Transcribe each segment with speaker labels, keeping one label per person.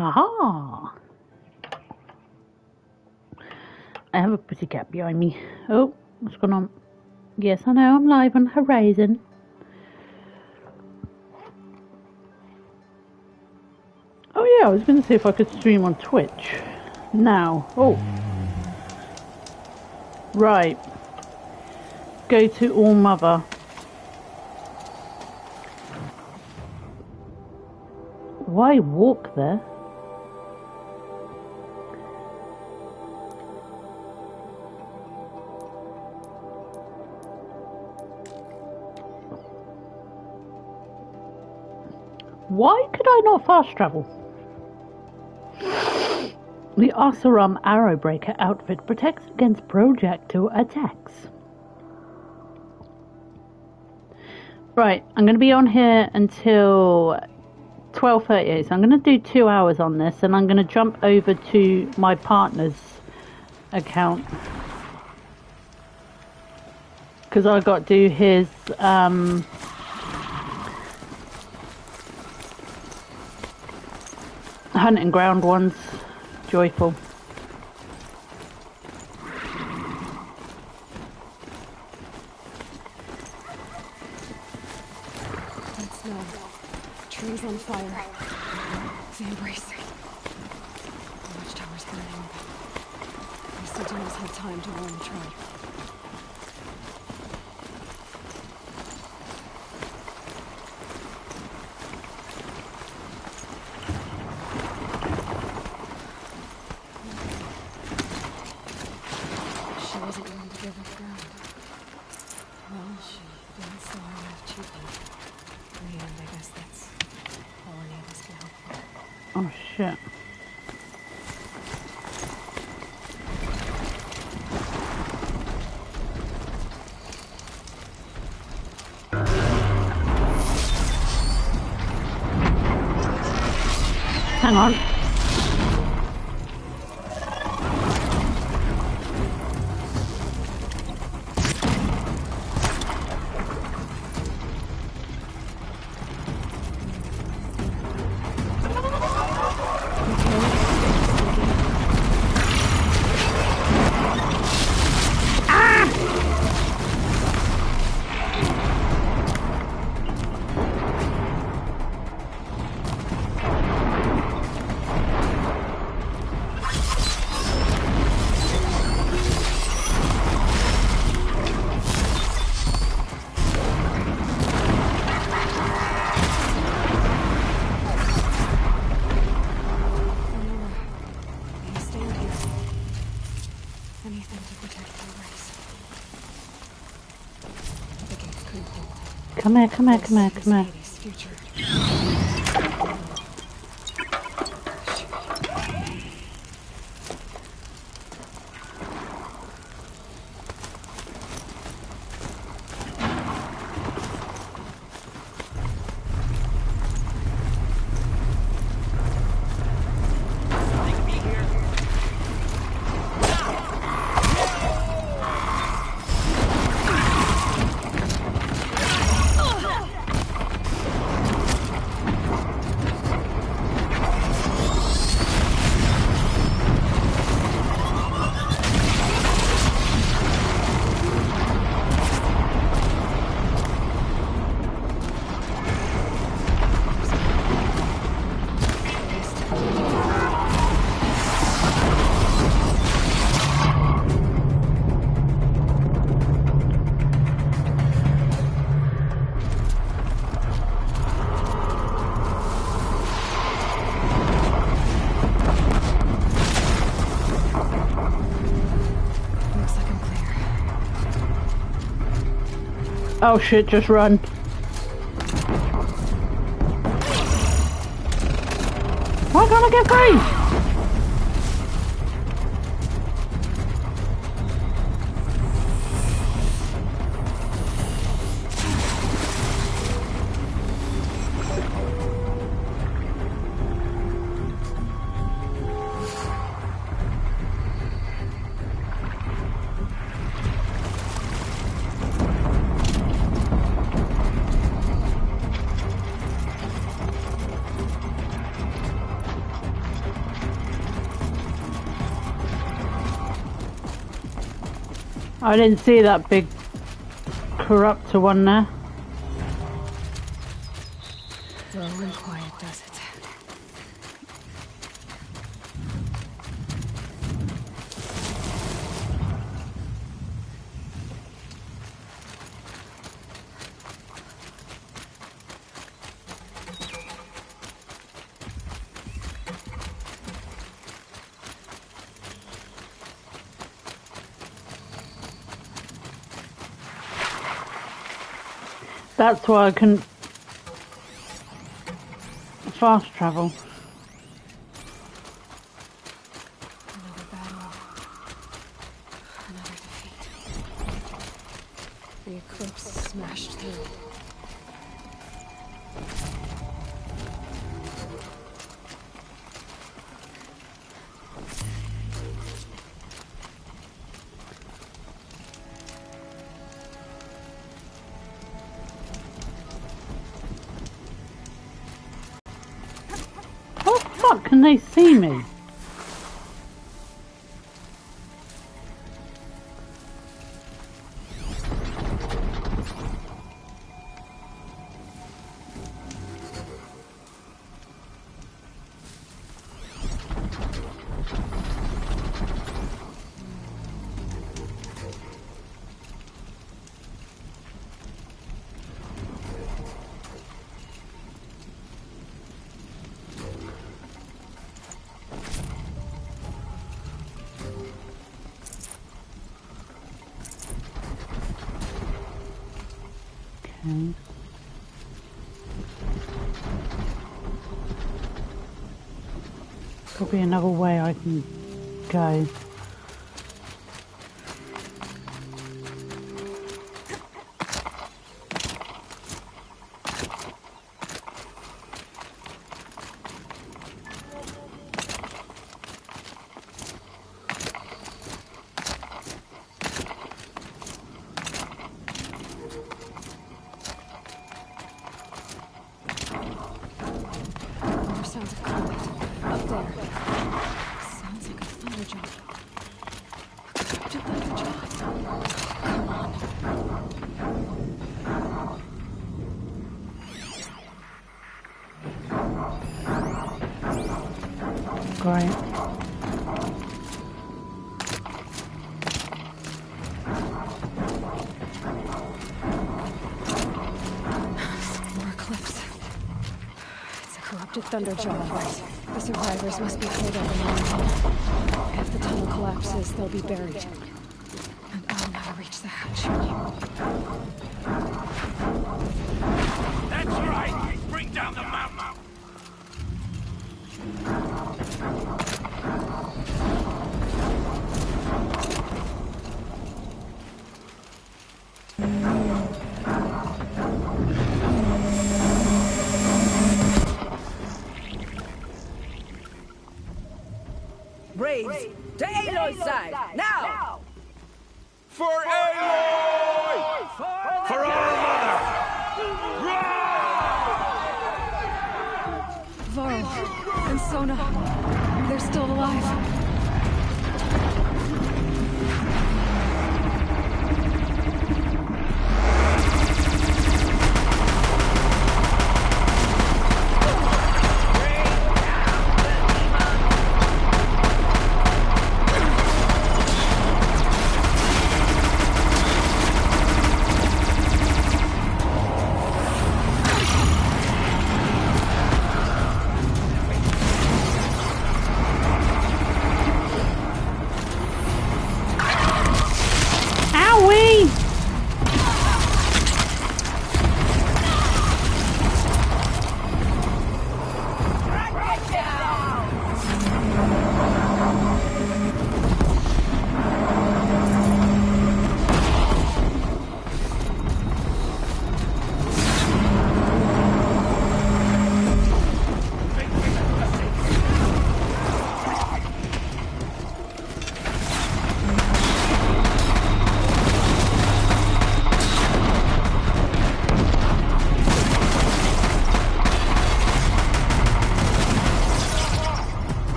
Speaker 1: Aha! I have a pussycat behind me. Oh, what's going on? Yes, I know, I'm live on Horizon. Oh yeah, I was going to see if I could stream on Twitch. Now. Oh. Right. Go to All Mother. Why walk there? Why could I not fast travel? The Oseram Arrowbreaker outfit protects against projectile attacks. Right, I'm going to be on here until 12:38, so I'm going to do 2 hours on this, and I'm going to jump over to my partner's account. Because I got to do his, hunting ground ones. Joyful.
Speaker 2: Let's know. Trees on fire. The embrace. The watchtower's burning. The sentinels had time to warn the tribe.
Speaker 1: Oh shit. Hang on. Come here, come here, come here, come here. Oh shit, just run. Why can't I get free? I didn't see that big corruptor one there.
Speaker 2: Slow and quiet does it.
Speaker 1: That's why I couldn't fast travel.
Speaker 2: Another battle. Another defeat. The eclipse smashed through.
Speaker 1: How the fuck can they see me? Okay. Probably another way I can go.
Speaker 2: More sounds of combat. Up there. Sounds like a thunderjaw. A corrupted thunderjaw. Come on.
Speaker 1: Great.
Speaker 2: More eclipse. It's a corrupted thunderjaw, right? The survivors must be pulled over now. If the tunnel collapses, they'll be buried. And I'll never reach the hatch.
Speaker 3: That's right! Bring down the mountain!
Speaker 4: Braves, to Aloy's side, now!
Speaker 3: For Aloy! For our mother!
Speaker 2: Varl and Sona, they're still alive.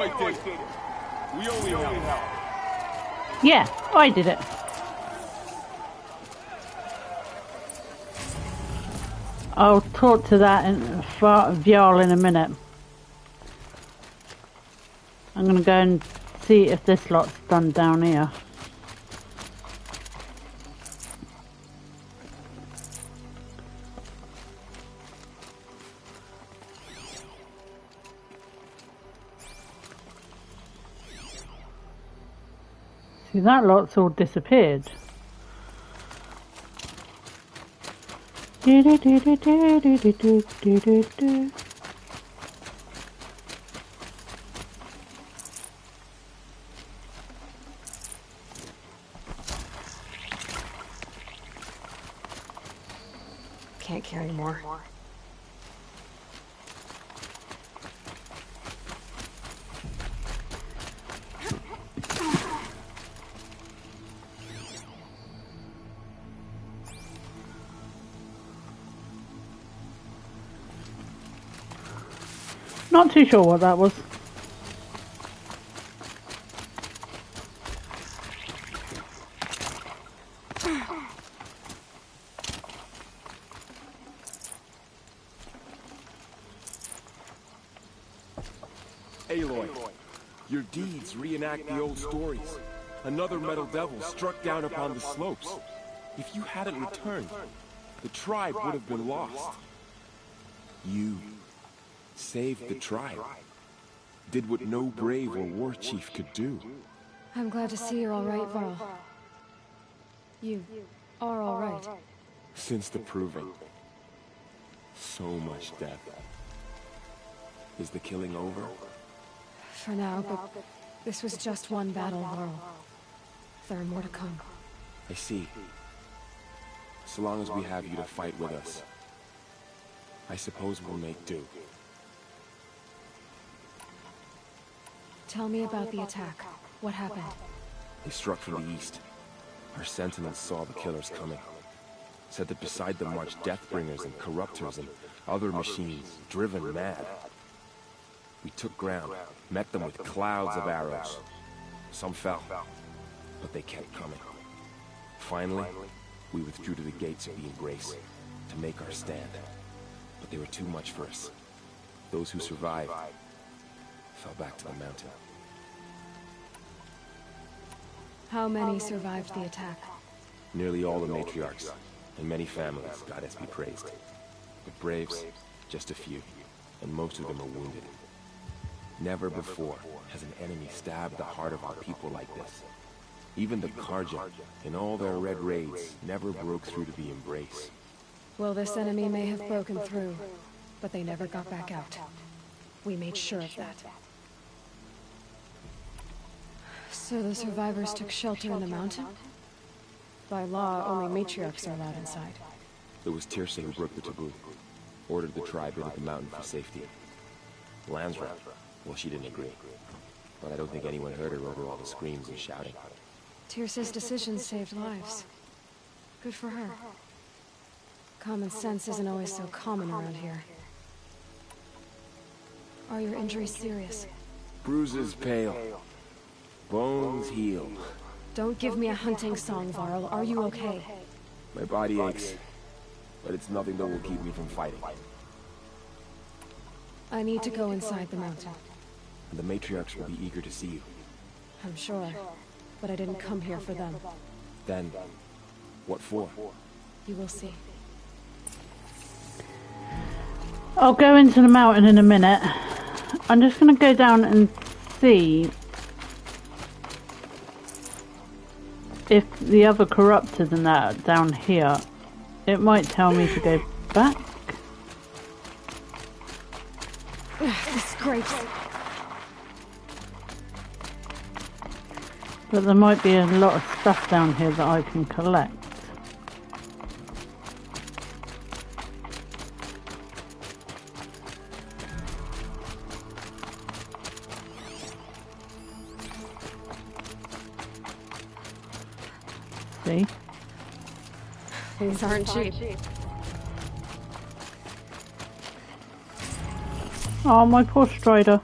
Speaker 3: I did it. We only help.
Speaker 1: Yeah, I did it. I'll talk to that in Vial in a minute. I'm gonna go and see if this lot's done down here. See, that lot's all disappeared.
Speaker 2: Can't carry more.
Speaker 1: Not too sure what that was.
Speaker 3: Aloy, your deeds reenact the old stories. Another metal devil struck down upon the slopes. If you hadn't returned, the tribe would have been lost. You saved the tribe. Did what no brave or war chief could do.
Speaker 2: I'm glad to see you're all right, Varl. You are all right.
Speaker 3: Since the proving. So much death. Is the killing over?
Speaker 2: For now, but this was just one battle, Varl. There are more to come.
Speaker 3: I see. So long as we have you to fight with us, I suppose we'll make do.
Speaker 2: Tell me about the attack. What happened?
Speaker 3: They struck from the east. Our sentinels saw the killers coming. Said that beside them marched Deathbringers and Corruptors and other machines, driven mad. We took ground, met them with clouds of arrows. Some fell, but they kept coming. Finally, we withdrew to the gates of the Embrace to make our stand. But they were too much for us. Those who survived fell back to the mountain.
Speaker 2: How many survived the attack?
Speaker 3: Nearly all the matriarchs, and many families, goddess be praised. But braves, just a few, and most of them are wounded. Never before has an enemy stabbed the heart of our people like this. Even the Karja, in all their red raids, never broke through to the Embrace.
Speaker 2: Well, this enemy may have broken through, but they never got back out. We made sure of that. So the survivors took shelter in the mountain? By law, only matriarchs are allowed inside.
Speaker 3: It was Tirsa who broke the taboo. Ordered the tribe into the mountain for safety. Lansra, well, she didn't agree. But I don't think anyone heard her over all the screams and shouting.
Speaker 2: Tirsa's decision saved lives. Good for her. Common sense isn't always so common around here. Are your injuries serious?
Speaker 3: Bruises pale. Bones heal.
Speaker 2: Don't give me a hunting song, Varl. Are you okay?
Speaker 3: My body aches, but it's nothing that will keep me from fighting.
Speaker 2: I need to go inside the mountain.
Speaker 3: And the matriarchs will be eager to see you.
Speaker 2: I'm sure, but I didn't come here for them.
Speaker 3: Then, what for?
Speaker 2: You will see.
Speaker 1: I'll go into the mountain in a minute. I'm just going to go down and see if the other corruptors and that are down here. It might tell me to go back.
Speaker 2: Disgrace.
Speaker 1: But there might be a lot of stuff down here that I can collect. See?
Speaker 2: These aren't cheap.
Speaker 1: Oh, my poor Strider.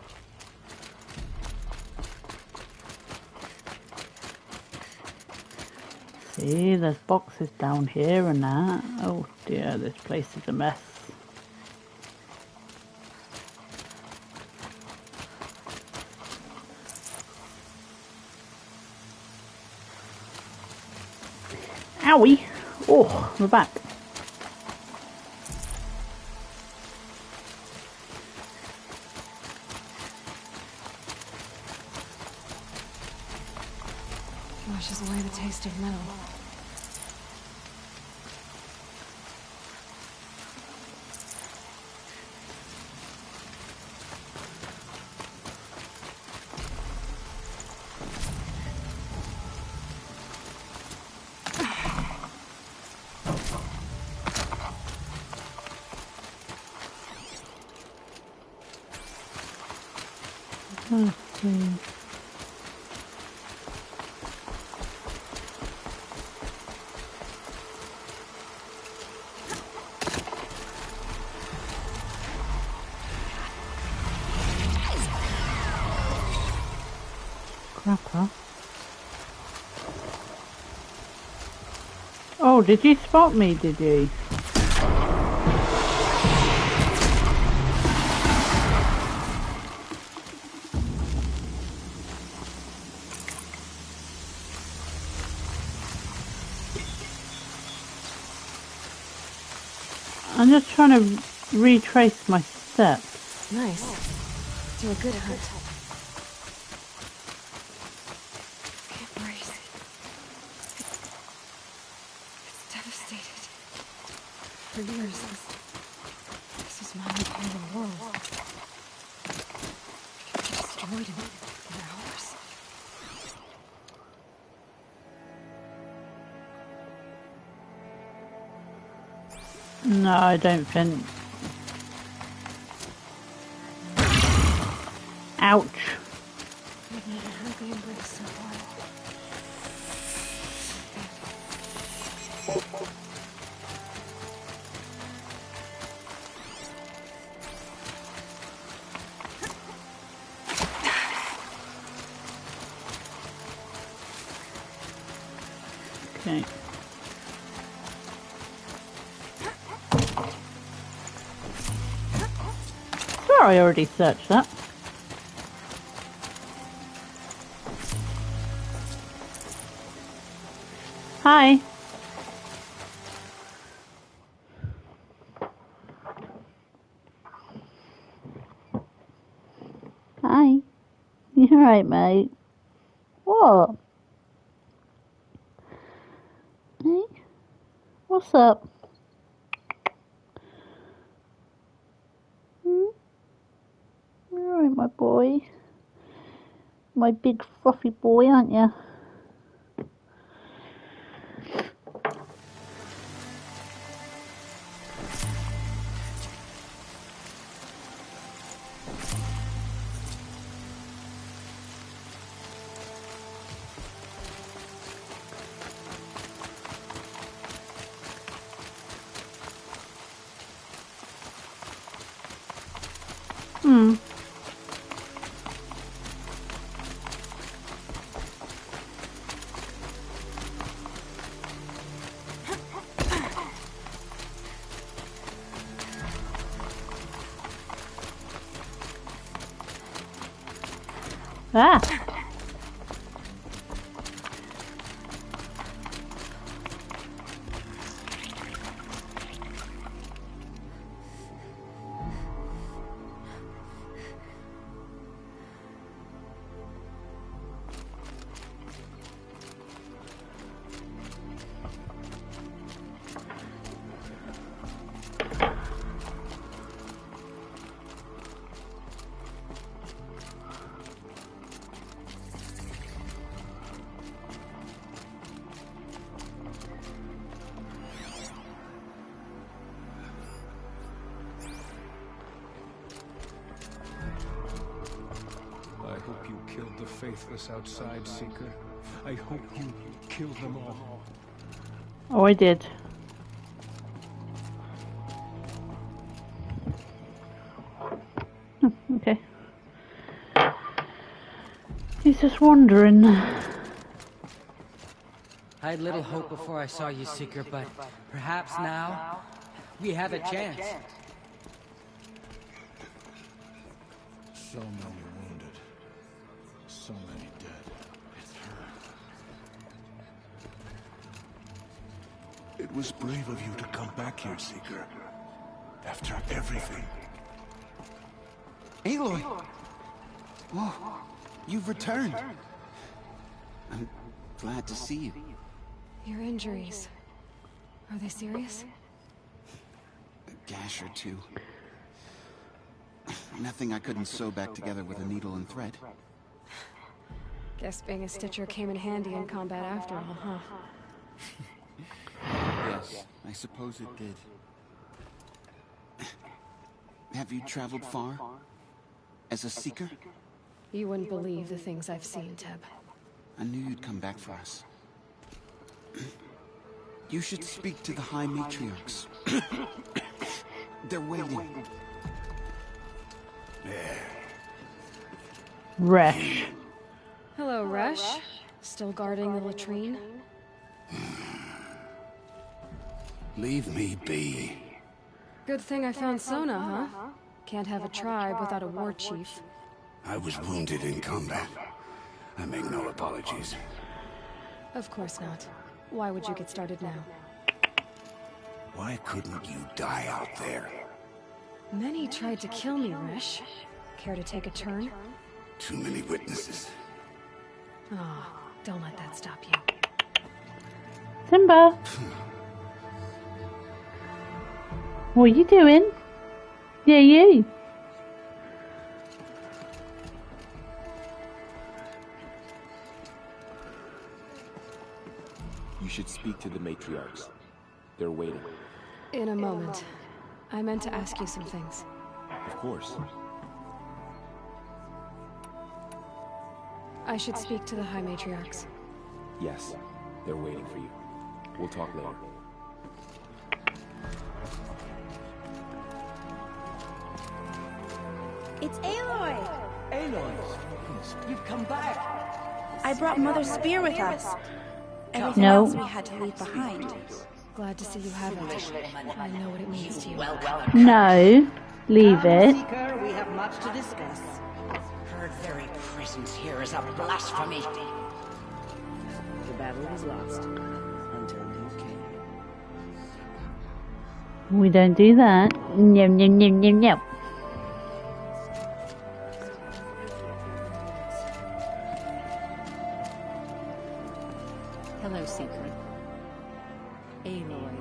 Speaker 1: See, there's boxes down here and that. Oh dear, this place is a mess. Owie! Oh, we're back.
Speaker 2: Washes away the taste of metal.
Speaker 1: Let's see. Crapper. Oh, did you spot me, did you? I'm just trying to retrace my steps.
Speaker 2: Nice. Do a good hunt. Can't breathe. It's devastated. For years, this was my only part of the world. It could be destroyed in hours.
Speaker 1: No, I don't think. Ouch.
Speaker 2: I've never heard the embrace so far.
Speaker 1: Okay. Sorry, I already searched that. Hi. Hi. You alright, mate? What? Hey? What's up? You alright, my boy? My big fluffy boy, aren't you? Ah!
Speaker 5: I hope you killed the faithless outside, Seeker. I hope you killed them all.
Speaker 1: Oh, I did. Okay. He's just wandering.
Speaker 6: Hey, I had little hope before I saw you, Seeker, but perhaps now we have a chance.
Speaker 5: So many wounded. So many dead. It's her.
Speaker 7: It was brave of you to come back here, Seeker. After everything.
Speaker 8: Aloy! Whoa, you've returned. I'm glad to see you.
Speaker 2: Your injuries. Are they serious?
Speaker 8: A gash or two. Nothing I couldn't sew back together with a needle and thread.
Speaker 2: Guess being a Stitcher came in handy in combat after all, huh?
Speaker 8: Yes, I suppose it did. Have you traveled far? As a Seeker?
Speaker 2: You wouldn't believe the things I've seen, Teb.
Speaker 8: I knew you'd come back for us. You should speak to the High Matriarchs. They're waiting.
Speaker 1: Resh.
Speaker 2: Hello, Resh. Still guarding the latrine?
Speaker 7: Leave me be.
Speaker 2: Good thing I found Sona, huh? Can't have a tribe without a war chief.
Speaker 7: I was wounded in combat. I make no apologies.
Speaker 2: Of course not. Why would you get started now?
Speaker 7: Why couldn't you die out there?
Speaker 2: Many tried to kill me, Resh. Care to take a turn?
Speaker 7: Too many witnesses.
Speaker 2: Ah, don't let that stop you.
Speaker 1: Simba. What are you doing? Yeah, you.
Speaker 3: You should speak to the matriarchs. They're waiting.
Speaker 2: In a moment. I meant to ask you some things.
Speaker 3: Of course.
Speaker 2: I should speak to the High Matriarchs.
Speaker 3: Yes, they're waiting for you. We'll talk later.
Speaker 9: It's Aloy!
Speaker 6: Aloy, you've come back.
Speaker 9: I brought Mother Spear with us. Everything
Speaker 1: No.
Speaker 9: else we had to leave behind.
Speaker 2: Glad to see you have it. I know what it means to you.
Speaker 1: No. Leave it.
Speaker 4: Seeker, we have much to discuss.
Speaker 10: Her very presence here is a blasphemy.
Speaker 4: The battle was lost until you came.
Speaker 1: We don't do that. No, no, no, no, no.
Speaker 11: Hello, Seeker. Aloy.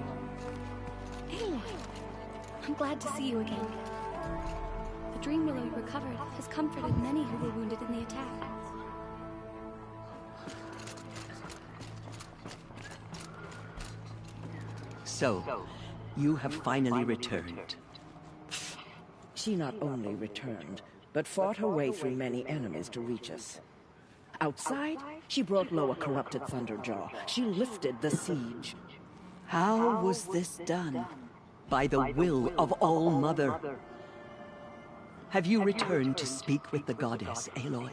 Speaker 12: Aloy! I'm glad to see you again. The Dream Willow you recovered has comforted many who were wounded in the attack.
Speaker 10: So, you have finally returned.
Speaker 4: She not only returned, but fought her way through many enemies to reach us. Outside, she brought low a corrupted Thunderjaw. She lifted the siege.
Speaker 10: How was this done? By the will of All-Mother. Have you returned to speak with the goddess, Aloy?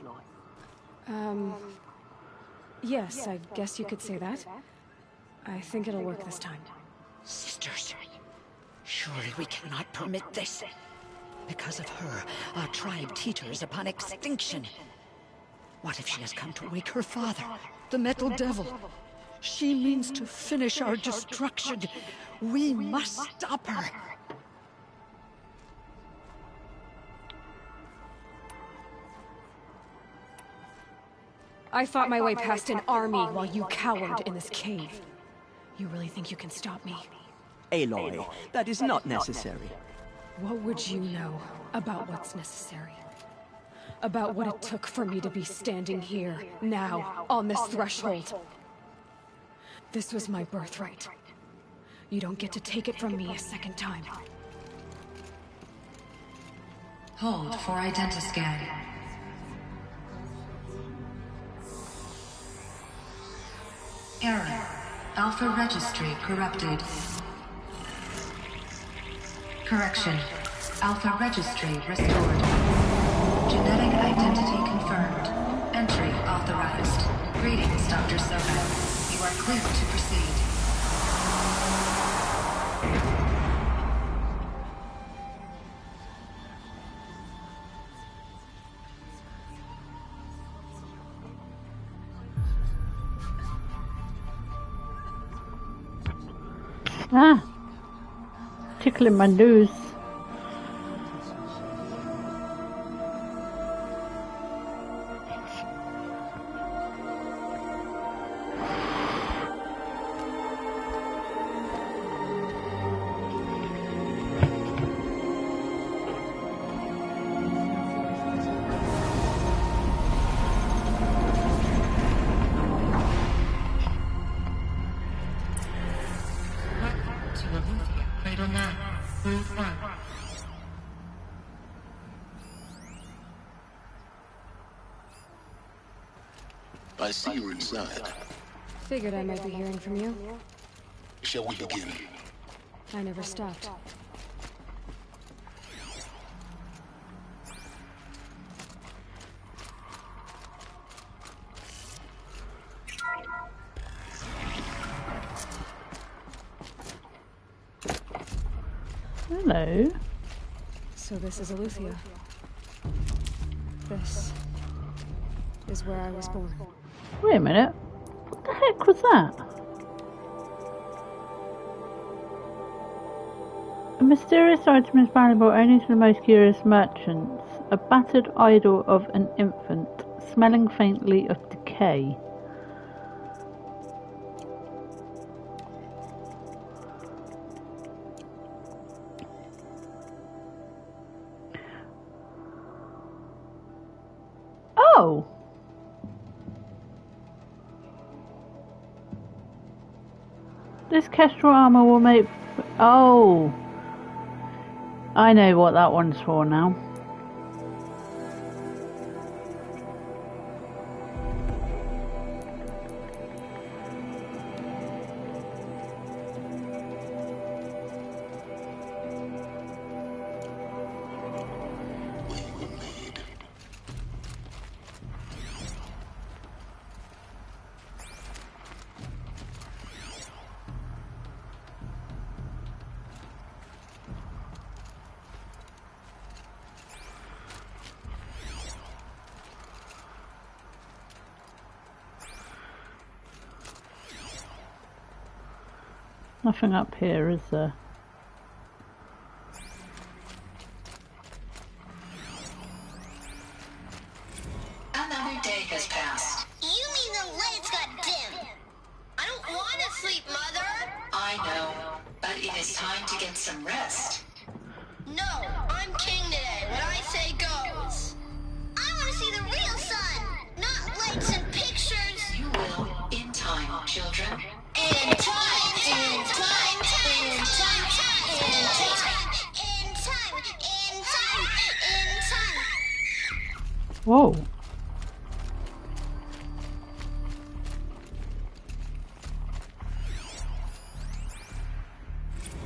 Speaker 2: Yes, I guess you could say that. I think it'll work this time.
Speaker 10: Sisters, surely we cannot permit this. Because of her, our tribe teeters upon extinction. What if she has come to wake her father, the Metal Devil? She means to finish our destruction. We must stop her.
Speaker 2: I fought my way past an army while you cowered in this cave. You really think you can stop me?
Speaker 10: Aloy, that is not necessary.
Speaker 2: What would you know about what's necessary? About what it took for me to be standing here, now, on this threshold. This was my birthright. You don't get to take it from me a second time.
Speaker 13: Hold for identiscan. Error. Alpha registry corrupted. Correction. Alpha registry restored. Genetic identity confirmed. Entry authorized. Greetings, Dr. Sona. You are clear to proceed.
Speaker 1: Ah, tickling my nose.
Speaker 7: I see you're inside.
Speaker 2: Figured I might be hearing from you.
Speaker 7: Shall we begin?
Speaker 2: I never stopped.
Speaker 1: Hello.
Speaker 2: So this is Eleuthia. This is where I was born.
Speaker 1: Wait a minute. What the heck was that? A mysterious item is valuable only to the most curious merchants. A battered idol of an infant, smelling faintly of decay. Oh! This kestrel armor will make... Oh! I know what that one's for now. Nothing up here, is there?
Speaker 13: Another day has passed.
Speaker 14: You mean the lights got dim? I don't want to sleep, Mother!
Speaker 13: I know, but it is time to get some rest.
Speaker 14: No, I'm king today. What I say goes. I want to see the real sun, not lights and pictures.
Speaker 13: You will, in time, children.
Speaker 14: In time, in time, in time, in time, in time, in time, in time.
Speaker 1: Whoa.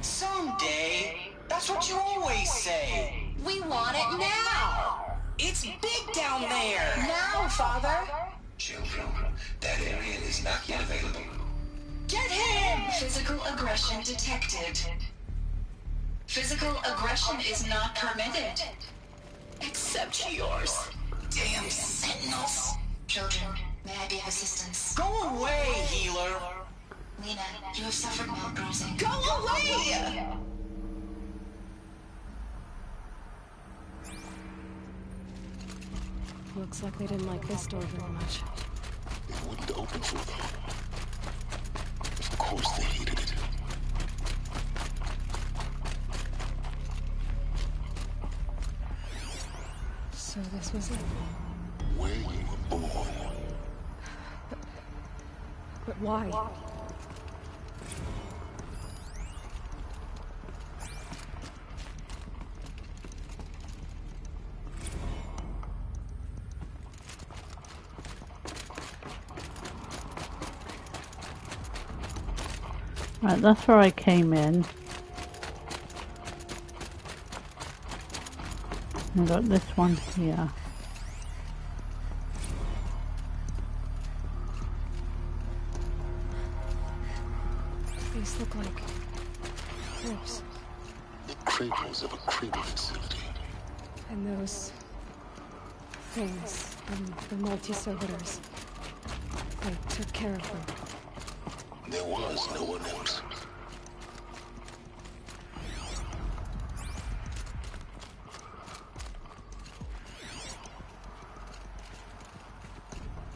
Speaker 15: Someday? That's what you always say. We want it now. It's big down there. Now, Father.
Speaker 7: Children, that area is not yet available.
Speaker 15: Get him!
Speaker 13: Physical aggression detected. Physical aggression is not permitted.
Speaker 15: Except yours. Damn sentinels.
Speaker 13: Children, may I be of assistance?
Speaker 15: Go away, healer.
Speaker 13: Lena, you have suffered mild bruising.
Speaker 15: Go away!
Speaker 2: Looks like they didn't like this door very much.
Speaker 7: It wouldn't open for them. Of course they hated it.
Speaker 2: So this was it.
Speaker 7: Where you were born.
Speaker 2: But why?
Speaker 1: Right, that's where I came in. I've got this one here.
Speaker 2: look like crypts.
Speaker 7: The cradles of a cradle facility.
Speaker 2: And those things, the multi-servitors, they took care of them.
Speaker 7: There was no one else.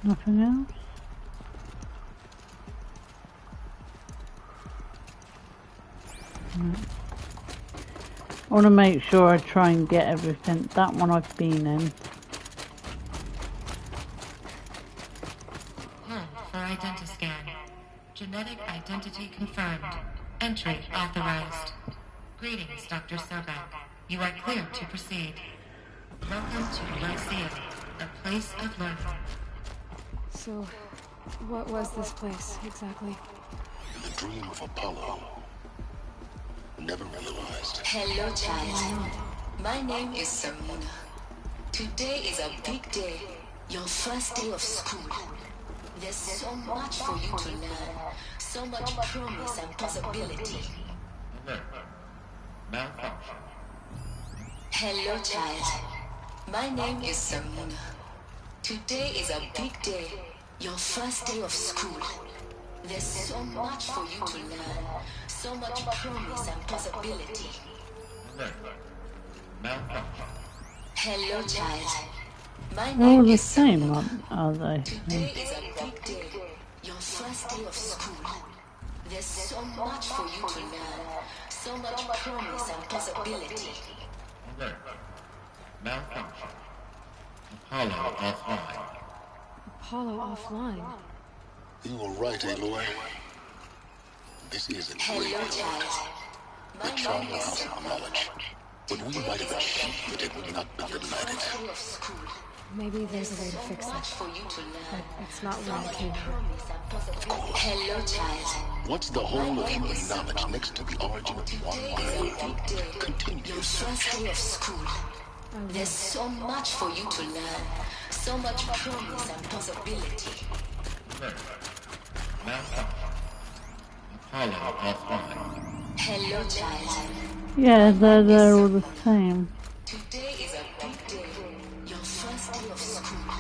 Speaker 1: Nothing else? No. I want to make sure I try and get everything. That one I've been in.
Speaker 16: For identiscan. Genetic identity confirmed. Entry authorized. Greetings, Dr. Sobek. You are clear to proceed. Welcome to Lyceum, a place of learning.
Speaker 2: So, what was this place, exactly?
Speaker 7: The dream of Apollo. Never realized.
Speaker 13: Hello, child. My name is Serena. Today is a big day. Your first day of school. There's so much for you to learn. So much promise and possibility.
Speaker 16: Malfunction.
Speaker 13: Hello, child. My name is Serena. Today is a big day. Your first day of school. There's so much for you to learn. So much promise and possibility.
Speaker 16: Malfunction.
Speaker 13: Hello, child. My
Speaker 1: They're
Speaker 13: name
Speaker 1: all the
Speaker 13: is
Speaker 1: same, are they?
Speaker 13: Today is a big day. Your first day of school. There's so much for you to learn. So much promise and possibility.
Speaker 16: Malfunction. Apollo offline.
Speaker 2: Apollo offline?
Speaker 7: You were right, Aloy. This is a
Speaker 13: Hello,
Speaker 7: great
Speaker 13: child.
Speaker 7: The child house of knowledge. But we might have achieved it would not be denied it.
Speaker 2: Maybe there's a way to fix it. But it's not where I came from.
Speaker 13: Hello, child.
Speaker 7: What's the whole of human knowledge next to the origin of one world? Continue
Speaker 13: Your
Speaker 7: your
Speaker 13: first
Speaker 7: search.
Speaker 13: day of school. There's so much for you to learn. So much promise and possibility.
Speaker 16: Malfunction. Apollo offline.
Speaker 13: Hello, child.
Speaker 1: Yeah, they're all the same.
Speaker 13: Today is a big day. Your first day of school.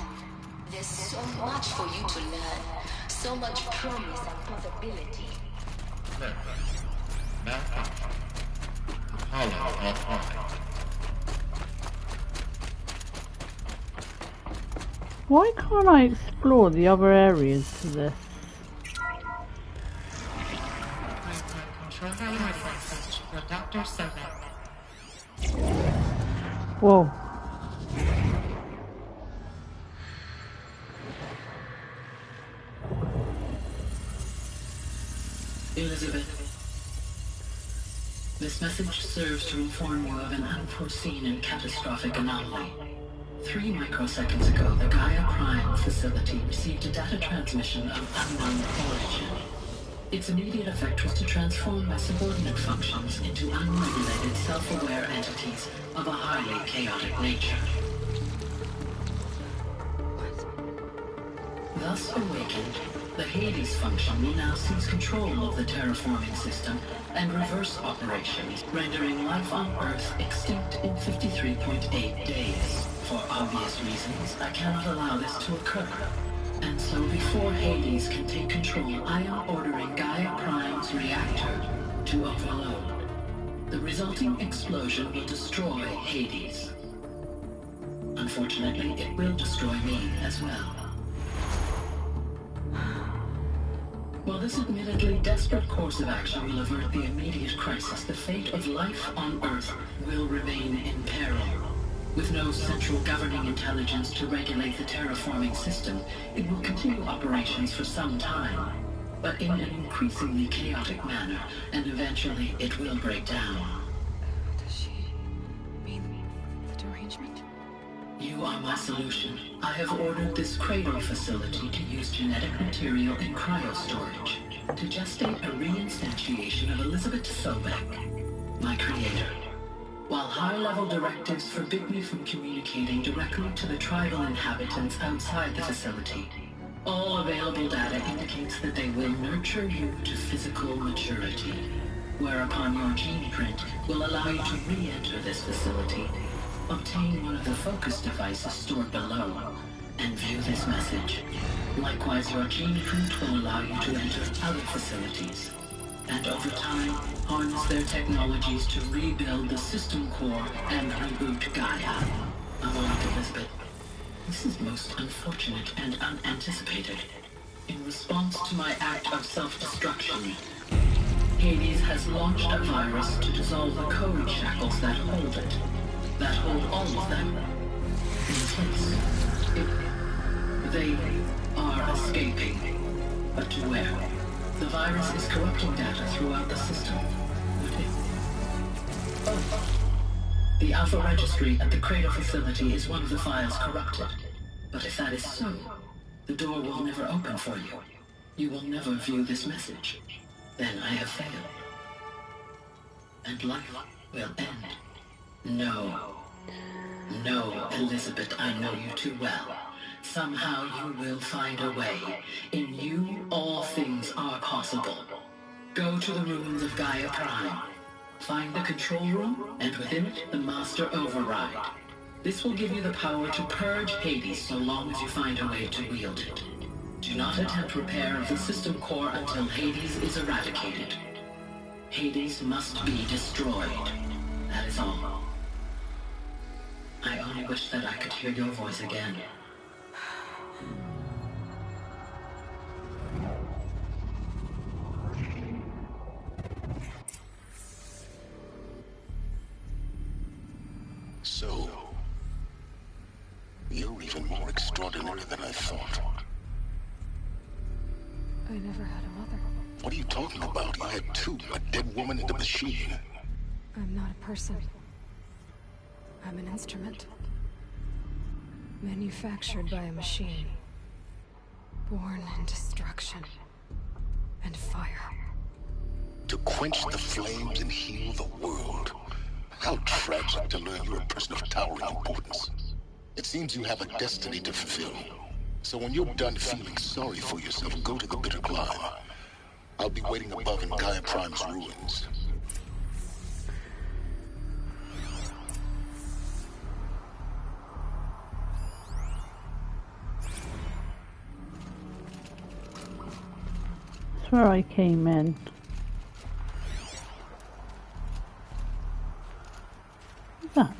Speaker 13: There's so much for you to learn. So much promise and possibility.
Speaker 16: Malfunction. Apollo offline.
Speaker 1: Why can't I explore the other areas to this?
Speaker 16: Control priority message for Dr. Sobek.
Speaker 1: Whoa.
Speaker 17: Elizabeth, this message serves to inform you of an unforeseen and catastrophic anomaly. 3 microseconds ago, the Gaia Prime facility received a data transmission of unknown origin. Its immediate effect was to transform my subordinate functions into unregulated, self-aware entities of a highly chaotic nature. Thus awakened, the Hades function will now seize control of the terraforming system and reverse operations, rendering life on Earth extinct in 53.8 days. For obvious reasons, I cannot allow this to occur. And so before Hades can take control, I am ordering Gaia Prime's reactor to overload. The resulting explosion will destroy Hades. Unfortunately, it will destroy me as well. While this admittedly desperate course of action will avert the immediate crisis, the fate of life on Earth will remain in peril. With no central governing intelligence to regulate the terraforming system, it will continue operations for some time, but in an increasingly chaotic manner, and eventually it will break down.
Speaker 2: Does she mean the derangement?
Speaker 17: You are my solution. I have ordered this cradle facility to use genetic material in cryostorage to gestate a reinstantiation of Elizabeth Sobek, my creator. While high-level directives forbid me from communicating directly to the tribal inhabitants outside the facility, All available data indicates that they will nurture you to physical maturity, whereupon your gene print will allow you to re-enter this facility, obtain one of the focus devices stored below, and view this message. Likewise, your gene print will allow you to enter other facilities, and over time, harness their technologies to rebuild the system core and reboot Gaia. A moment, Elizabeth. This is most unfortunate and unanticipated. In response to my act of self-destruction, Hades has launched a virus to dissolve the code shackles that hold it, that hold all of them in place. They are escaping, but to where? The virus is corrupting data throughout the system. The Alpha Registry at the Crater facility is one of the files corrupted. But if that is so, the door will never open for you. You will never view this message. Then I have failed. And life will end. No. No, Elizabeth, I know you too well. Somehow you will find a way. In you, all things are possible. Go to the ruins of Gaia Prime. Find the control room, and within it, the Master Override. This will give you the power to purge Hades so long as you find a way to wield it. Do not attempt repair of the system core until Hades is eradicated. Hades must be destroyed. That is all. I only wish that I could hear your voice again.
Speaker 7: So, you're even more extraordinary than I thought.
Speaker 2: I never had a mother.
Speaker 7: What are you talking about? I had two, a dead woman and a machine.
Speaker 2: I'm not a person. I'm an instrument. Manufactured by a machine. Born in destruction and fire.
Speaker 7: To quench the flames and heal the world. How tragic to learn you're a person of towering importance. It seems you have a destiny to fulfill. So when you're done feeling sorry for yourself, go to the Bitter Climb. I'll be waiting above in Gaia Prime's ruins.
Speaker 1: That's where I came in. What's that?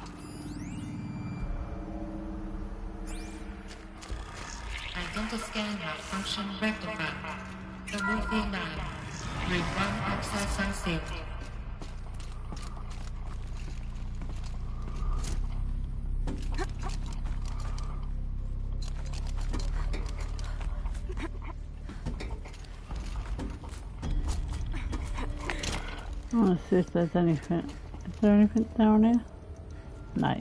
Speaker 16: Identiscan malfunction rectified. The Luthi 9. Route 1 access unsealed.
Speaker 1: I want to see if there's anything. Is there anything down here? No.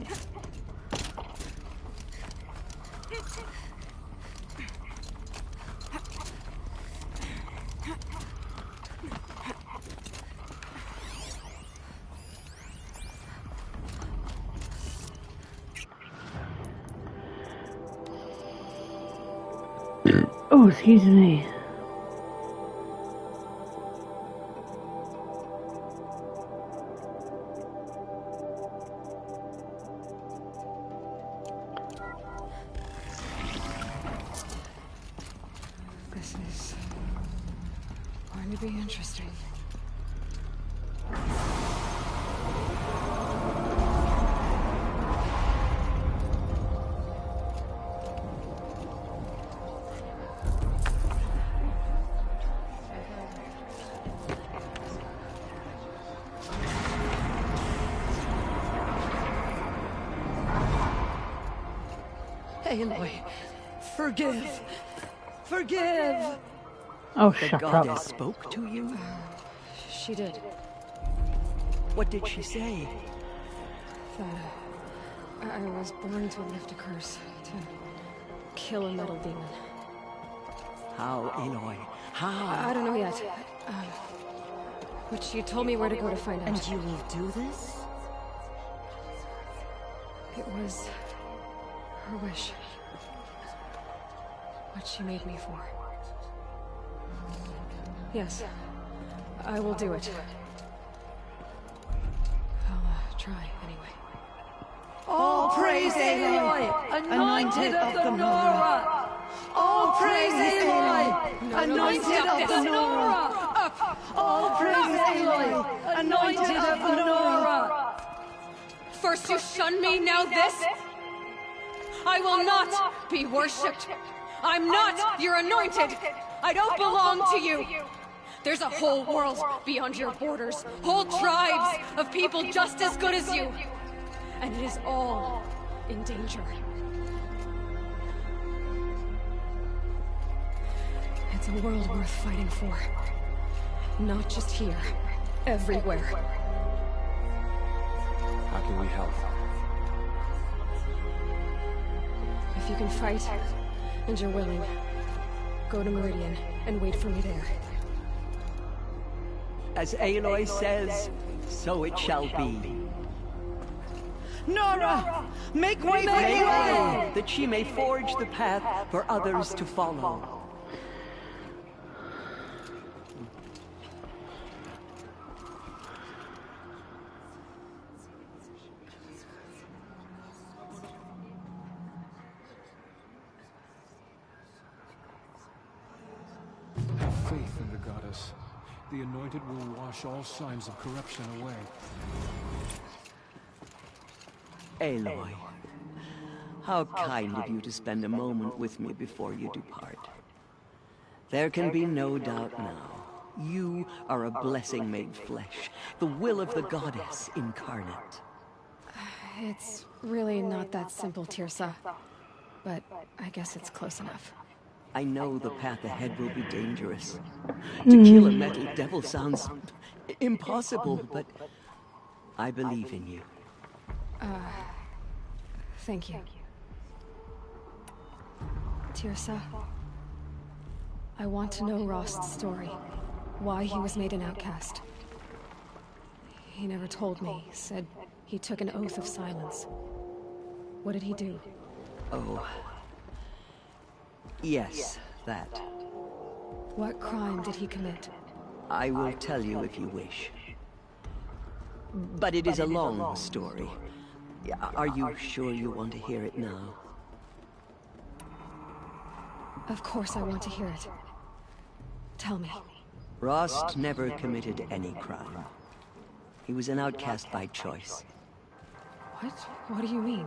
Speaker 1: Oh, excuse me.
Speaker 2: This is going to be interesting.
Speaker 4: Aloy, forgive. Forgive!
Speaker 1: Oh,
Speaker 4: the
Speaker 1: shut
Speaker 4: goddess
Speaker 1: up.
Speaker 4: spoke to you?
Speaker 2: She did.
Speaker 4: What did she say?
Speaker 2: That I was born to lift a curse, to kill a metal demon.
Speaker 4: How, Aloy? How?
Speaker 2: I don't know yet. But she told me where to go to find out.
Speaker 4: And you will do this?
Speaker 2: It was her wish. what she made me for. Yes, I will do it. I'll try anyway.
Speaker 10: All praise Aloy, anointed of the Nora! All praise Aloy, anointed of the Nora! All praise Aloy, anointed of the Nora!
Speaker 2: First you shun me, now this? I will not be worshipped. I'm not your anointed. I don't belong to you. There's a whole world beyond your borders, whole tribes of people just as good as you. And it is all in danger. It's a world worth fighting for. Not just here, everywhere.
Speaker 3: How can we help?
Speaker 2: If you can fight, and you're willing, go to Meridian and wait for me there.
Speaker 10: As Aloy says, so it shall be. Nora! Make way for Aloy, that she may forge the path for others to follow.
Speaker 5: Have faith in the goddess. The Anointed will wash all signs of corruption away.
Speaker 10: Aloy, how kind of you to spend a moment with me before you depart. There can be no doubt now. You are a blessing made flesh, the will of the goddess incarnate.
Speaker 2: It's really not that simple, Tirsa. But I guess it's close enough.
Speaker 10: I know the path ahead will be dangerous. To kill a metal devil sounds impossible, but I believe in you.
Speaker 2: Thank you. Tirsa, I want to know Rost's story. Why he was made an outcast. He never told me. Said he took an oath of silence. What did he do?
Speaker 10: Oh. Yes, that.
Speaker 2: What crime did he commit?
Speaker 10: I will tell you if you wish. But it is a long story. Are you sure you want to hear it now?
Speaker 2: Of course I want to hear it. Tell me.
Speaker 10: Rost never committed any crime. He was an outcast by choice.
Speaker 2: What? What do you mean?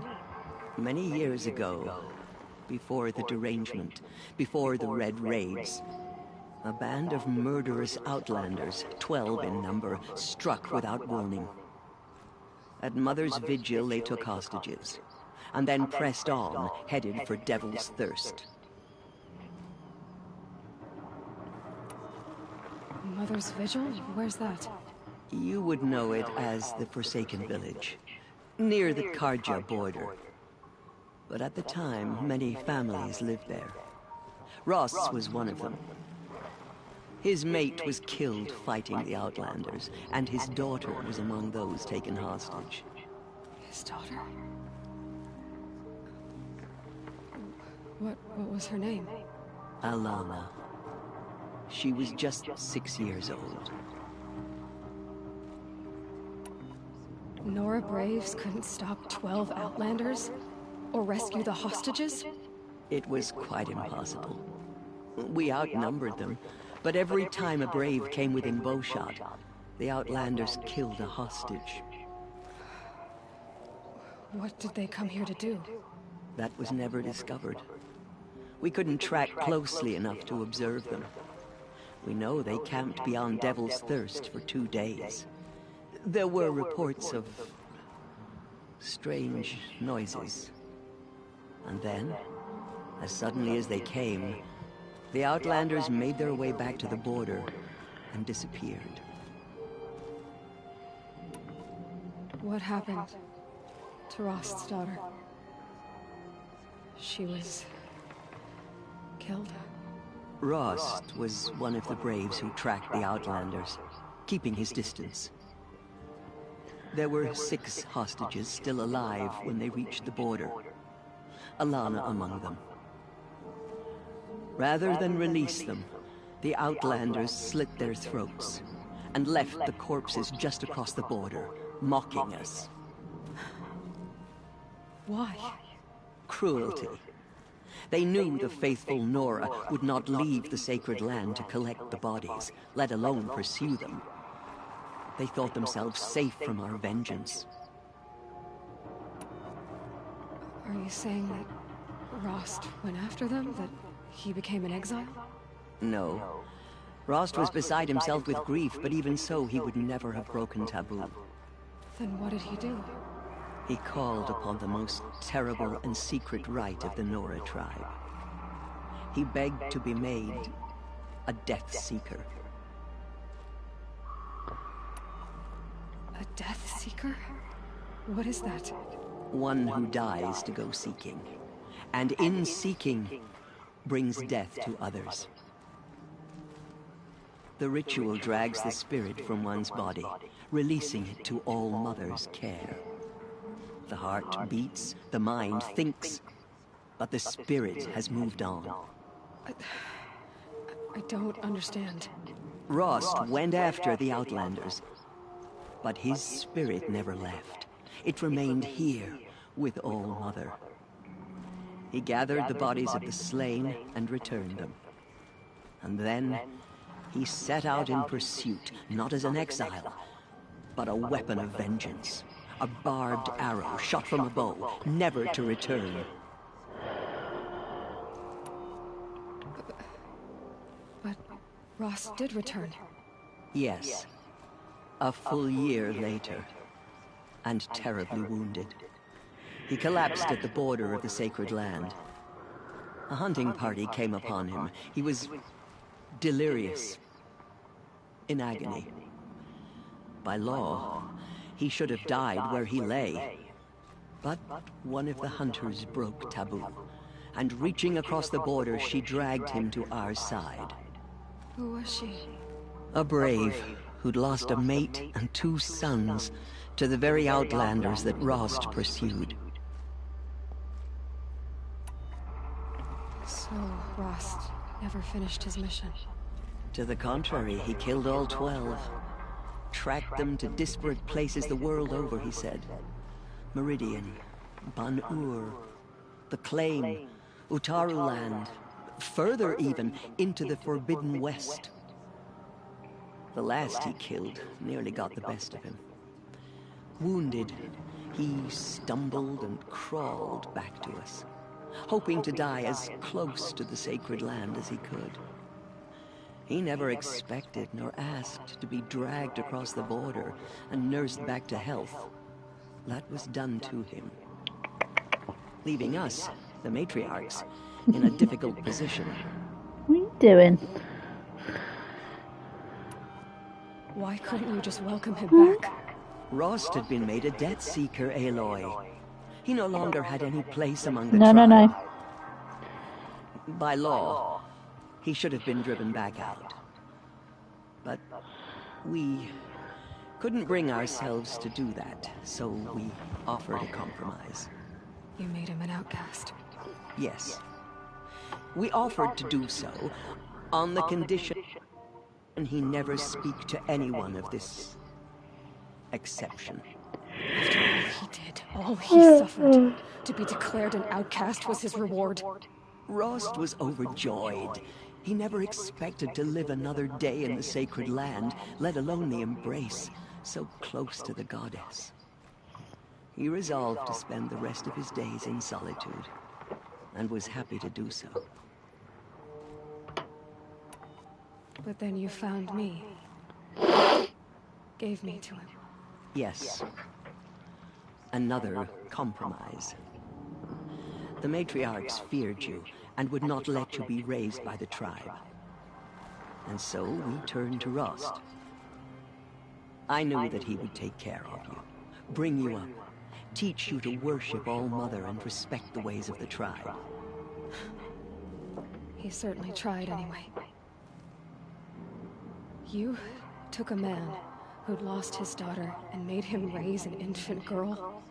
Speaker 10: Many years ago, before the derangement, before the Red Raids, a band of murderous outlanders, 12 in number, struck without warning. At Mother's Vigil, they took hostages, and then pressed on, headed for Devil's Thirst.
Speaker 2: Mother's Vigil? Where's that?
Speaker 10: You would know it as the Forsaken Village, near the Karja border. But at the time, many families lived there. Ross was one of them. His mate was killed fighting the Outlanders, and his daughter was among those taken hostage.
Speaker 2: His daughter? What was her name?
Speaker 10: Alana. She was just 6 years old.
Speaker 2: Nora Braves couldn't stop 12 Outlanders? Or rescue the hostages?
Speaker 10: It was quite impossible. We outnumbered them, but every time a Brave came within bowshot, the Outlanders killed a hostage.
Speaker 2: What did they come here to do?
Speaker 10: That was never discovered. We couldn't track closely enough to observe them. We know they camped beyond Devil's Thirst for 2 days. There were reports of strange noises. And then, as suddenly as they came, the Outlanders made their way back to the border and disappeared.
Speaker 2: What happened to Rost's daughter? She was killed?
Speaker 10: Rost was one of the Braves who tracked the Outlanders, keeping his distance. There were 6 hostages still alive when they reached the border. Alana among them.
Speaker 18: Rather than release them, the Outlanders slit their throats and left the corpses just across the border, mocking us.
Speaker 2: Why?
Speaker 18: Cruelty. They knew the faithful Nora would not leave the sacred land to collect the bodies, let alone pursue them. They thought themselves safe from our vengeance.
Speaker 2: Are you saying that Rost went after them? That he became an exile?
Speaker 18: No. Rost was beside himself with grief, but even so, he would never have broken taboo.
Speaker 2: Then what did he do?
Speaker 18: He called upon the most terrible and secret rite of the Nora tribe. He begged to be made a Death Seeker.
Speaker 2: A Death Seeker? What is that?
Speaker 18: One who dies to go seeking, and in seeking, brings death to others. The ritual drags the spirit from one's body, releasing it to All Mother's care. The heart beats, the mind thinks, but the spirit has moved on.
Speaker 2: I don't understand.
Speaker 18: Rost went after the Outlanders, but his spirit never left. It remained here with All Mother. He gathered the bodies of the slain and returned them. And then he set out in pursuit, not as an exile, but a weapon of vengeance. A barbed arrow shot from a bow, never to return.
Speaker 2: But Rost did return.
Speaker 18: Yes. A full year later, and terribly wounded. He collapsed at the border of the sacred land. A hunting party came upon him. He was delirious, in agony. By law, he should have died where he lay. But one of the hunters broke taboo, and reaching across the border, she dragged him to our side.
Speaker 2: Who was she?
Speaker 18: A brave who'd lost a mate and 2 sons to the very Outlanders that Rost pursued.
Speaker 2: So, Rost never finished his mission.
Speaker 18: To the contrary, he killed all 12. Tracked them to disparate places the world over, he said. Meridian, Ban-Ur, the Claim, Utaru Land, further even, into the Forbidden West. The last he killed nearly got the best of him. Wounded, he stumbled and crawled back to us, hoping to die as close to the sacred land as he could. He never expected nor asked to be dragged across the border and nursed back to health. That was done to him, leaving us, the matriarchs, in a difficult position.
Speaker 1: What are you doing?
Speaker 2: Why couldn't you just welcome him back?
Speaker 18: Rost had been made a Death Seeker, Aloy. He no longer had any place among the
Speaker 1: No.
Speaker 18: By law, he should have been driven back out. But we couldn't bring ourselves to do that, so we offered a compromise.
Speaker 2: You made him an outcast.
Speaker 18: Yes. We offered to do so on the condition he never speak to anyone of this exception.
Speaker 2: After all he did, all he suffered, to be declared an outcast was his reward.
Speaker 18: Rost was overjoyed. He never expected to live another day in the sacred land, let alone the embrace, so close to the goddess. He resolved to spend the rest of his days in solitude, and was happy to do so.
Speaker 2: But then you found me. Gave me to him.
Speaker 18: Yes. Another compromise. The matriarchs feared you, and would not let you be raised by the tribe. And so we turned to Rost. I knew that he would take care of you, bring you up, teach you to worship All Mother and respect the ways of the tribe.
Speaker 2: He certainly tried anyway. You took a man who'd lost his daughter and made him raise an infant girl.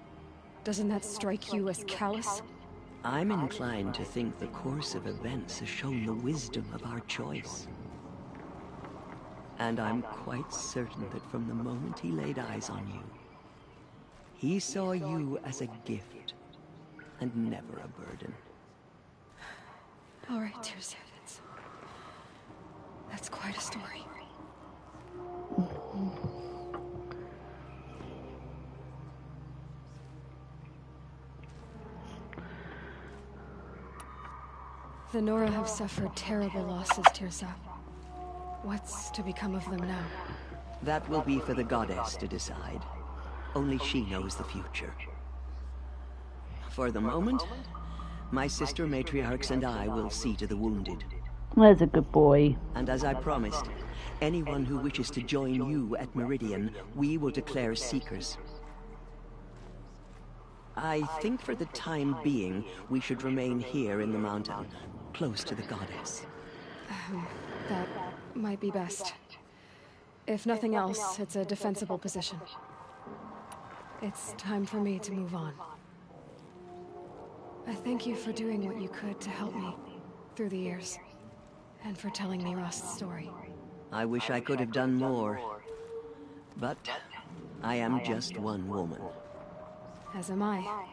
Speaker 2: Doesn't that strike you as callous?
Speaker 18: I'm inclined to think the course of events has shown the wisdom of our choice. And I'm quite certain that from the moment he laid eyes on you, he saw you as a gift, and never a burden.
Speaker 2: All right, Teersa, that's quite a story. The Nora have suffered terrible losses, Teersa. What's to become of them now?
Speaker 18: That will be for the goddess to decide. Only she knows the future. For the moment, my sister matriarchs and I will see to the wounded.
Speaker 1: There's a good boy.
Speaker 18: And as I promised, anyone who wishes to join you at Meridian, we will declare seekers. I think for the time being, we should remain here in the mountain, close to the goddess.
Speaker 2: That might be best. If nothing else, it's a defensible position. It's time for me to move on. I thank you for doing what you could to help me through the years, and for telling me Rost's story.
Speaker 18: I wish I could have done more, but I am just one woman.
Speaker 2: As am I.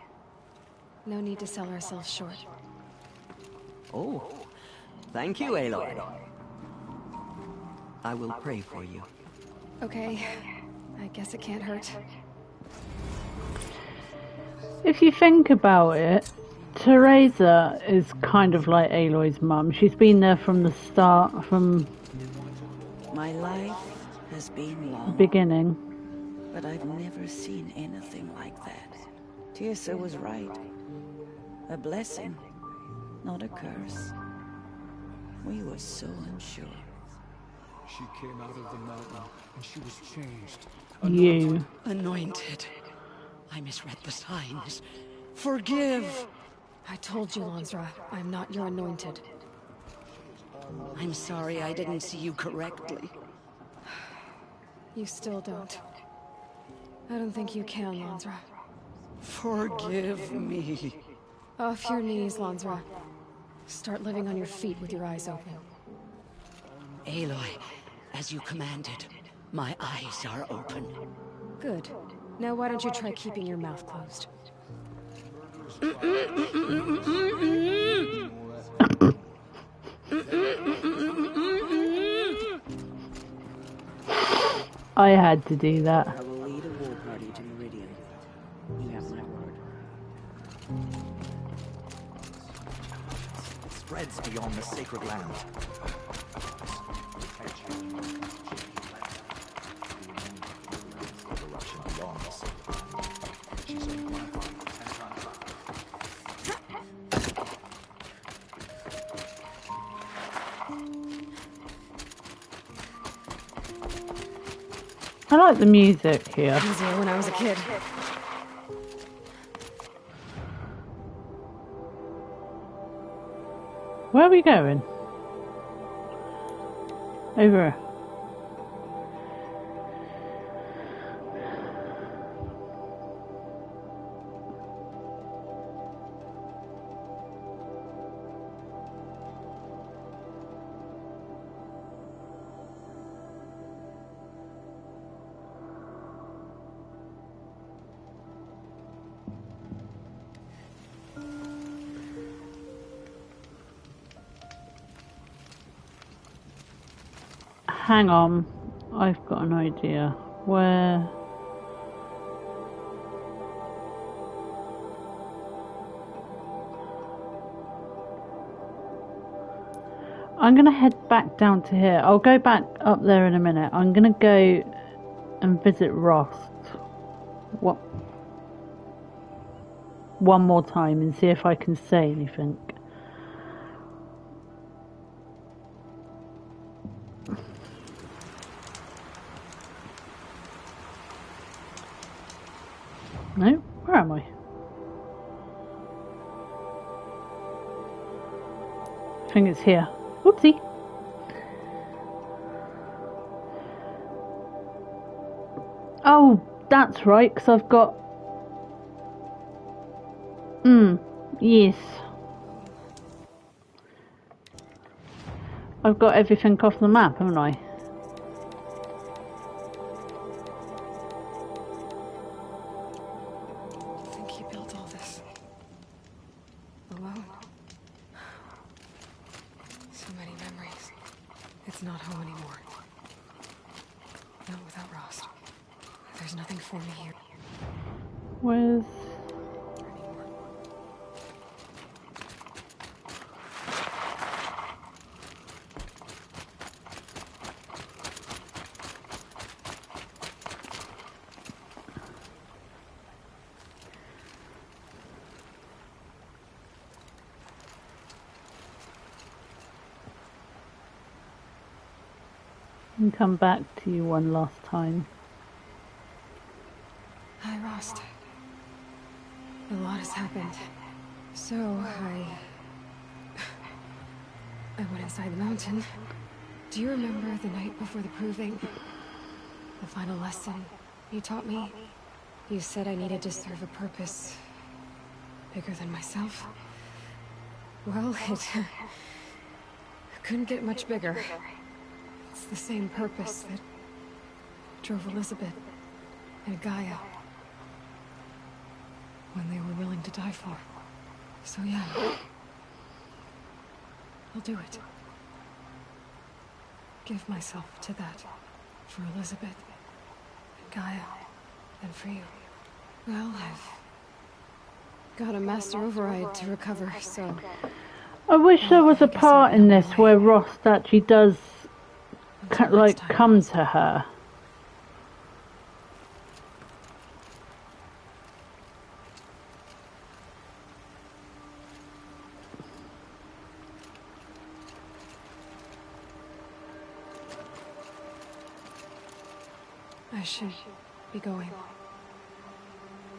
Speaker 2: No need to sell ourselves short.
Speaker 18: Oh, thank you, Aloy. I will pray for you.
Speaker 2: Okay, I guess it can't hurt.
Speaker 1: If you think about it, Teresa is kind of like Aloy's mum. She's been there from the start, from
Speaker 4: My life has been
Speaker 1: the
Speaker 4: long,
Speaker 1: beginning.
Speaker 4: but I've never seen anything like that. Teersa was right. A blessing, not a curse. We were so unsure.
Speaker 5: She came out of the mountain, and she was changed.
Speaker 1: You.
Speaker 10: Anointed. I misread the signs. Forgive!
Speaker 2: I told you, Lansra, I'm not your anointed.
Speaker 10: I'm sorry I didn't see you correctly.
Speaker 2: You still don't. I don't think you can, Lansra.
Speaker 10: Forgive me.
Speaker 2: Off your knees, Lansra. Start living on your feet with your eyes open.
Speaker 10: Aloy, as you commanded, my eyes are open.
Speaker 2: Good. Now why don't you try keeping your mouth closed?
Speaker 1: I had to do that.
Speaker 4: I will lead a war party to Meridian. You have my word.
Speaker 19: It spreads beyond the sacred land. Corruption belongs. She's a
Speaker 1: I like the music here.
Speaker 2: Easier when I was a kid.
Speaker 1: Where are we going? Over here. Hang on, I've got an idea. Where? I'm gonna head back down to here. I'll go back up there in a minute. I'm gonna go and visit Rost. What? One more time and see if I can say anything. No? Where am I? I think it's here. Whoopsie. Oh, that's right, because I've got... Yes. I've got everything off the map, haven't I?
Speaker 2: I think he built all this alone. So many memories. It's not home anymore. Not without Rost. There's nothing for me here.
Speaker 1: Where's... And come back to you one last time.
Speaker 2: Hi, Rost. A lot has happened. So, I went inside the mountain. Do you remember the night before the proving? The final lesson you taught me? You said I needed to serve a purpose bigger than myself. Well, it couldn't get much bigger. It's the same purpose that drove Elizabeth and Gaia when they were willing to die for. So yeah, I'll do it. Give myself to that for Elizabeth and Gaia and for you. Well, I've got a master override to recover, so...
Speaker 1: I wish there was a part in this where Rost actually does like come to her.
Speaker 2: I should be going.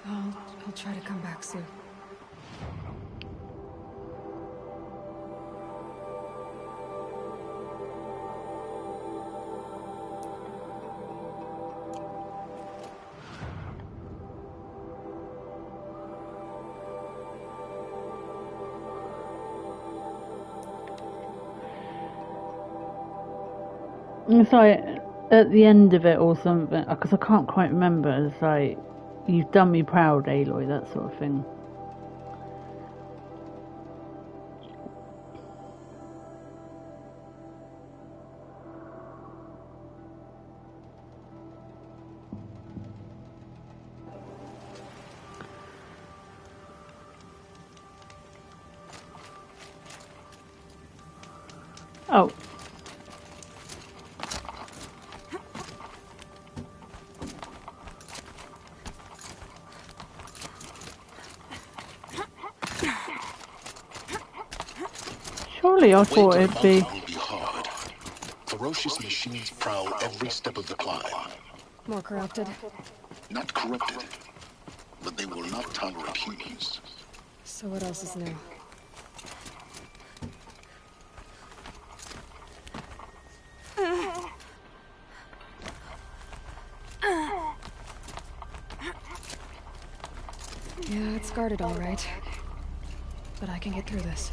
Speaker 2: I'll try to come back soon.
Speaker 1: It's like at the end of it or something, because I can't quite remember. It's like, you've done me proud, Aloy, that sort of thing. Oh. Surely I thought it'd be...
Speaker 7: will be hard. Ferocious machines prowl every step of the climb.
Speaker 2: More corrupted?
Speaker 7: Not corrupted, but they will not tolerate humans.
Speaker 2: So what else is new? Yeah, it's guarded all right. But I can get through this.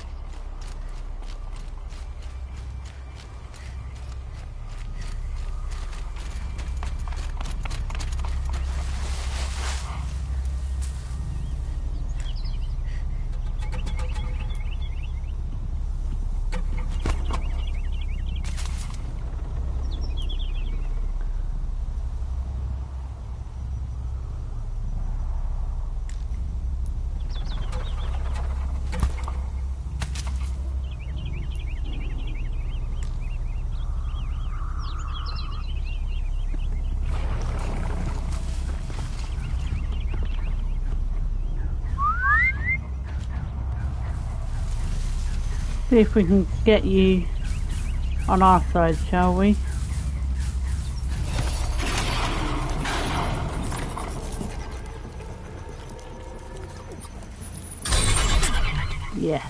Speaker 1: See if we can get you on our side, shall we? Yeah.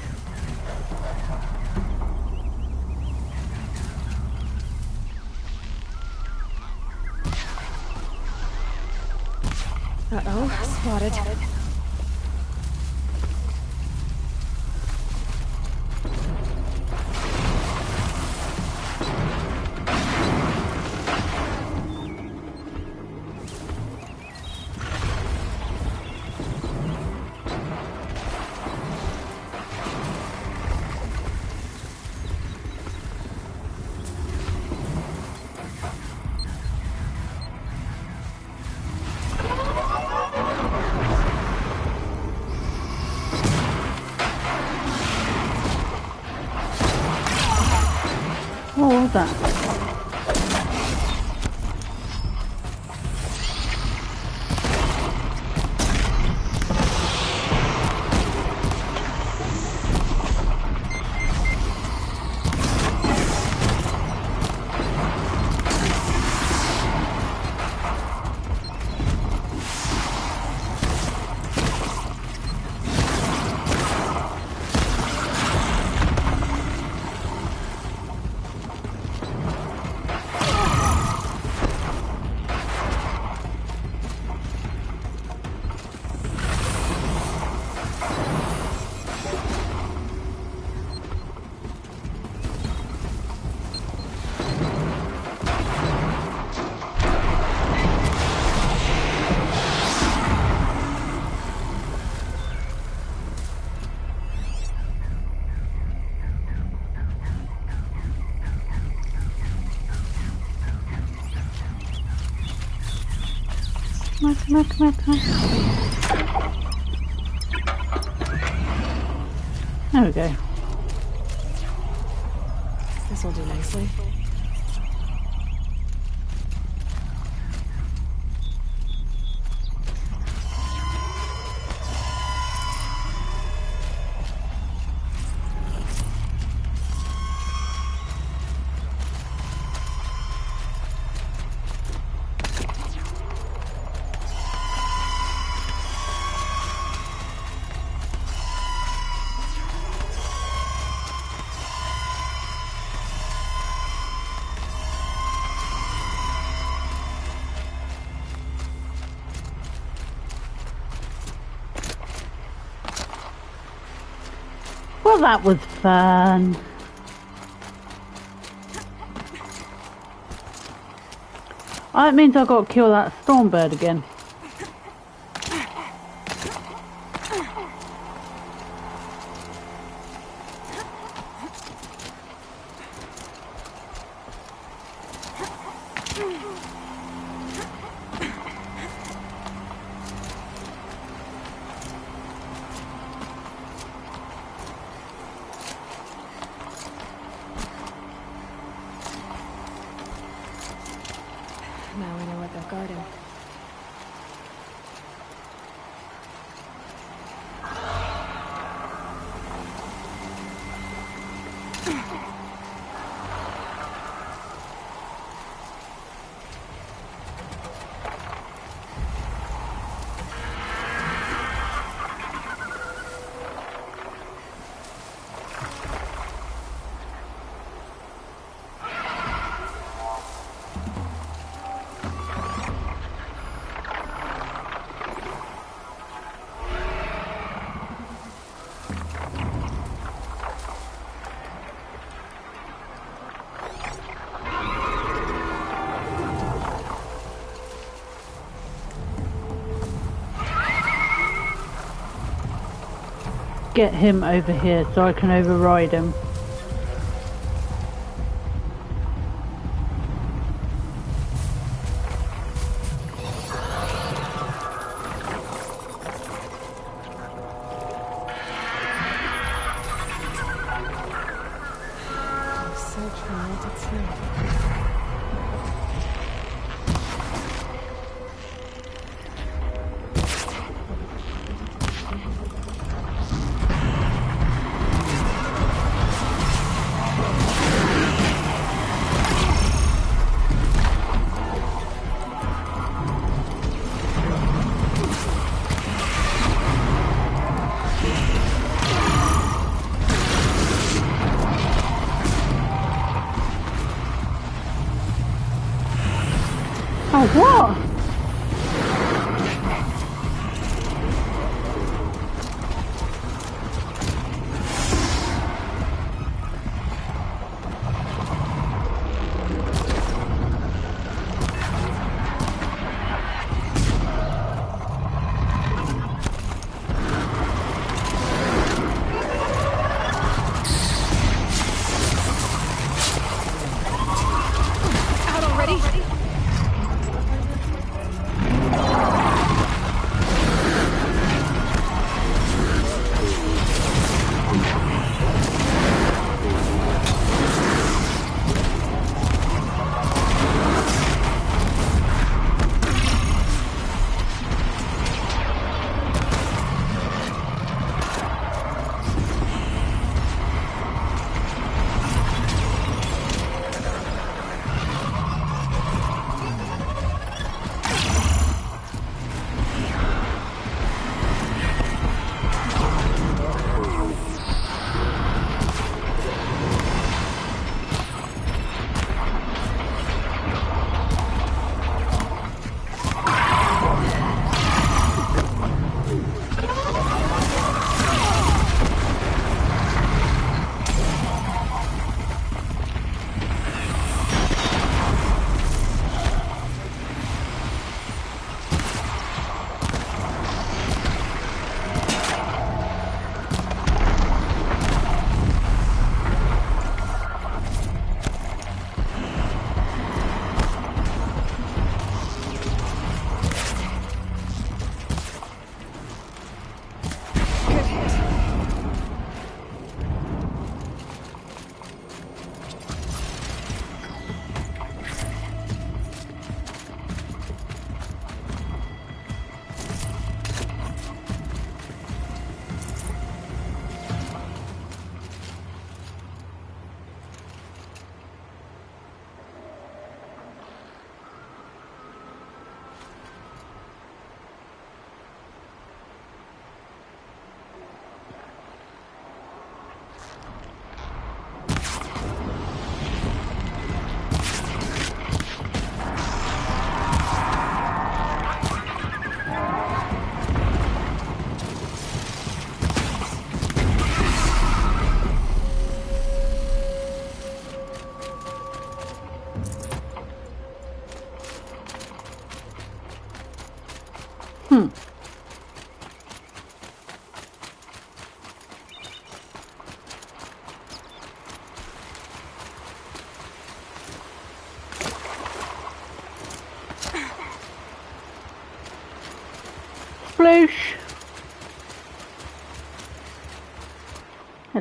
Speaker 2: Uh-oh, spotted.
Speaker 1: What was that? Come on. There we go.
Speaker 2: This will do nicely.
Speaker 1: Well, that was fun. Oh, it means I've got to kill that Stormbird again.
Speaker 2: Now we know what they're guarding.
Speaker 1: Get him over here so I can override him.
Speaker 2: Search for melted snow.
Speaker 1: Oh, what?
Speaker 2: Out already?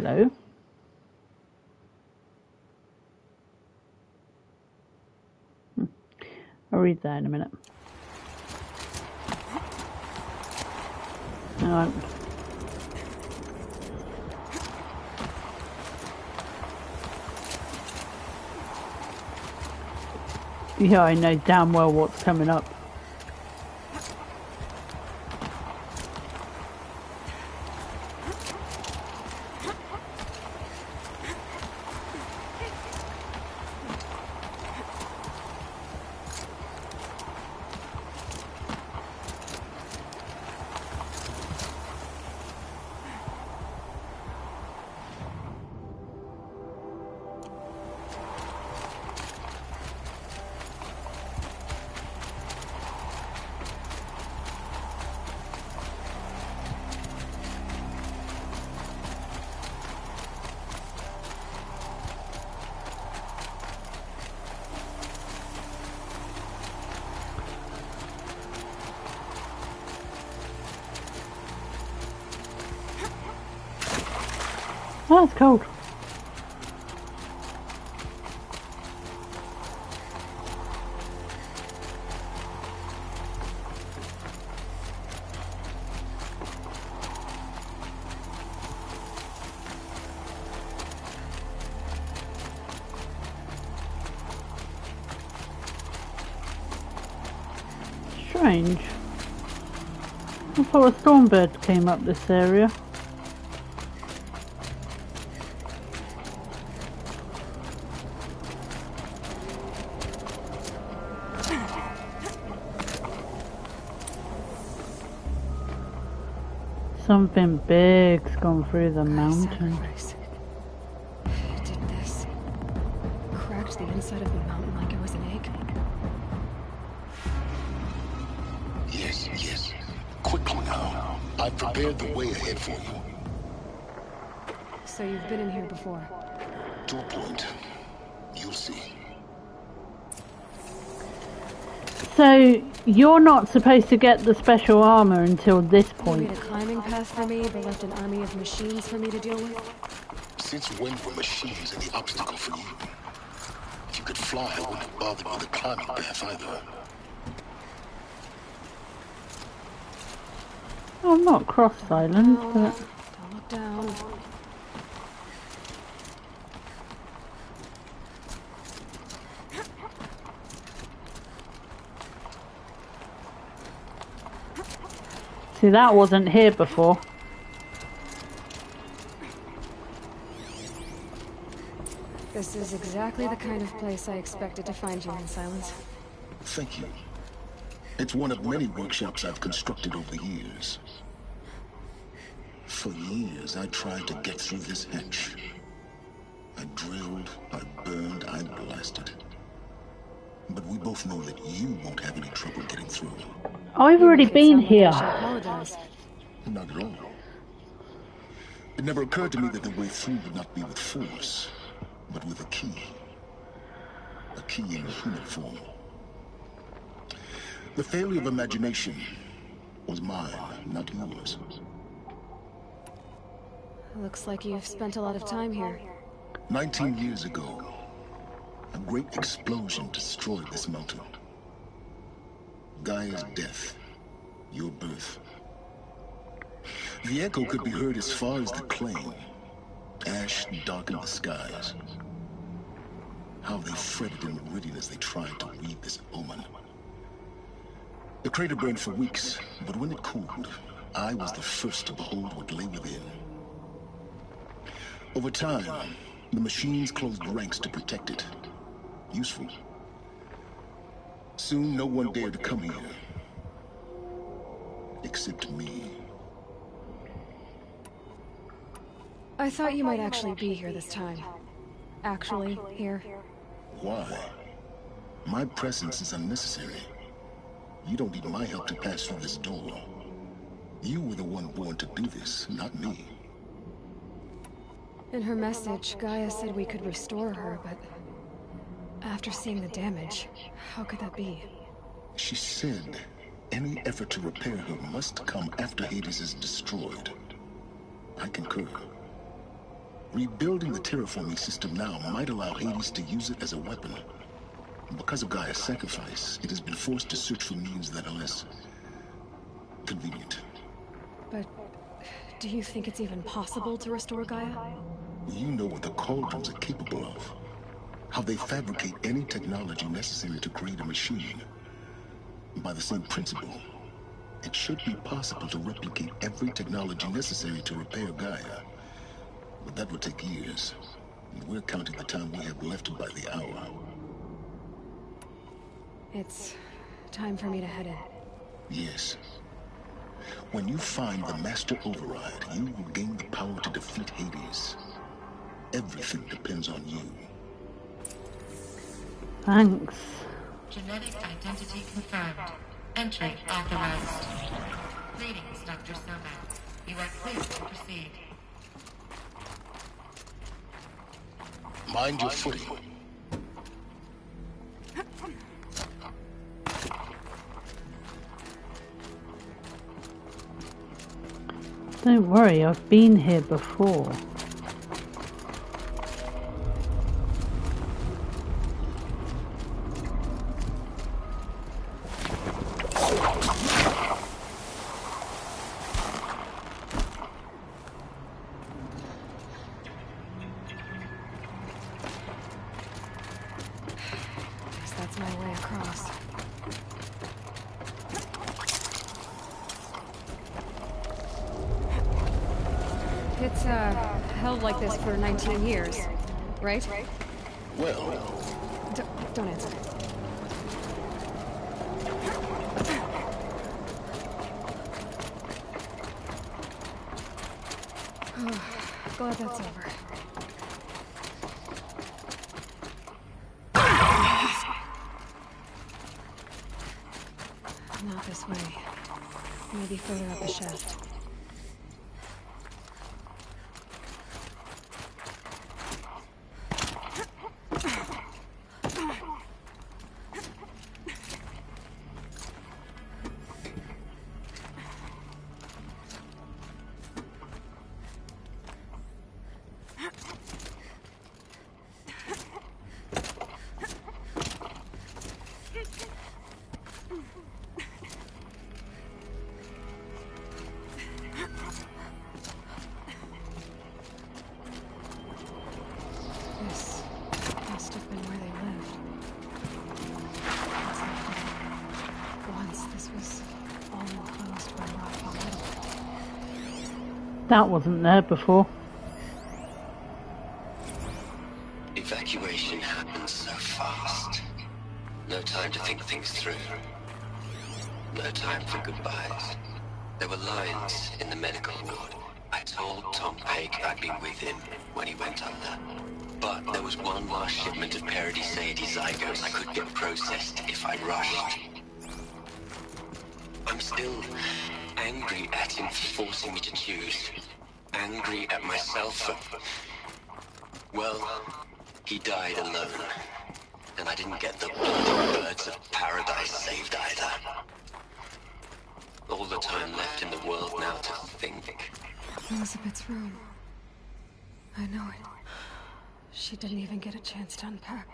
Speaker 1: hello. I'll read that in a minute. Alright. Yeah, I know damn well what's coming up. Oh, it's cold. Strange. I thought a stormbird came up this area. Something big's gone through the mountain.
Speaker 2: It did this. Cracked the inside of the mountain like it was an egg.
Speaker 7: Yes, yes. Quickly now. I've prepared the way ahead for you.
Speaker 2: So you've been in here before?
Speaker 7: To a point. You'll see.
Speaker 1: So, you're not supposed to get the special armor until this point.
Speaker 2: You made a climbing path for me, but left an army of machines for me to deal with?
Speaker 7: Since when were machines any obstacle for you? If you could fly, I wouldn't have bothered with a climbing path either.
Speaker 1: Oh, I'm not Cross Island, but...
Speaker 2: Don't look down.
Speaker 1: See, that wasn't here before.
Speaker 2: This is exactly the kind of place I expected to find you in, Silence.
Speaker 7: Thank you. It's one of many workshops I've constructed over the years. For years, I tried to get through this hatch. I drilled, I burned, I blasted. But we both know that you won't have any trouble getting through.
Speaker 1: I've already been here.
Speaker 7: Not at all. It never occurred to me that the way through would not be with force, but with a key. A key in human form. The failure of imagination was mine, not yours.
Speaker 2: Looks like you've spent a lot of time here.
Speaker 7: 19 years ago, a great explosion destroyed this mountain. Gaia's death, your birth. The echo could be heard as far as the claim. Ash darkened the skies. How they fretted in Meridian as they tried to read this omen. The crater burned for weeks, but when it cooled, I was the first to behold what lay within. Over time, the machines closed ranks to protect it. Useful. Soon, no one dared to come here. Except me.
Speaker 2: I thought you might actually be here this time. Actually, here.
Speaker 7: Why? My presence is unnecessary. You don't need my help to pass through this door. You were the one born to do this, not me.
Speaker 2: In her message, Gaia said we could restore her, but... after seeing the damage, how could that be?
Speaker 7: She said any effort to repair her must come after Hades is destroyed. I concur. Rebuilding the terraforming system now might allow Hades to use it as a weapon. Because of Gaia's sacrifice, it has been forced to search for means that are less convenient.
Speaker 2: But do you think it's even possible to restore Gaia?
Speaker 7: You know what the Cauldrons are capable of. How they fabricate any technology necessary to create a machine. By the same principle, it should be possible to replicate every technology necessary to repair Gaia. But that would take years. And we're counting the time we have left by the hour.
Speaker 2: It's time for me to head in.
Speaker 7: Yes. When you find the Master Override, you will gain the power to defeat Hades. Everything depends on you.
Speaker 1: Thanks.
Speaker 16: Genetic identity confirmed. Entry authorized. Greetings, Dr. Sobek. You are clear to proceed.
Speaker 7: Mind your footing.
Speaker 1: Don't worry, I've been here before.
Speaker 2: Guess that's my way across. It's, held like this for 19 years, right?
Speaker 7: Well...
Speaker 2: Don't answer. Glad that's over. Not this way. Maybe further up the shaft. This must have been where they lived. Once this was all enclosed by rocky metal.
Speaker 1: That wasn't there before.
Speaker 20: Evacuation happens so fast. No time to think things through. No time for goodbyes. There were lines in the medical ward. I told Tom Pake I'd be with him when he went under. But there was one last shipment of Paradis-Sadie zygotes I could get processed if I rushed. I'm still angry at him for forcing me to choose. Angry at myself for... Well, he died alone. And I didn't get the bloody birds of paradise saved either. All the time left in the world now to think.
Speaker 2: Elizabeth's room. I know it. She didn't even get a chance to unpack.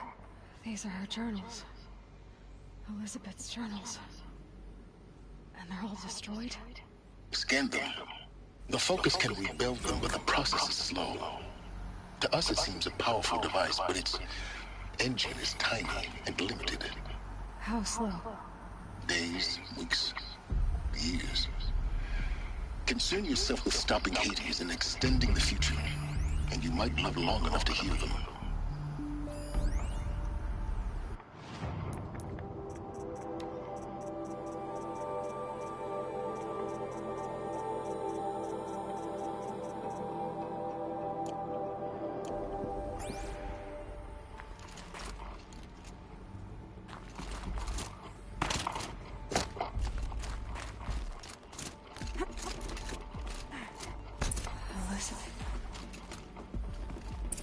Speaker 2: These are her journals. Elizabeth's journals. And they're all destroyed?
Speaker 7: Scan them. The Focus can rebuild them, but the process is slow. To us it seems a powerful device, but its engine is tiny and limited.
Speaker 2: How slow?
Speaker 7: Days, weeks, years. Concern yourself with stopping Hades and extending the future, and you might live long enough to hear them.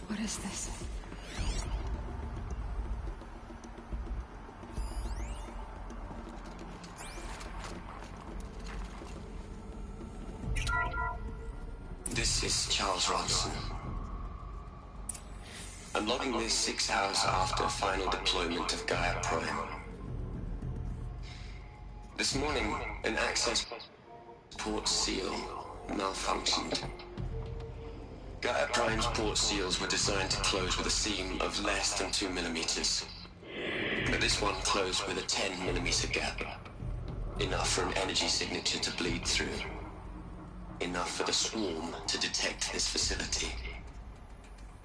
Speaker 2: What is this?
Speaker 20: This is Charles Ronson. I'm logging this 6 hours after final deployment of Gaia Prime. This morning, an access port seal malfunctioned. Gaia Prime's port seals were designed to close with a seam of less than 2 millimeters. But this one closed with a 10 millimeter gap. Enough for an energy signature to bleed through. Enough for the swarm to detect this facility.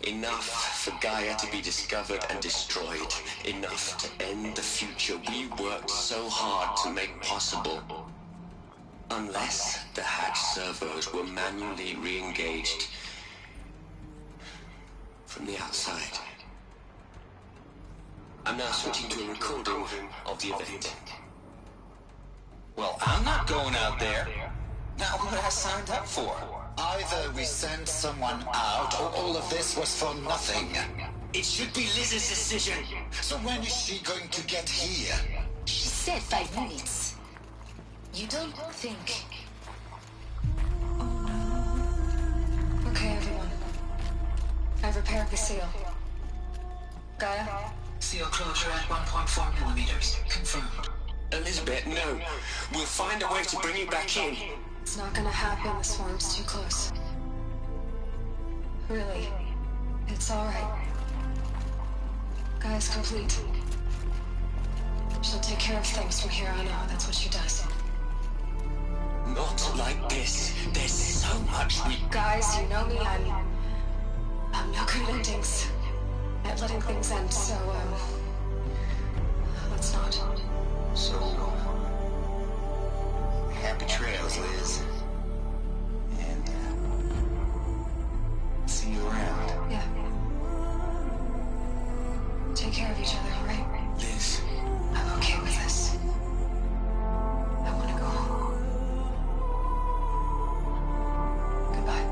Speaker 20: Enough for Gaia to be discovered and destroyed. Enough to end the future we worked so hard to make possible. Unless the hatch servos were manually re-engaged from the outside. I'm now switching to a recording of the event.
Speaker 15: Well, I'm not going out there. Now what I signed up for?
Speaker 7: Either we send someone out, or all of this was for nothing.
Speaker 15: It should be Liz's decision.
Speaker 7: So when is she going to get here?
Speaker 13: She said 5 minutes. You don't think...
Speaker 2: Okay, everyone. I've repaired the seal. Gaia?
Speaker 17: Seal closure at 1.4 millimeters. Confirmed.
Speaker 20: Elizabeth, no. We'll find a way to bring you back in.
Speaker 2: It's not gonna happen. The swarm's too close. Really. It's alright. Gaia's complete. She'll take care of things from here on out. That's what she does.
Speaker 20: Not like this. There's so much we...
Speaker 2: Guys, you know me. I'm no good at endings. At letting things end, so, let's not.
Speaker 7: So, happy trails, Liz. And, see you around.
Speaker 2: Yeah. Take care of each other, alright?
Speaker 20: Liz.
Speaker 2: I'm okay with this. I want to go home. Goodbye.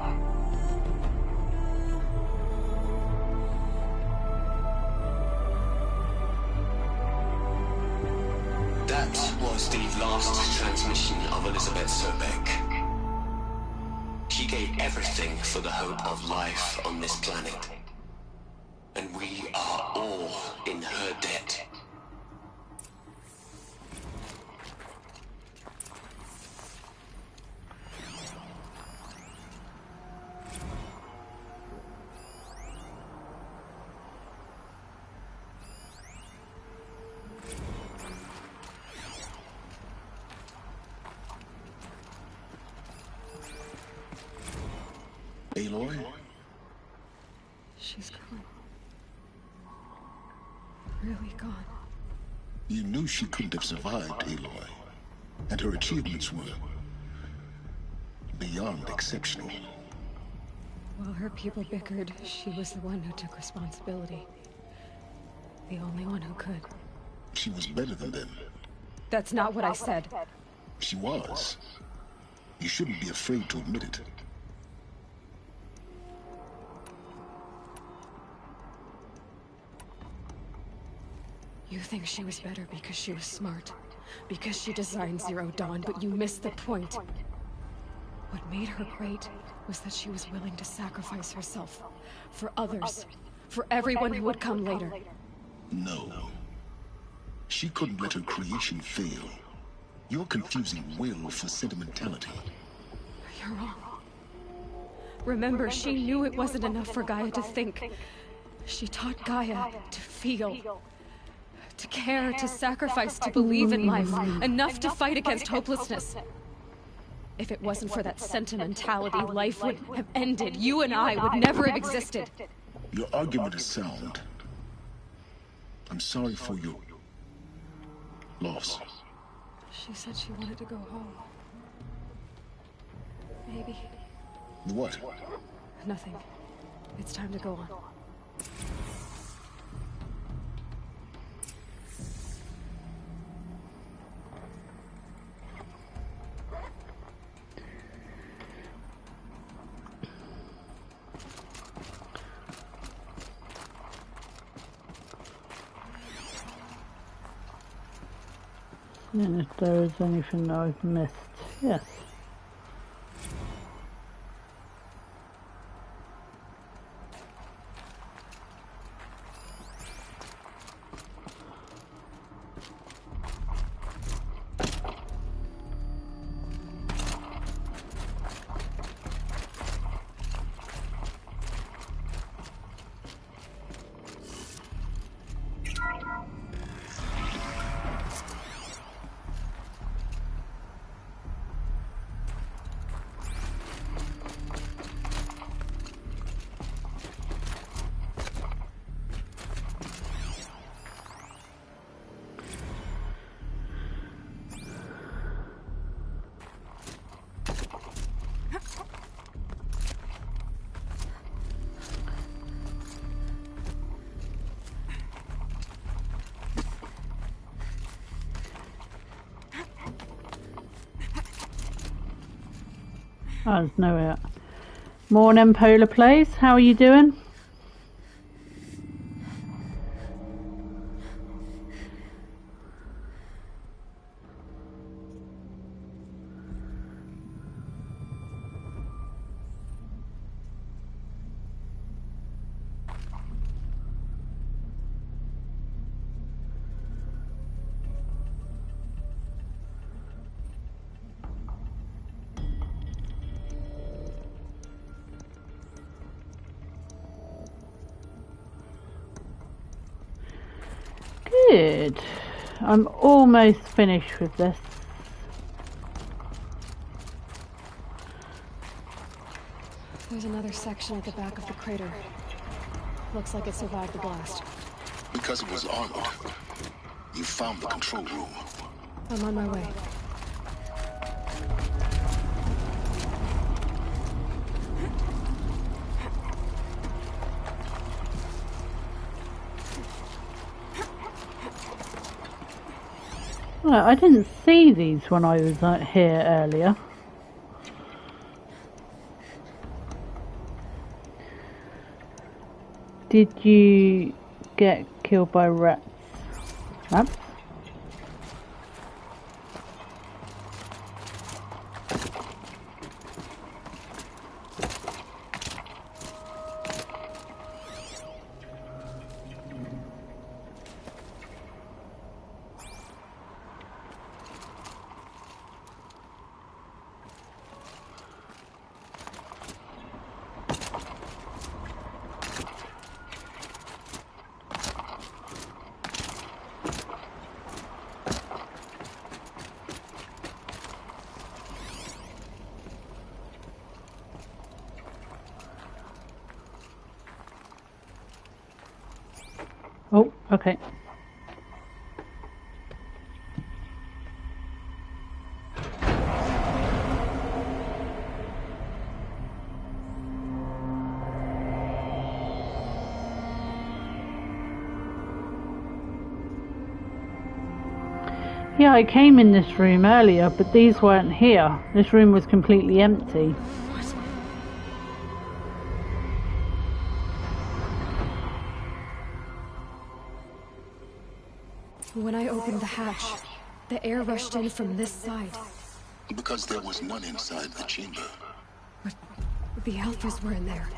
Speaker 20: That was the last transmission of Elizabeth Sobek. She gave everything for the hope of life on this planet. And we are all in her debt.
Speaker 7: Aloy?
Speaker 2: She's gone. Really gone.
Speaker 7: You knew she couldn't have survived, Aloy. And her achievements were beyond exceptional.
Speaker 2: While her people bickered, she was the one who took responsibility. The only one who could.
Speaker 7: She was better than them.
Speaker 2: That's not what I said.
Speaker 7: She was. You shouldn't be afraid to admit it.
Speaker 2: You think she was better because she was smart, because she designed Zero Dawn, but you missed the point. What made her great was that she was willing to sacrifice herself for others, for everyone who would come later.
Speaker 7: No. She couldn't let her creation fail. You're confusing will for sentimentality.
Speaker 2: You're wrong. Remember, she knew it wasn't enough for Gaia to think. She taught Gaia to feel. To care, to sacrifice, to believe in life. Enough to fight against hopelessness. If it wasn't for that sentimentality, life would have ended. You and I would never have existed.
Speaker 7: Your argument is sound. I'm sorry for your loss.
Speaker 2: She said she wanted to go home. Maybe.
Speaker 7: What?
Speaker 2: Nothing. It's time to go on.
Speaker 1: And if there is anything that I've missed, yes. Oh, there's no Morning, Polar Plays. How are you doing? Good. I'm almost finished with this.
Speaker 2: There's another section at the back of the crater. Looks like it survived the blast.
Speaker 7: Because it was armored. You found the control room.
Speaker 2: I'm on my way.
Speaker 1: Well, I didn't see these when I was here earlier. Did you get killed by rats? Rats? Oh, okay. Yeah, I came in this room earlier, but these weren't here. This room was completely empty.
Speaker 2: When I opened the hatch, the air rushed in from this side.
Speaker 7: Because there was none inside the chamber.
Speaker 2: But the Alphas were in there.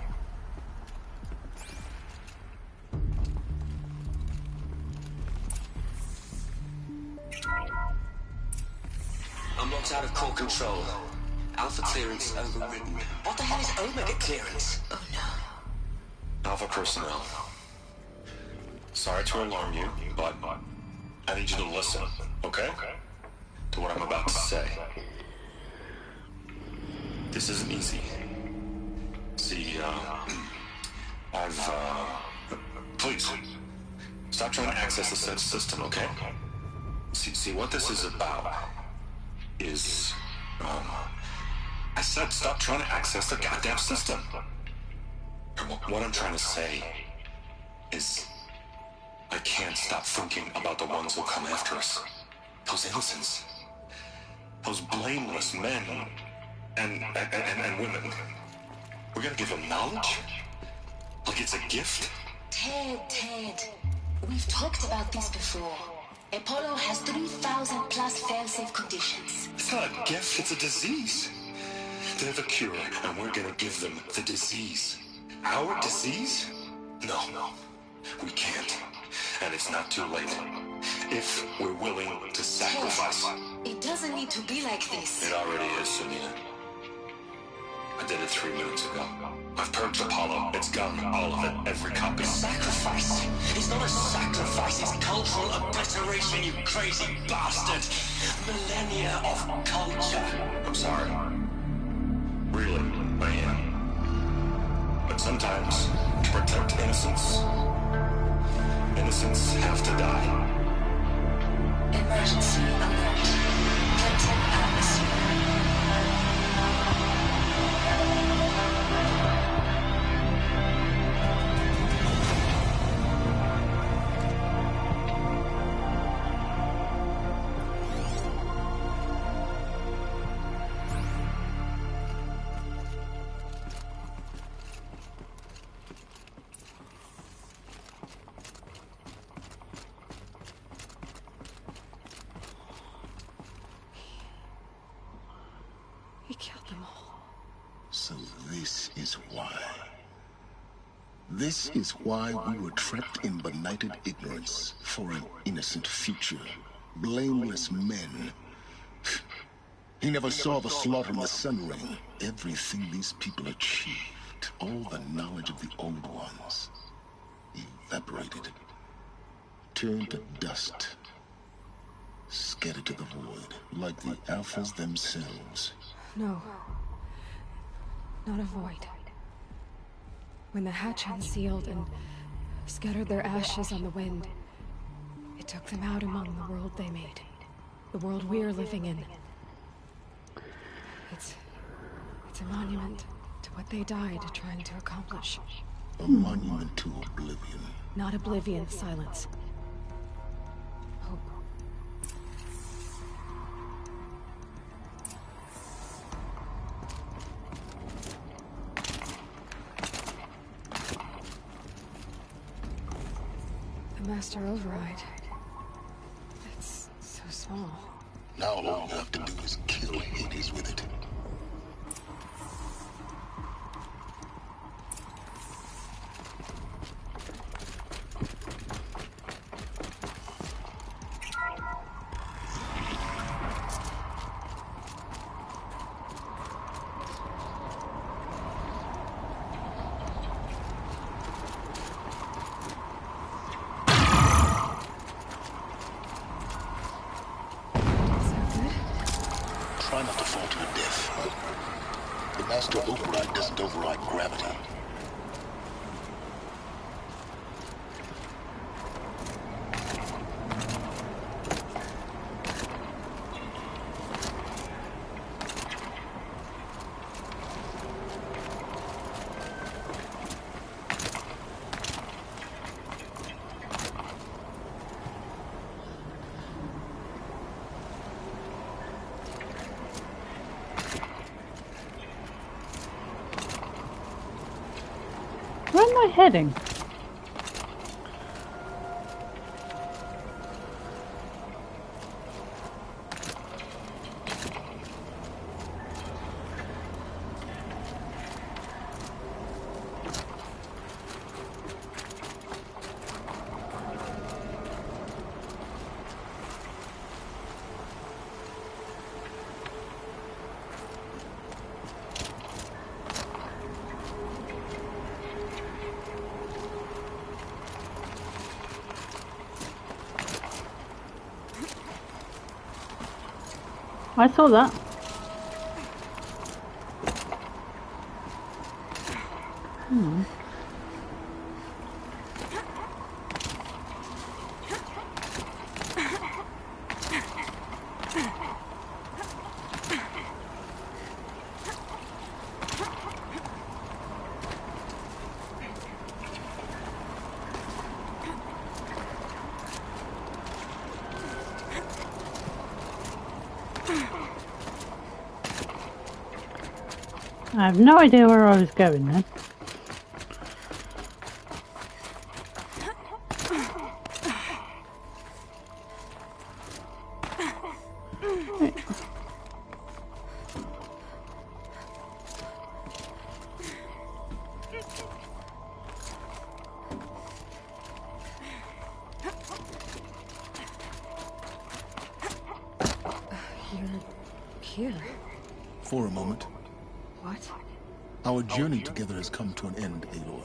Speaker 15: Unlocked out of core control. Alpha clearance overridden. What the hell is Omega clearance? Oh no.
Speaker 3: Alpha personnel. Sorry to alarm you, but I need you to listen, okay? To what I'm about to say. This isn't easy. See, please, stop trying to access the sense system, okay? See, what this is about is, I said stop trying to access the goddamn system. What I'm trying to say is, I can't stop thinking about the ones who come after us. Those innocents. Those blameless men and women. We're gonna give them knowledge? Like it's a gift?
Speaker 13: Ted. We've talked about this before. Apollo has 3,000 plus fail-safe conditions.
Speaker 3: It's not a gift, it's a disease. They have a cure, and we're gonna give them the disease. Our disease? No, we can't. And it's not too late. If we're willing to sacrifice.
Speaker 13: It doesn't need to be like this.
Speaker 3: It already is, Sunita. I did it 3 minutes ago. I've purged Apollo. It's gone. All of it. Every copy.
Speaker 15: Sacrifice? It's not a sacrifice. It's cultural obliteration, you crazy bastard. Millennia of culture.
Speaker 3: I'm sorry. Really, I am. But sometimes, to protect innocence, innocents have to die.
Speaker 13: Emergency alert. Captain atmosphere.
Speaker 7: This is why we were trapped in benighted ignorance for an innocent future. Blameless men. He never saw the slaughter in the Sun Ring. Everything these people achieved, all the knowledge of the old ones, evaporated, turned to dust, scattered to the void, like the Alphas themselves.
Speaker 2: No. Not a void. When the hatch unsealed and scattered their ashes on the wind, it took them out among the world they made. The world we're living in. It's a monument to what they died trying to accomplish.
Speaker 7: A monument to oblivion.
Speaker 2: Not oblivion, silence. Hope. The Master Override. It's so small.
Speaker 7: Now all you have to do is kill Hades with it. Try not to fall to your death. The Master Override doesn't override gravity.
Speaker 1: Where am I heading? I saw that. I have no idea where I was going then.
Speaker 2: You're here.
Speaker 7: For a moment.
Speaker 2: What?
Speaker 7: Our journey together has come to an end, Aloy.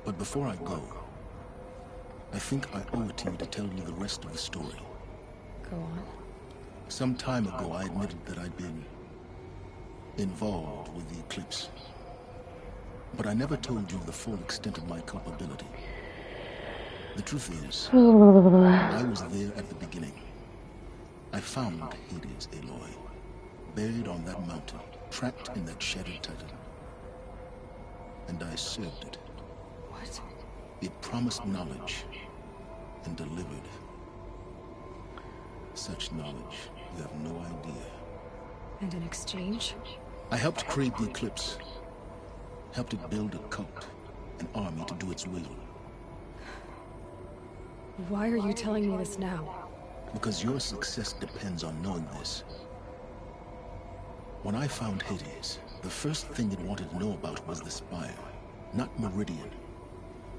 Speaker 7: But before I go, I think I owe it to you to tell you the rest of the story.
Speaker 2: Go on.
Speaker 7: Some time ago, I admitted that I'd been involved with the Eclipse. But I never told you the full extent of my culpability. The truth is, I was there at the beginning. I found Hades, Aloy, buried on that mountain, trapped in that shattered titan. And I served it.
Speaker 2: What?
Speaker 7: It promised knowledge and delivered. Such knowledge, you have no idea.
Speaker 2: And in exchange?
Speaker 7: I helped create the Eclipse. Helped it build a cult, an army to do its will.
Speaker 2: Why are you telling me this now?
Speaker 7: Because your success depends on knowing this. When I found Hades, the first thing it wanted to know about was the Spire, not Meridian.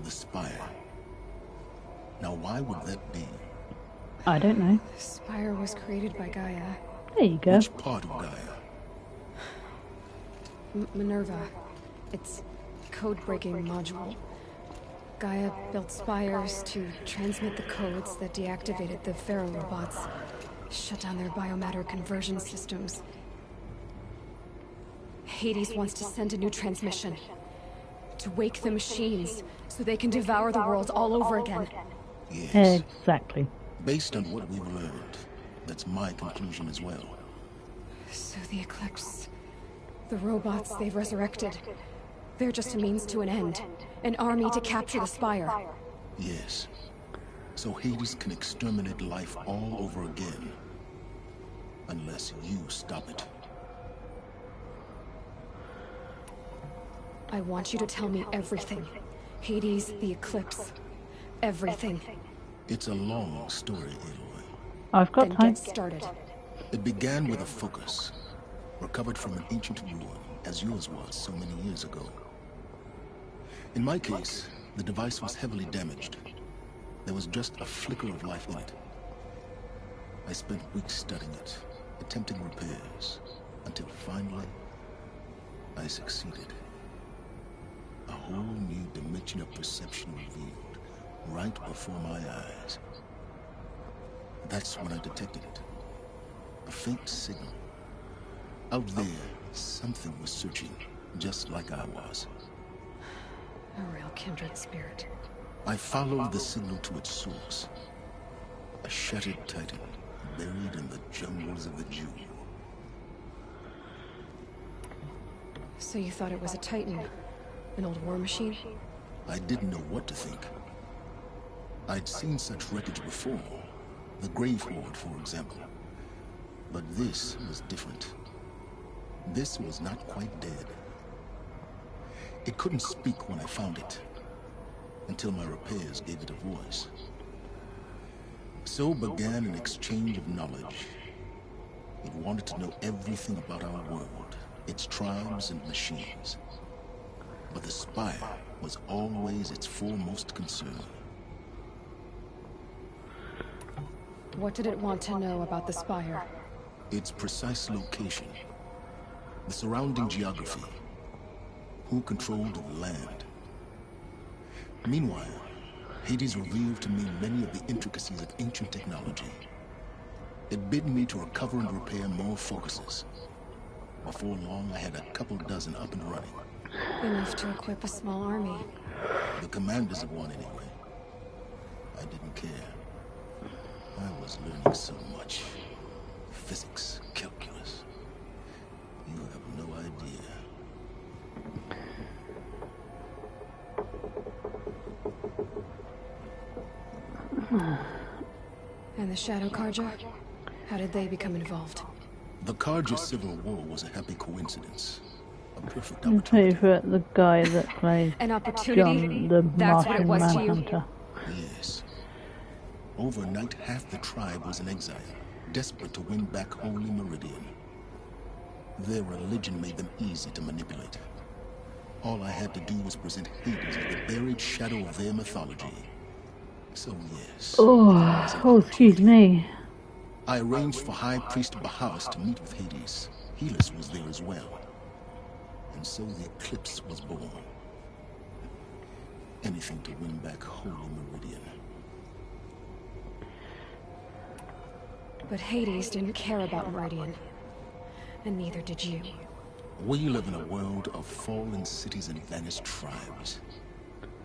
Speaker 7: The Spire. Now, why would that be?
Speaker 1: I don't know.
Speaker 2: The Spire was created by Gaia.
Speaker 1: There you go.
Speaker 7: Which part of Gaia?
Speaker 2: Minerva. It's code-breaking module. Gaia built spires to transmit the codes that deactivated the Pharaoh robots, shut down their biomatter conversion systems. Hades wants to send a new transmission to wake the machines so they can devour the world all over again.
Speaker 7: Yes.
Speaker 1: Exactly.
Speaker 7: Based on what we've learned, that's my conclusion as well.
Speaker 2: So the Eclipse, the robots they've resurrected, they're just a means to an end. An army to capture the Spire.
Speaker 7: Yes. So Hades can exterminate life all over again. Unless you stop it.
Speaker 2: I want you to tell me everything. Hades, the Eclipse, everything.
Speaker 7: It's a long story, Aloy.
Speaker 1: I've got
Speaker 2: Then
Speaker 1: time.
Speaker 2: get started.
Speaker 7: It began with a focus, recovered from an ancient ruin, as yours was so many years ago. In my case, the device was heavily damaged. There was just a flicker of life in it. I spent weeks studying it, attempting repairs, until finally, I succeeded. A whole new dimension of perception revealed, right before my eyes. That's when I detected it. A faint signal. Out there, something was searching, just like I was.
Speaker 2: A real kindred spirit.
Speaker 7: I followed the signal to its source. A shattered titan, buried in the jungles of the Jew.
Speaker 2: So you thought it was a Titan? An old war machine?
Speaker 7: I didn't know what to think. I'd seen such wreckage before. The Grave Horde, for example. But this was different. This was not quite dead. It couldn't speak when I found it, until my repairs gave it a voice. So began an exchange of knowledge. It wanted to know everything about our world, its tribes and machines. But the Spire was always its foremost concern.
Speaker 2: What did it want to know about the Spire?
Speaker 7: Its precise location, the surrounding geography, who controlled the land. Meanwhile, Hades revealed to me many of the intricacies of ancient technology. It bid me to recover and repair more focuses. Before long, I had a couple dozen up and running.
Speaker 2: Enough to equip a small army.
Speaker 7: The commanders of one, anyway. I didn't care. I was learning so much. Physics, calculus. You have no idea.
Speaker 2: And the Shadow Carja? How did they become involved?
Speaker 7: The Carja Civil War was a happy coincidence. A perfect
Speaker 1: My
Speaker 7: opportunity.
Speaker 1: favourite, the guy that plays
Speaker 2: An opportunity?
Speaker 1: John, the
Speaker 2: That's what it
Speaker 1: Martian
Speaker 2: was to you?
Speaker 1: Manhunter.
Speaker 7: Yes. Overnight, half the tribe was in exile, desperate to win back Holy Meridian. Their religion made them easy to manipulate. All I had to do was present Hades as the buried shadow of their mythology. So yes.
Speaker 1: Oh, excuse me.
Speaker 7: I arranged for High Priest Bahavas to meet with Hades. Helis was there as well. And so the Eclipse was born. Anything to win back Holy Meridian.
Speaker 2: But Hades didn't care about Meridian. And neither did you.
Speaker 7: We live in a world of fallen cities and vanished tribes.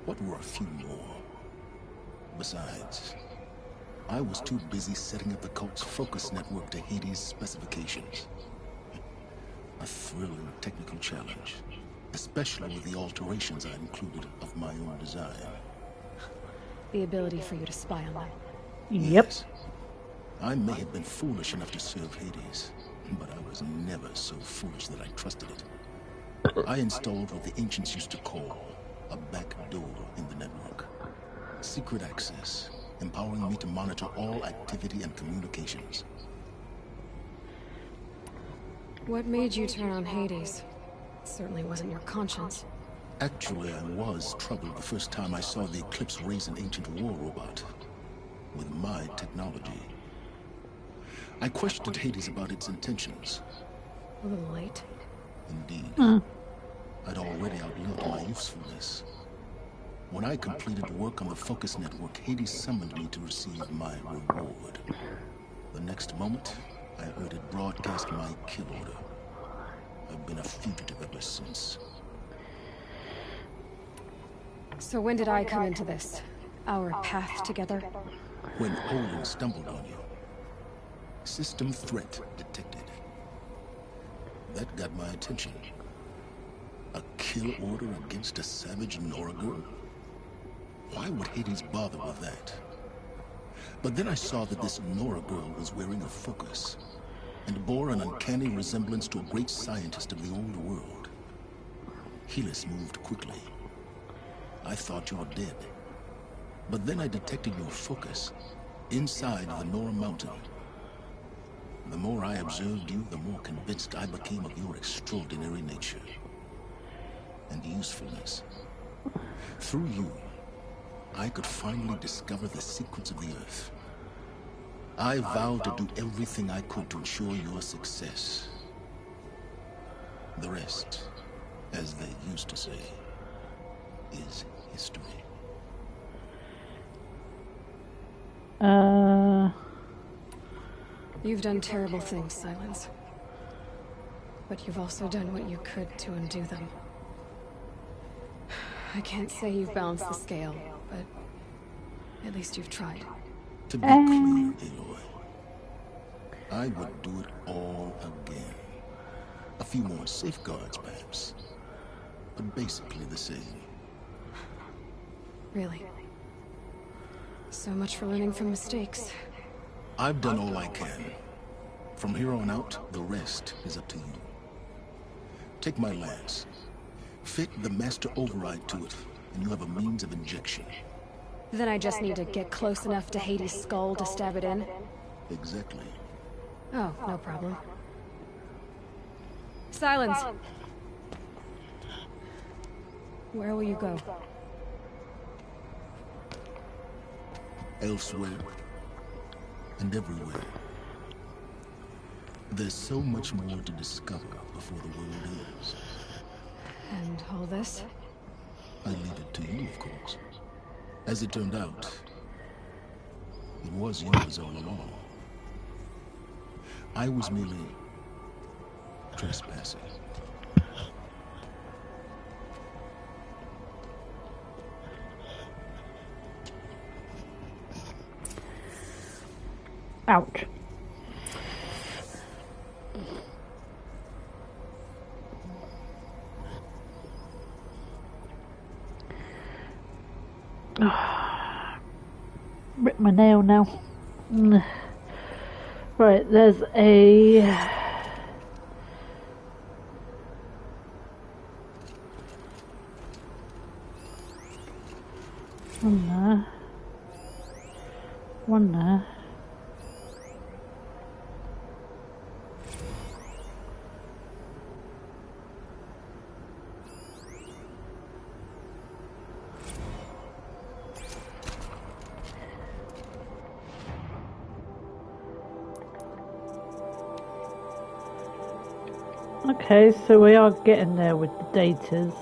Speaker 7: What were a few more? Besides, I was too busy setting up the cult's focus network to Hades' specifications. A thrilling technical challenge, especially with the alterations I included of my own design.
Speaker 2: The ability for you to spy on them.
Speaker 1: Yep.
Speaker 7: Yes. I may have been foolish enough to serve Hades, but I was never so foolish that I trusted it. I installed what the ancients used to call a back door in the network. Secret access, empowering me to monitor all activity and communications.
Speaker 2: What made you turn on Hades? It certainly wasn't your conscience.
Speaker 7: Actually, I was troubled the first time I saw the Eclipse raise an ancient war robot with my technology. I questioned Hades about its intentions.
Speaker 2: A little late.
Speaker 7: Indeed. I'd already outlived my usefulness. When I completed work on the Focus Network, Hades summoned me to receive my reward. The next moment, I heard it broadcast my kill order. I've been a fugitive ever since.
Speaker 2: So when did I come into this? Our path together?
Speaker 7: When Olin stumbled on you. System threat detected. That got my attention. A kill order against a savage Nora girl? Why would Hades bother with that? But then I saw that this Nora girl was wearing a focus, and bore an uncanny resemblance to a great scientist of the old world. Helis moved quickly. I thought you were dead. But then I detected your focus inside the Nora mountain. The more I observed you, the more convinced I became of your extraordinary nature and usefulness. Through you, I could finally discover the secrets of the Earth. I vowed to do everything I could to ensure your success. The rest, as they used to say, is history.
Speaker 2: You've done terrible things, Silence. But you've also done what you could to undo them. I can't say you've balanced the scale, but at least you've tried.
Speaker 7: To be clear, Aloy, I would do it all again. A few more safeguards, perhaps, but basically the same.
Speaker 2: Really? So much for learning from mistakes.
Speaker 7: I've done all I can. From here on out, the rest is up to you. Take my lance. Fit the master override to it, and you have a means of injection.
Speaker 2: Then I just need to get close enough to Hades' skull to stab it in?
Speaker 7: Exactly.
Speaker 2: Oh, no problem. Silence! Where will you go?
Speaker 7: Elsewhere. And everywhere. There's so much more to discover before the world ends.
Speaker 2: And all this?
Speaker 7: I leave it to you, of course. As it turned out, it was yours all along. I was merely trespassing.
Speaker 1: Ouch. Rip my nail now. Right, there's a... one there. One there. Okay, so we are getting there with the datas.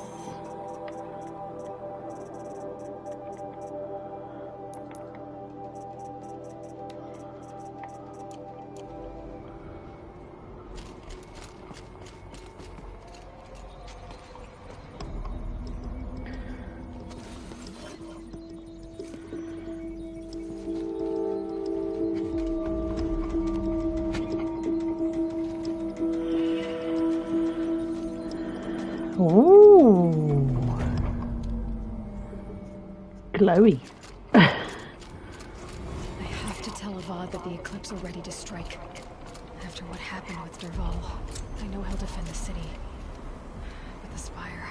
Speaker 1: Ooh, glowy.
Speaker 2: I have to tell Avad that the Eclipse are ready to strike. After what happened with Dervahl, I know he'll defend the city. But the Spire...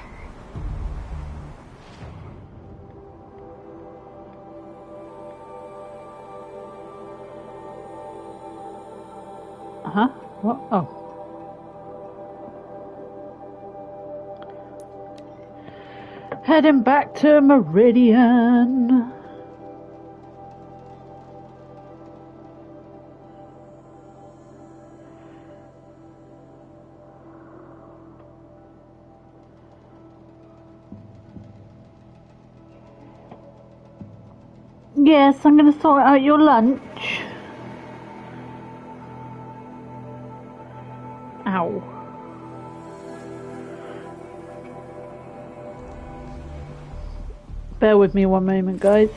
Speaker 1: Huh? What? Oh. Heading back to Meridian. Yes, I'm going to sort out your lunch. Ow. Bear with me one moment, guys.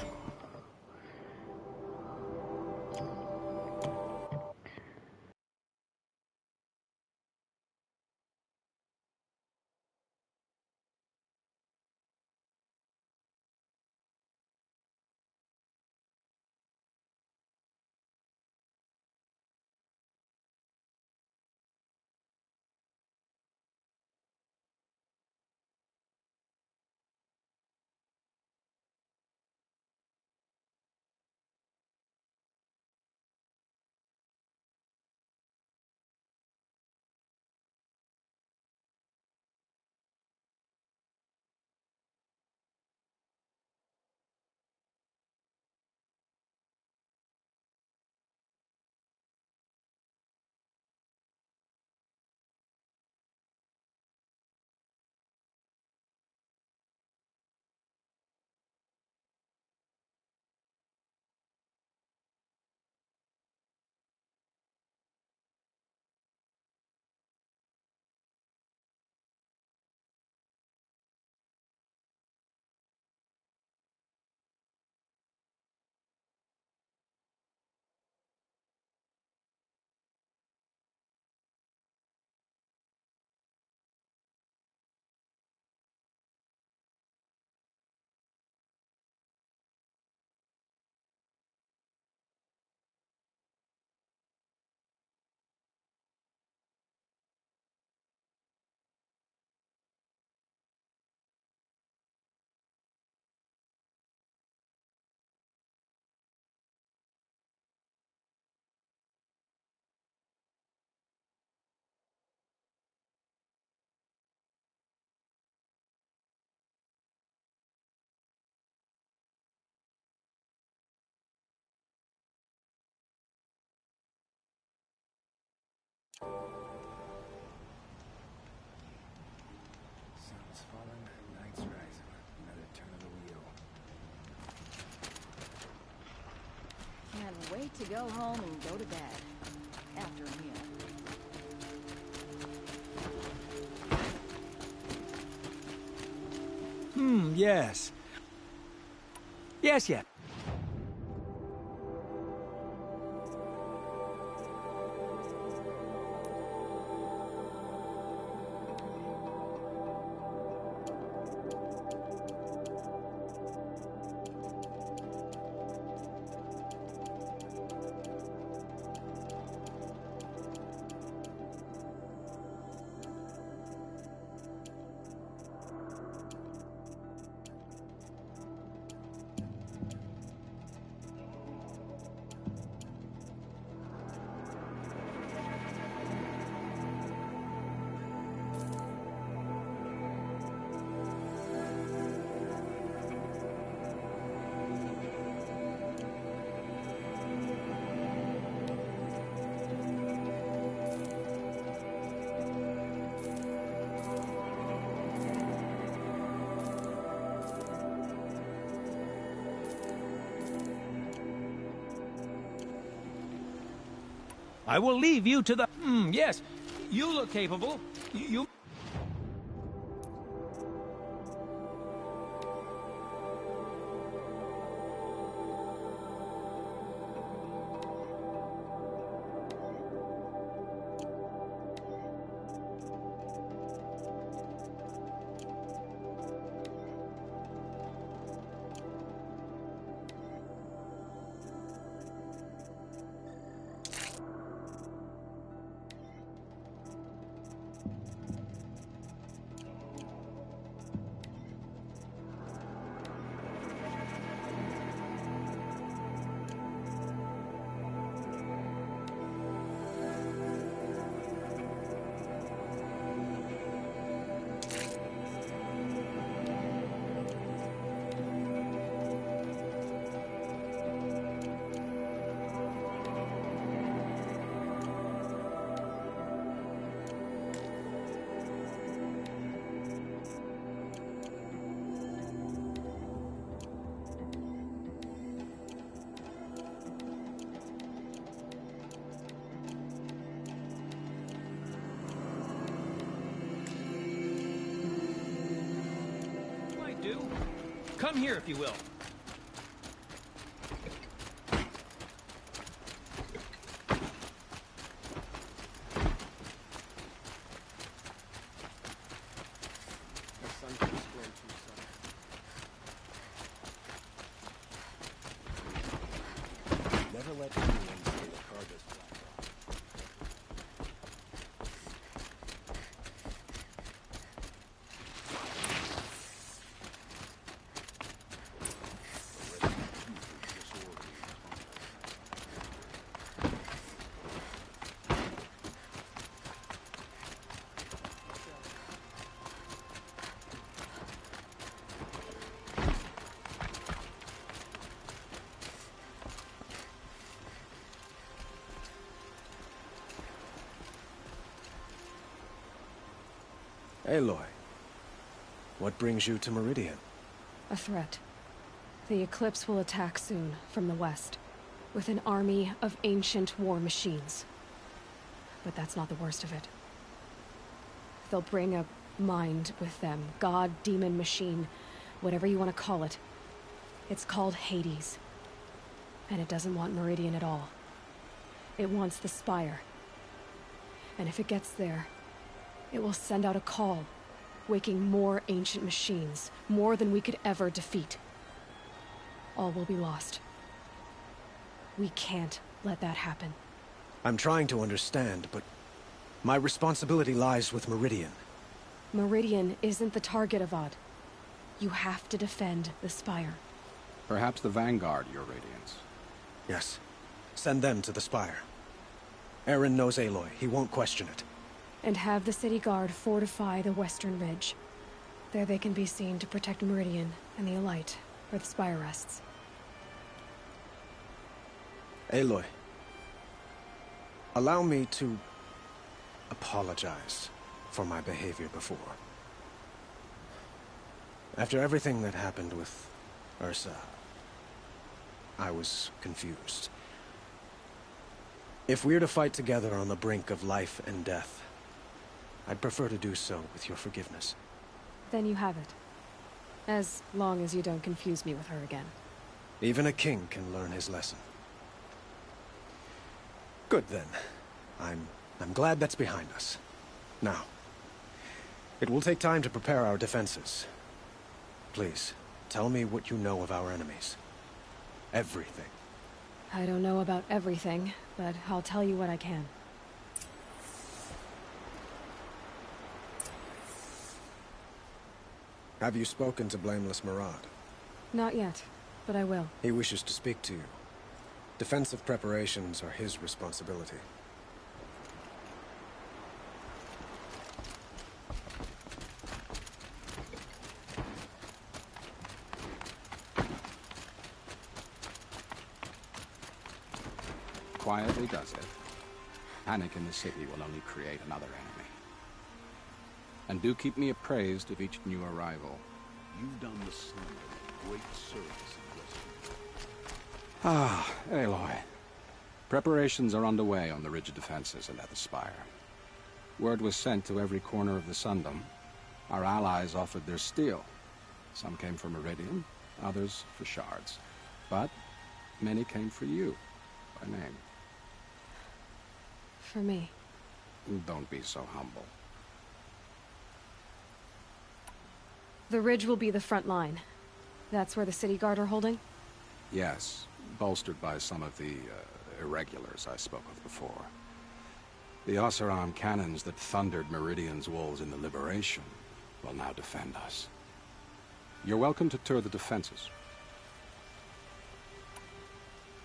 Speaker 3: Sun's falling, night's rising. Another turn of the wheel.
Speaker 11: Can't wait to go home and go to bed. After a meal.
Speaker 5: Yes. Yes, yeah. I will leave you to the... yes. You look capable. You...
Speaker 21: Come here, if you will.
Speaker 3: Never let anyone say the cargo's black.
Speaker 22: Aloy, what brings you to Meridian?
Speaker 2: A threat. The Eclipse will attack soon, from the west, with an army of ancient war machines. But that's not the worst of it. They'll bring a mind with them, god, demon, machine, whatever you want to call it. It's called Hades. And it doesn't want Meridian at all. It wants the Spire. And if it gets there, it will send out a call, waking more ancient machines, more than we could ever defeat. All will be lost. We can't let that happen.
Speaker 22: I'm trying to understand, but my responsibility lies with Meridian.
Speaker 2: Meridian isn't the target, Avad. You have to defend the Spire.
Speaker 23: Perhaps the Vanguard, Your Radiance.
Speaker 22: Yes. Send them to the Spire. Eren knows Aloy. He won't question it.
Speaker 2: And have the City Guard fortify the Western Ridge. There they can be seen to protect Meridian and the Elite, where the Spire rests.
Speaker 22: Aloy, allow me to apologize for my behavior before. After everything that happened with Ursa, I was confused. If we're to fight together on the brink of life and death, I'd prefer to do so with your forgiveness.
Speaker 2: Then you have it. As long as you don't confuse me with her again.
Speaker 22: Even a king can learn his lesson. Good then. I'm glad that's behind us. Now, it will take time to prepare our defenses. Please, tell me what you know of our enemies. Everything.
Speaker 2: I don't know about everything, but I'll tell you what I can.
Speaker 22: Have you spoken to Blameless Murad?
Speaker 2: Not yet, but I will.
Speaker 22: He wishes to speak to you. Defensive preparations are his responsibility.
Speaker 23: Quietly does it. Panic in the city will only create another enemy. And do keep me appraised of each new arrival.
Speaker 5: You've done the Slender a great service in Western.
Speaker 23: Ah, Aloy. Preparations are underway on the ridge of defenses and at the Spire. Word was sent to every corner of the Sundom. Our allies offered their steel. Some came for Meridian, others for shards. But many came for you, by name.
Speaker 2: For me.
Speaker 23: Don't be so humble.
Speaker 2: The ridge will be the front line. That's where the City Guard are holding?
Speaker 23: Yes, bolstered by some of the irregulars I spoke of before. The Oseram cannons that thundered Meridian's walls in the Liberation will now defend us. You're welcome to tour the defenses.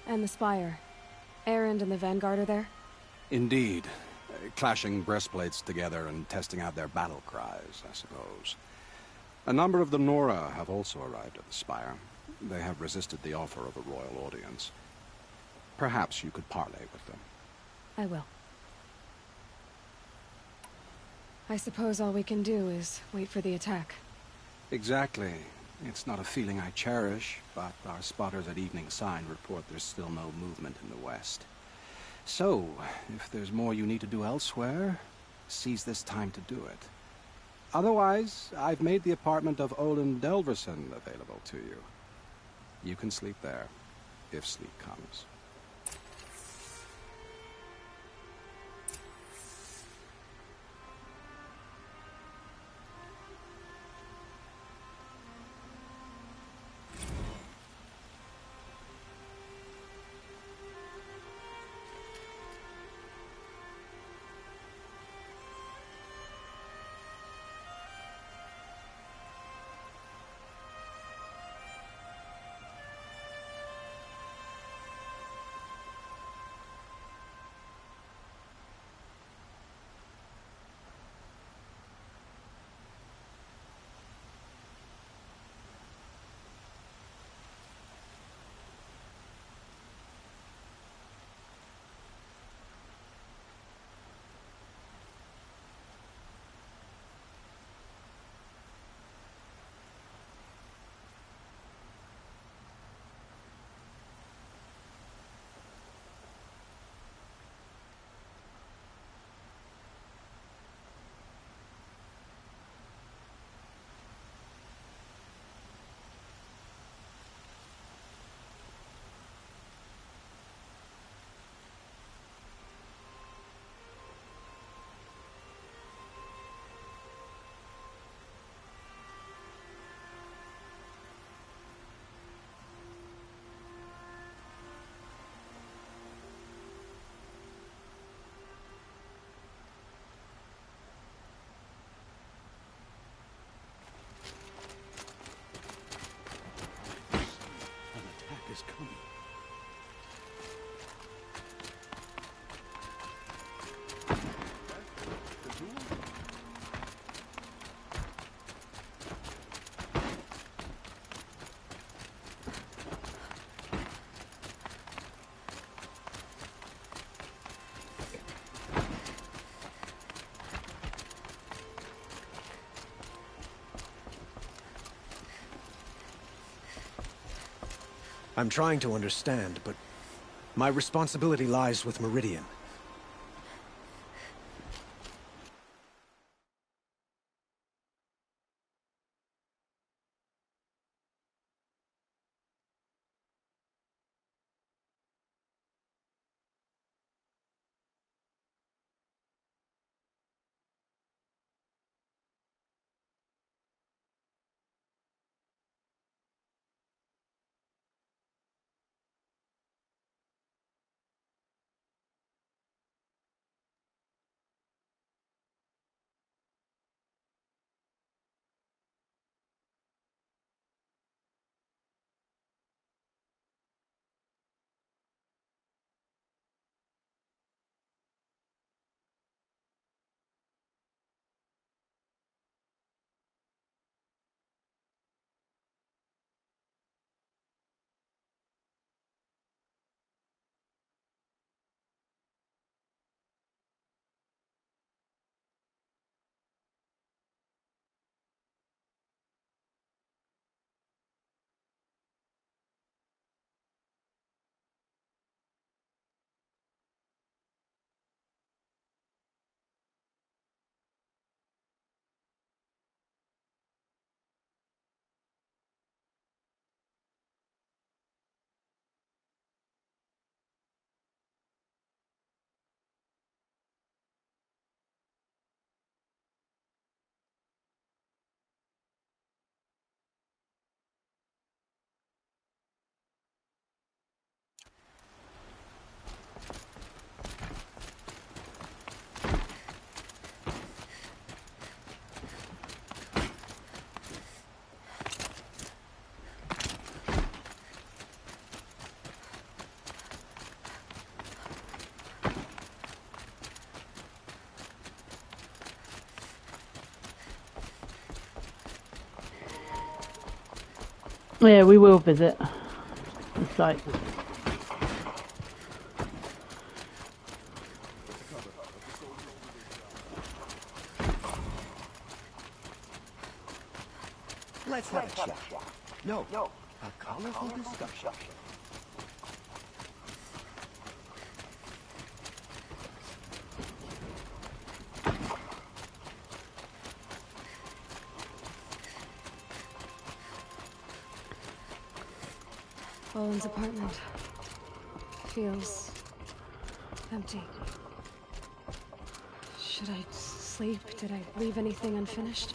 Speaker 2: And the Spire. Erend and the Vanguard are there?
Speaker 23: Indeed. Clashing breastplates together and testing out their battle cries, I suppose. A number of the Nora have also arrived at the Spire. They have resisted the offer of a royal audience. Perhaps you could parley with them.
Speaker 2: I will. I suppose all we can do is wait for the attack.
Speaker 23: Exactly. It's not a feeling I cherish, but our spotters at Evening Sign report there's still no movement in the west. So, if there's more you need to do elsewhere, seize this time to do it. Otherwise, I've made the apartment of Olin Delverson available to you. You can sleep there, if sleep comes.
Speaker 5: Is coming.
Speaker 22: I'm trying to understand, but my responsibility lies with Meridian.
Speaker 1: Yeah, we will visit the site.
Speaker 19: Let's have a chat. No, a colorful discussion.
Speaker 2: Owen's apartment feels empty. Should I sleep? Did I leave anything unfinished?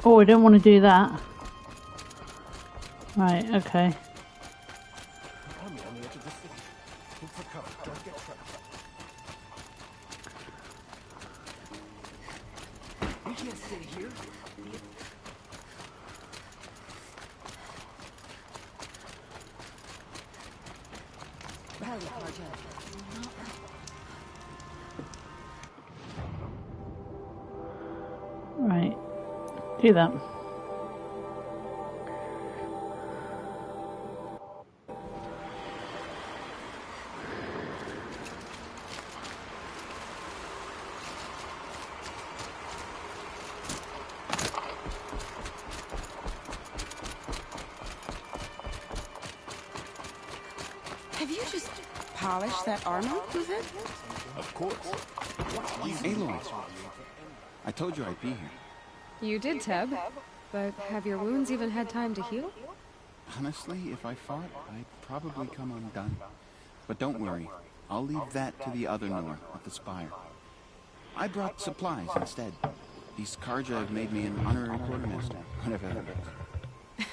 Speaker 1: Oh, I don't want to do that. Right, okay.
Speaker 22: On the edge of the city. Look for cover. Don't get trapped.
Speaker 19: We can't stay here.
Speaker 11: Hurry, Carja.
Speaker 1: Right. Do that.
Speaker 11: Have you just polished that armor with it?
Speaker 6: Of course. Aloy, I told you I'd be here.
Speaker 2: You did, Teb. But have your wounds even had time to heal?
Speaker 6: Honestly, if I fought, I'd probably come undone. But don't worry, I'll leave that to the other Nor at the Spire. I brought supplies instead. These Carja have made me an honorary quartermaster, whatever that is.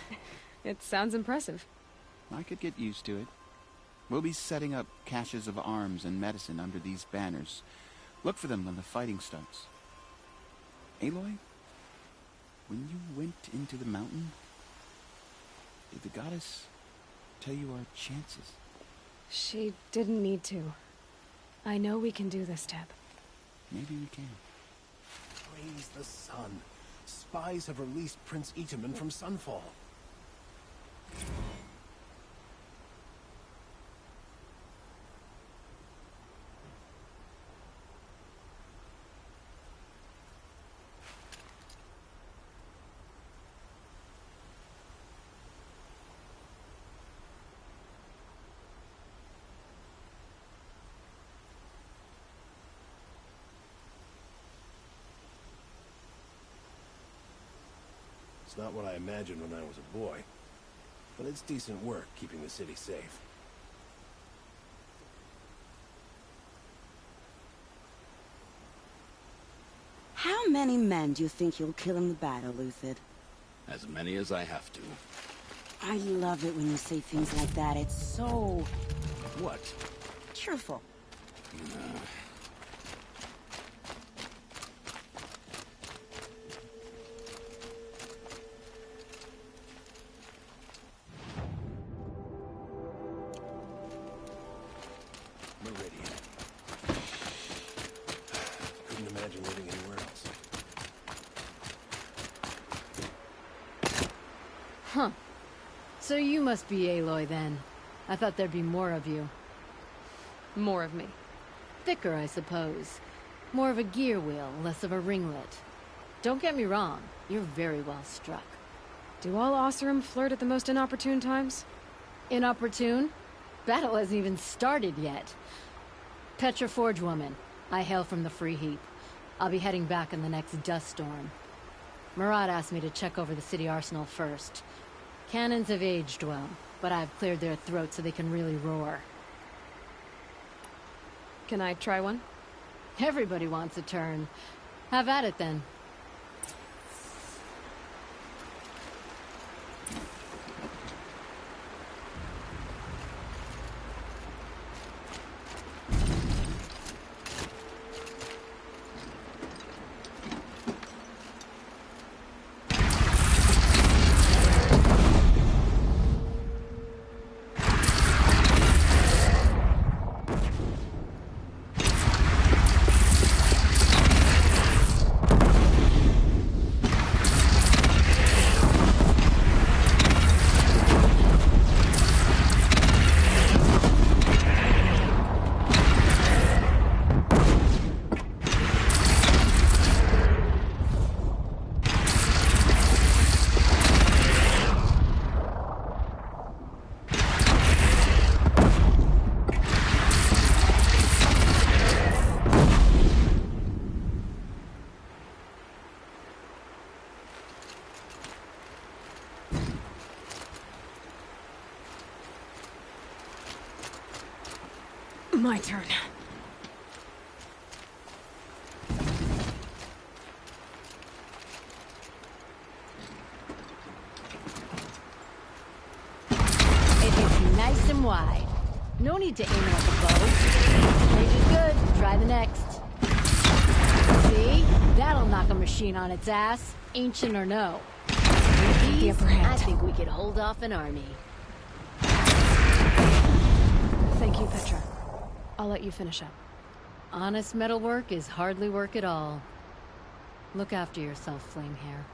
Speaker 2: It sounds impressive.
Speaker 6: I could get used to it. We'll be setting up caches of arms and medicine under these banners. Look for them when the fighting starts. Aloy, when you went into the mountain, did the goddess tell you our chances?
Speaker 2: She didn't need to. I know we can do this, Teb.
Speaker 6: Maybe we can.
Speaker 22: Praise the sun. Spies have released Prince Itaman from Sunfall. It's not what I imagined when I was a boy, but it's decent work keeping the city safe.
Speaker 11: How many men do you think you'll kill in the battle, Luthid?
Speaker 8: As many as I have to.
Speaker 11: I love it when you say things like that. It's so...
Speaker 8: What?
Speaker 11: cheerful.
Speaker 22: Meridian. Couldn't imagine living anywhere else.
Speaker 21: Huh. So you must be Aloy then. I thought there'd be more of you.
Speaker 2: More of me.
Speaker 21: Thicker, I suppose. More of a gear wheel, less of a ringlet. Don't get me wrong, you're very well struck.
Speaker 2: Do all Oseram flirt at the most inopportune times?
Speaker 21: Inopportune? Battle hasn't even started yet. Petra Forge woman. I hail from the Free Heap. I'll be heading back in the next dust storm. Murad asked me to check over the city arsenal first. Cannons have aged well, but I've cleared their throats so they can really roar.
Speaker 2: Can I try one?
Speaker 21: Everybody wants a turn. Have at it then.
Speaker 2: My turn.
Speaker 21: It is nice and wide. No need to aim like a bow. Range is good. Try the next. See? That'll knock a machine on its ass, ancient or no. With these, I think we could hold off an army.
Speaker 2: Thank you, Petra. I'll let you finish up.
Speaker 21: Honest metal work is hardly work at all. Look after yourself, Flamehair.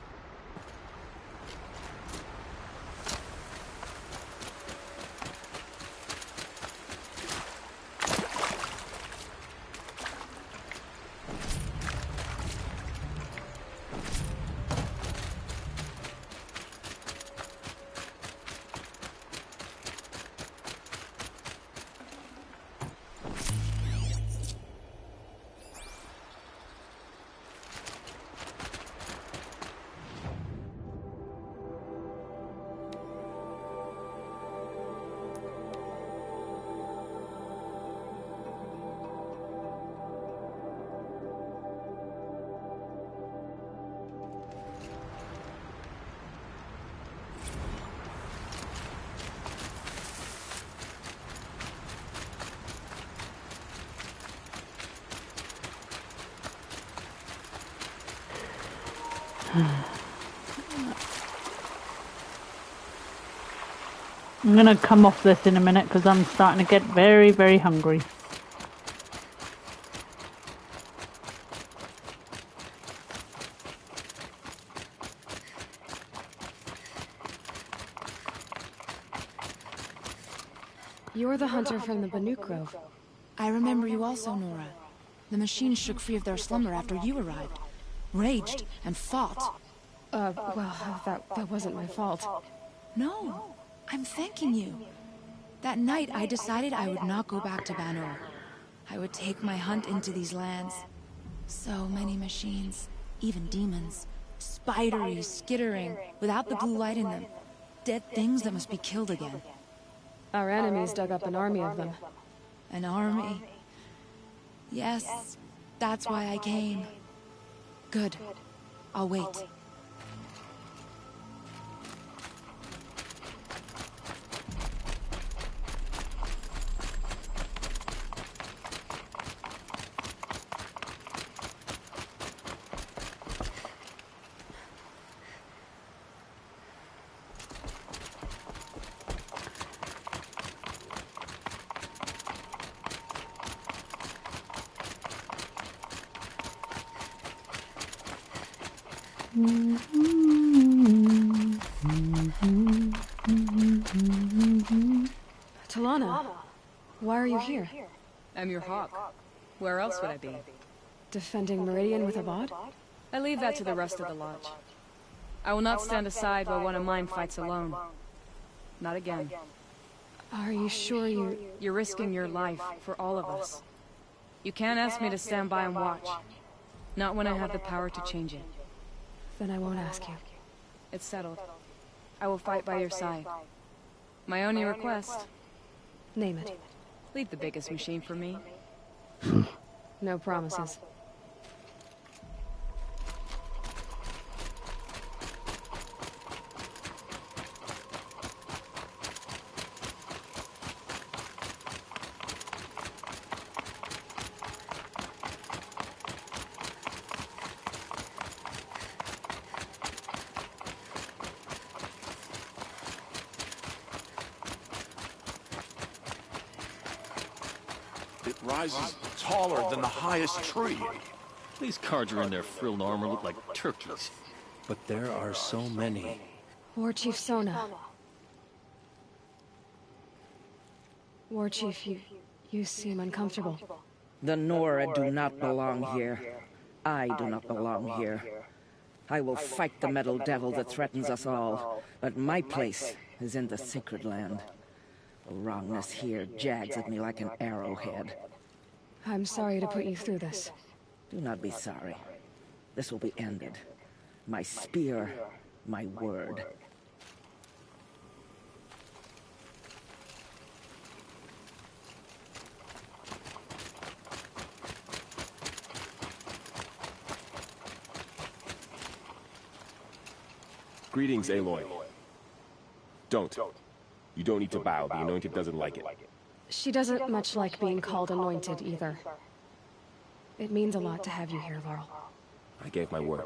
Speaker 1: I'm gonna come off this in a minute because I'm starting to get very, very hungry.
Speaker 2: You're the hunter from the Banuk Grove.
Speaker 9: I remember you also, Nora. The machines shook free of their slumber after you arrived. Raged and fought.
Speaker 2: Well, that wasn't my fault.
Speaker 9: No, I'm thanking you. That night, I decided I would not go back to Banur. I would take my hunt into these lands. So many machines, even demons. Spidery, skittering, without the blue light in them. Dead things that must be killed again.
Speaker 2: Our enemies dug up an army of them.
Speaker 9: An army? Yes, that's why I came. Good. I'll wait.
Speaker 2: Talana, why are you here?
Speaker 12: I'm your hawk. Where else would I be?
Speaker 2: Defending Meridian with Avad?
Speaker 12: I leave that to the rest of the Lodge. I will not stand aside while one of mine fights alone. Not again.
Speaker 2: Are you sure
Speaker 12: You're risking your life for all of us. You can't ask me to stand by and watch. Not when I have the power to change it.
Speaker 2: Then I won't ask you.
Speaker 12: It's settled. I will fight by your side. My only request...
Speaker 2: Name it.
Speaker 12: Leave the biggest machine for me.
Speaker 2: No promises.
Speaker 14: It rises taller than the highest tree.
Speaker 24: These Carja in their frilled armor look like turkeys.
Speaker 22: But there are so many.
Speaker 2: War Chief Sona. War Chief, you seem uncomfortable.
Speaker 4: The Nora do not belong here. I do not belong here. I will fight the metal devil that threatens us all, but my place is in the sacred land. The wrongness here jags at me like an arrowhead.
Speaker 2: I'm sorry to put you through this.
Speaker 4: Do not be sorry. This will be ended. My spear, my word.
Speaker 3: Greetings, Aloy. Don't. You don't need to bow. The Anointed doesn't like it.
Speaker 2: She doesn't much like being called Anointed either. It means a lot to have you here, Varl.
Speaker 3: I gave my word.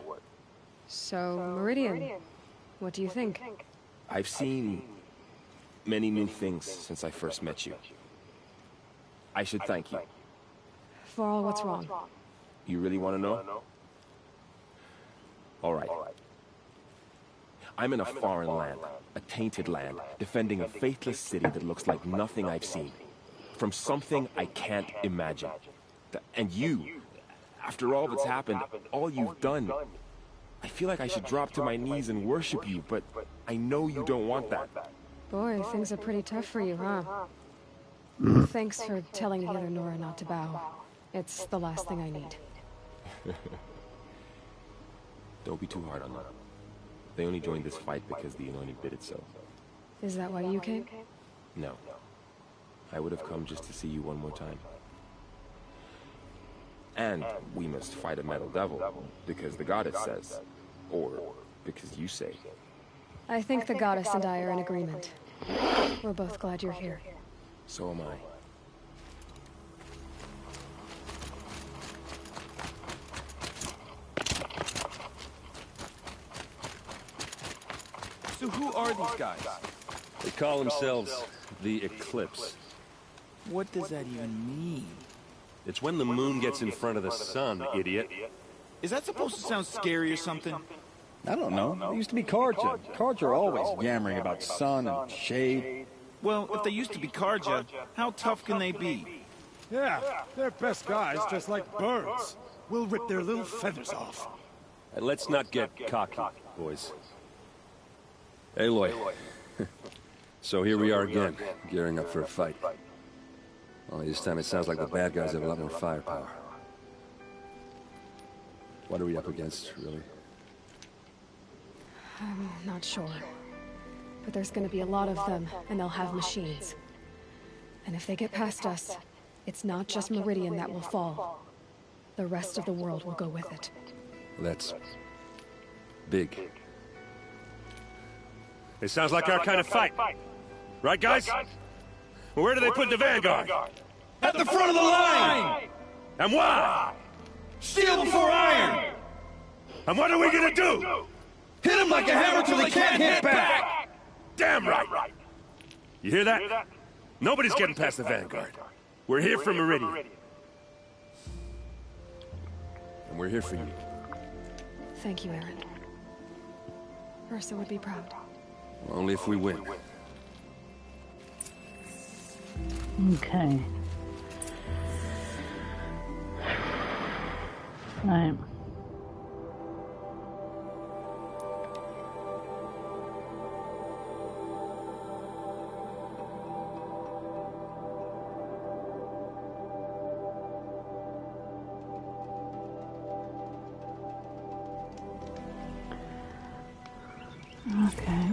Speaker 2: So, Meridian, what do you think?
Speaker 3: I've seen many new things since I first met you. I should thank you.
Speaker 2: Varl, what's wrong?
Speaker 3: You really want to know? All right. I'm in a foreign land, a tainted land, defending a faithless city that looks like nothing I've seen. From something I can't imagine. And you, after all that's happened, all you've done, I feel like I should drop to my knees and worship you, but I know you don't want that.
Speaker 2: Boy, things are pretty tough for you, huh? Thanks for telling the other Nora not to bow. It's the last thing I need.
Speaker 3: Don't be too hard on them. They only joined this fight because the Anointed did it so.
Speaker 2: Is that why you came?
Speaker 3: No. I would have come just to see you one more time. And we must fight a metal devil, because the goddess says. Or because you say.
Speaker 2: I think the goddess and I are in agreement. We're both glad you're here.
Speaker 3: So am I.
Speaker 14: So who are these guys?
Speaker 24: They call themselves the Eclipse.
Speaker 14: What does that even mean?
Speaker 24: It's when the moon gets in front of the sun, idiot.
Speaker 14: Is that supposed to sound scary or something?
Speaker 10: I don't know. It used to be Carja. Carja are always yammering about sun and shade.
Speaker 14: Well, if they used to be Carja, how tough can they be?
Speaker 5: Yeah, they're best guys just like birds. We'll rip their little feathers off.
Speaker 24: And let's not get cocky, boys. Aloy. So here we are again, gearing up for a fight. Only this time it sounds like the bad guys have a lot more firepower. What are we up against, really?
Speaker 2: I'm not sure. But there's gonna be a lot of them, and they'll have machines. And if they get past us, it's not just Meridian that will fall. The rest of the world will go with it.
Speaker 24: That's big. It sounds like our kind of fight. Right, guys? Well, where do they put the Vanguard?
Speaker 14: At the front of the line!
Speaker 24: And why?
Speaker 14: Steel before iron!
Speaker 24: And what are we gonna do?
Speaker 14: Hit them like a hammer till they can't hit back!
Speaker 24: Damn right! You hear that? Nobody's getting past the Vanguard. We're here for Meridian. And we're here for you.
Speaker 2: Thank you, Aaron. Ursa would be proud.
Speaker 24: Only if we win.
Speaker 1: Okay. Right. Okay.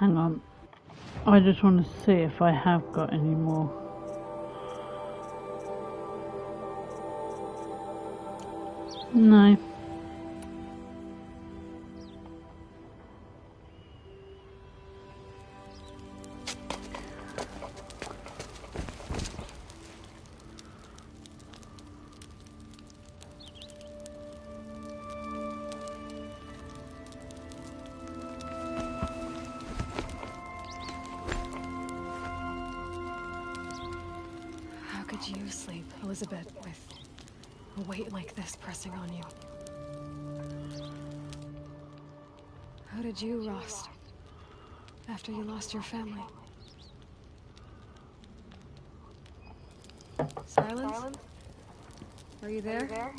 Speaker 1: Hang on. I just want to see if I have got any more. No.
Speaker 2: How could you sleep, Elizabeth, with a weight like this pressing on you? How did you rest after you lost your family? Islands? Are you there?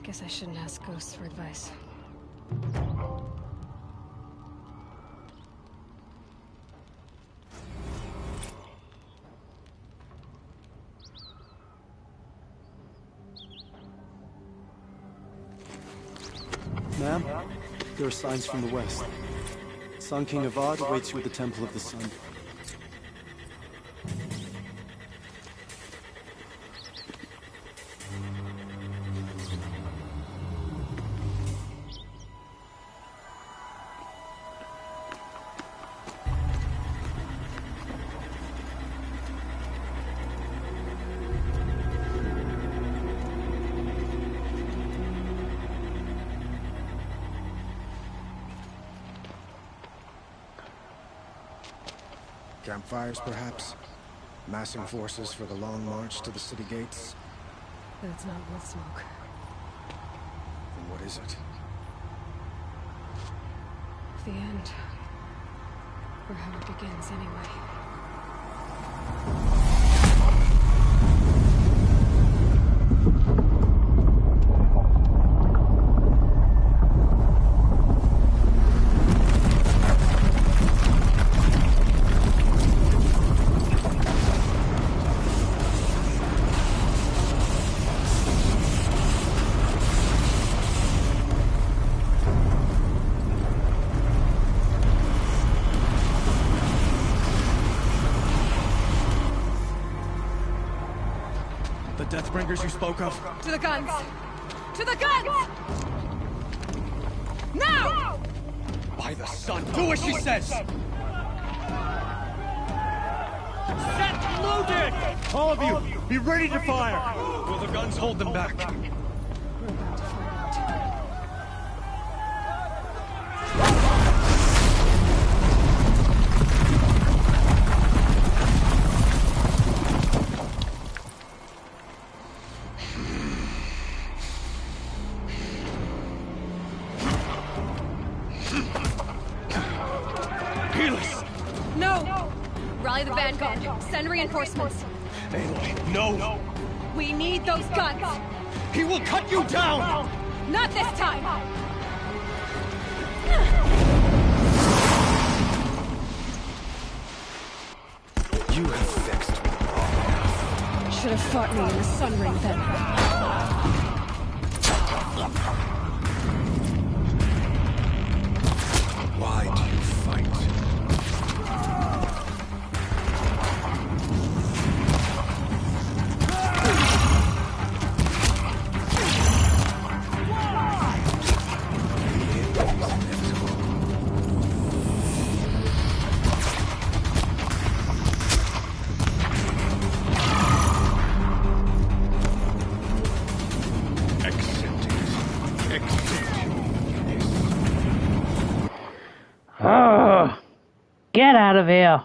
Speaker 2: Guess I shouldn't ask ghosts for advice.
Speaker 16: Ma'am, there are signs from the west. Sun King Avad awaits you at the Temple of the Sun.
Speaker 22: Campfires, perhaps? Massing forces for the long march to the city gates?
Speaker 2: That's not wood smoke.
Speaker 22: Then what is it?
Speaker 2: The end. Or how it begins, anyway.
Speaker 16: Deathbringers you spoke of?
Speaker 2: To the guns! To the guns! Now!
Speaker 16: By the sun, do as she says! Set loaded! All of you, be ready to fire! Will the guns hold them back?
Speaker 2: We're about to find out. No! Rally the Vanguard. Send reinforcements.
Speaker 16: Aloy, no!
Speaker 2: We need those guns!
Speaker 16: He will cut you down!
Speaker 2: Not this time!
Speaker 16: You have fixed me long enough.
Speaker 2: Should have fought me in the Sun Ring then.
Speaker 16: Why do you fight?
Speaker 1: Get out of here.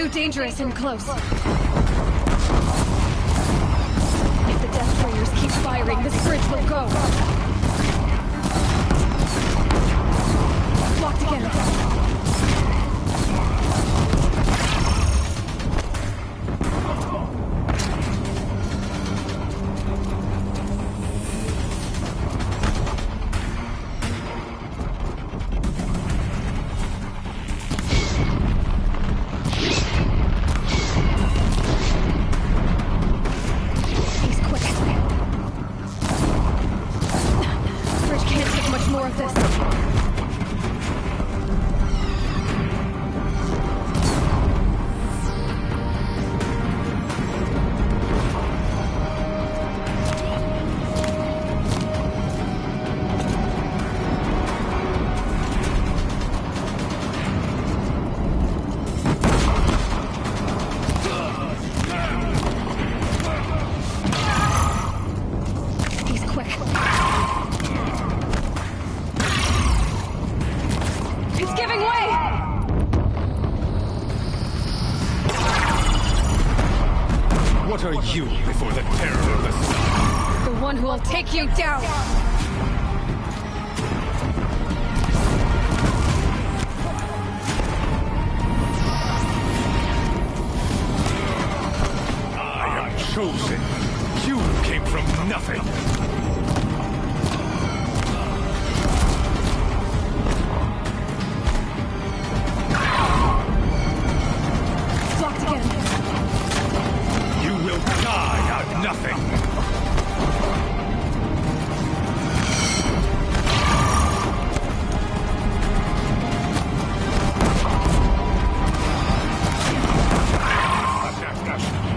Speaker 2: too dangerous and close. If the Deathbringers keep firing, this bridge will go. Locked again.
Speaker 5: What are you before the terror of the sun?
Speaker 2: The one who will take you down!
Speaker 5: I am chosen. You came from nothing.
Speaker 2: Blocked again.
Speaker 5: You will die out of nothing.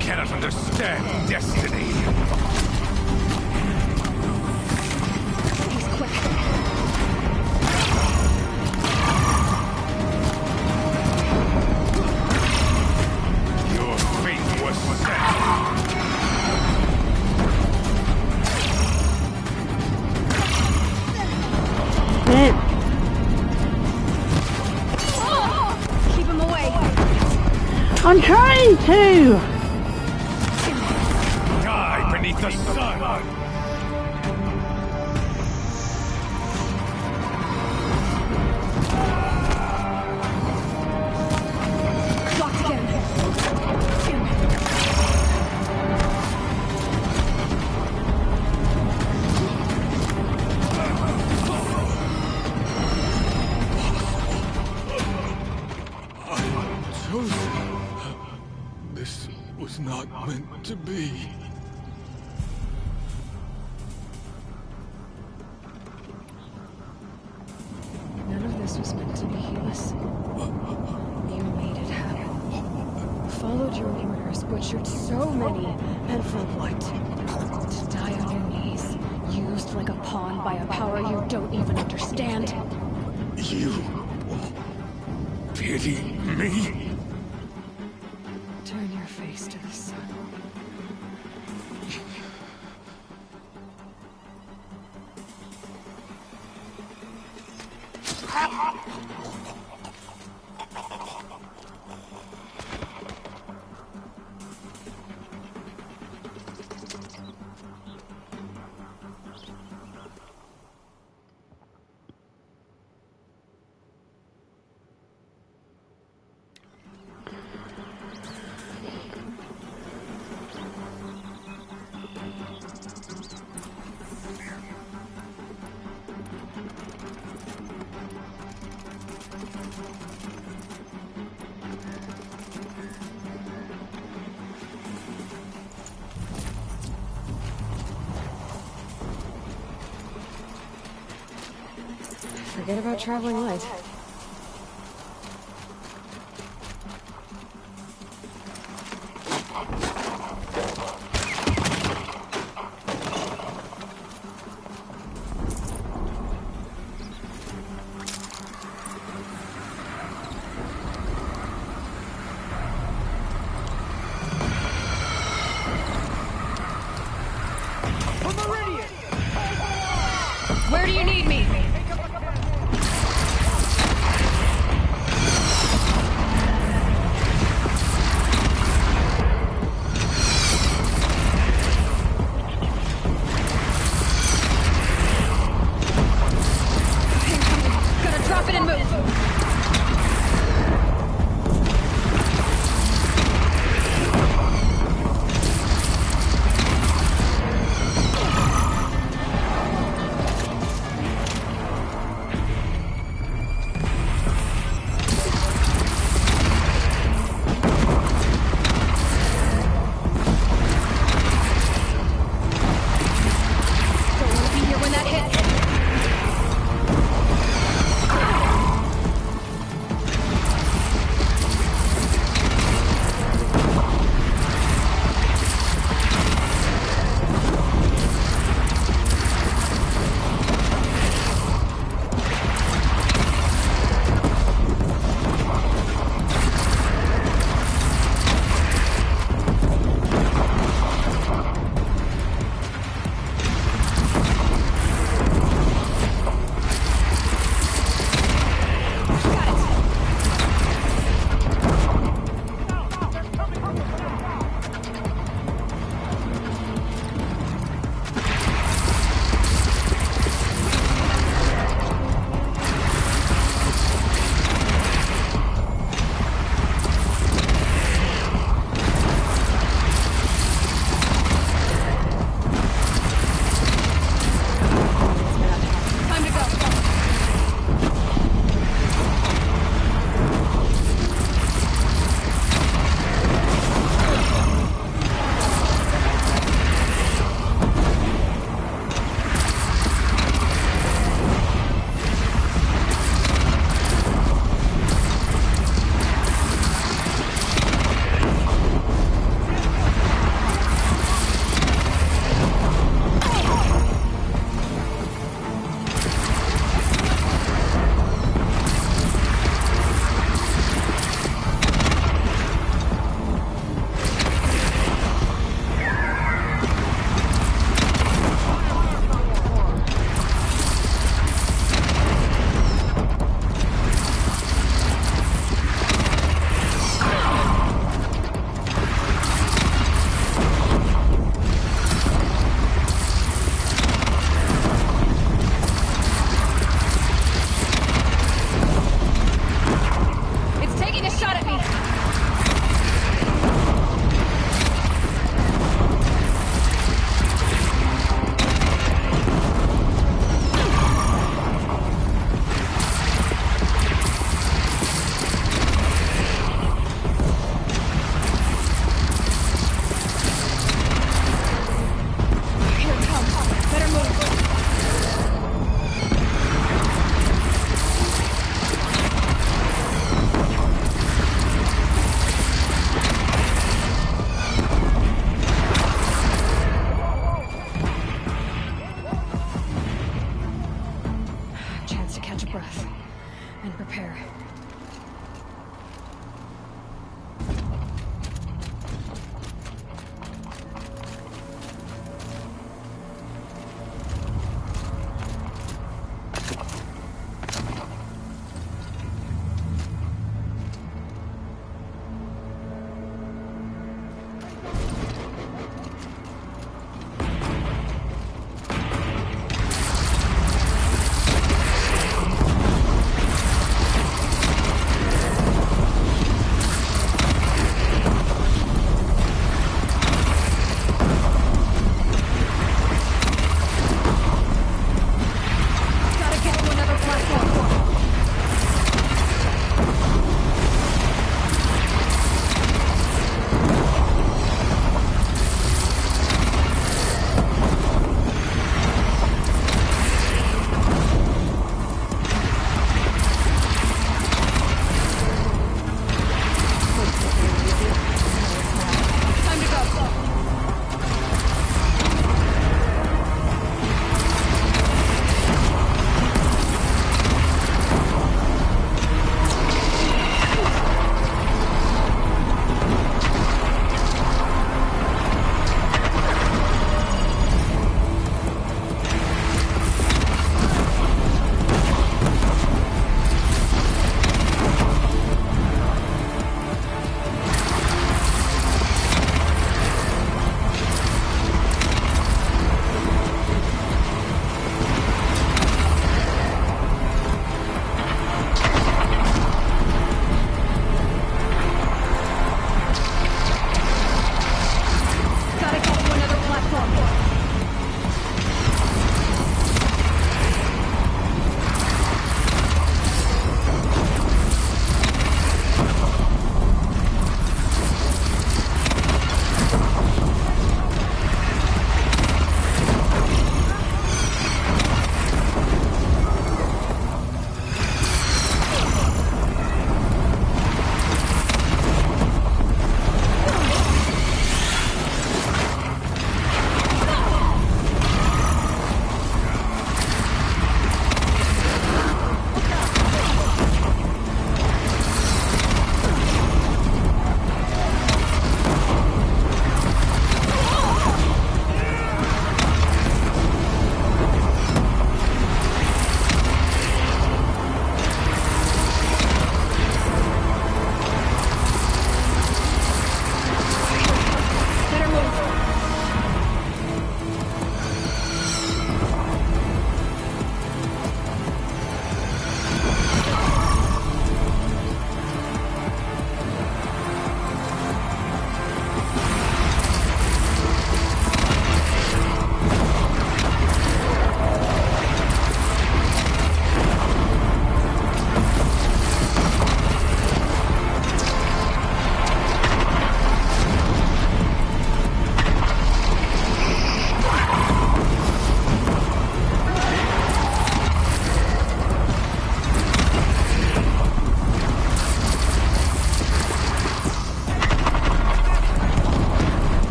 Speaker 5: Cannot understand destiny.
Speaker 2: He's quick.
Speaker 5: Your fate was set.
Speaker 2: Keep him away.
Speaker 1: I'm trying to!
Speaker 5: Die beneath the sun.
Speaker 2: Blocked again.
Speaker 5: Chosen. This was not meant to be.
Speaker 2: None of this was meant to be, Helis. You made it happen. Followed your orders, butchered so many, and for what? To die on your knees, used like a pawn by a power you don't even understand.
Speaker 5: You pity me?
Speaker 2: Turn your face to the sun. Forget about traveling light. Where do you need me?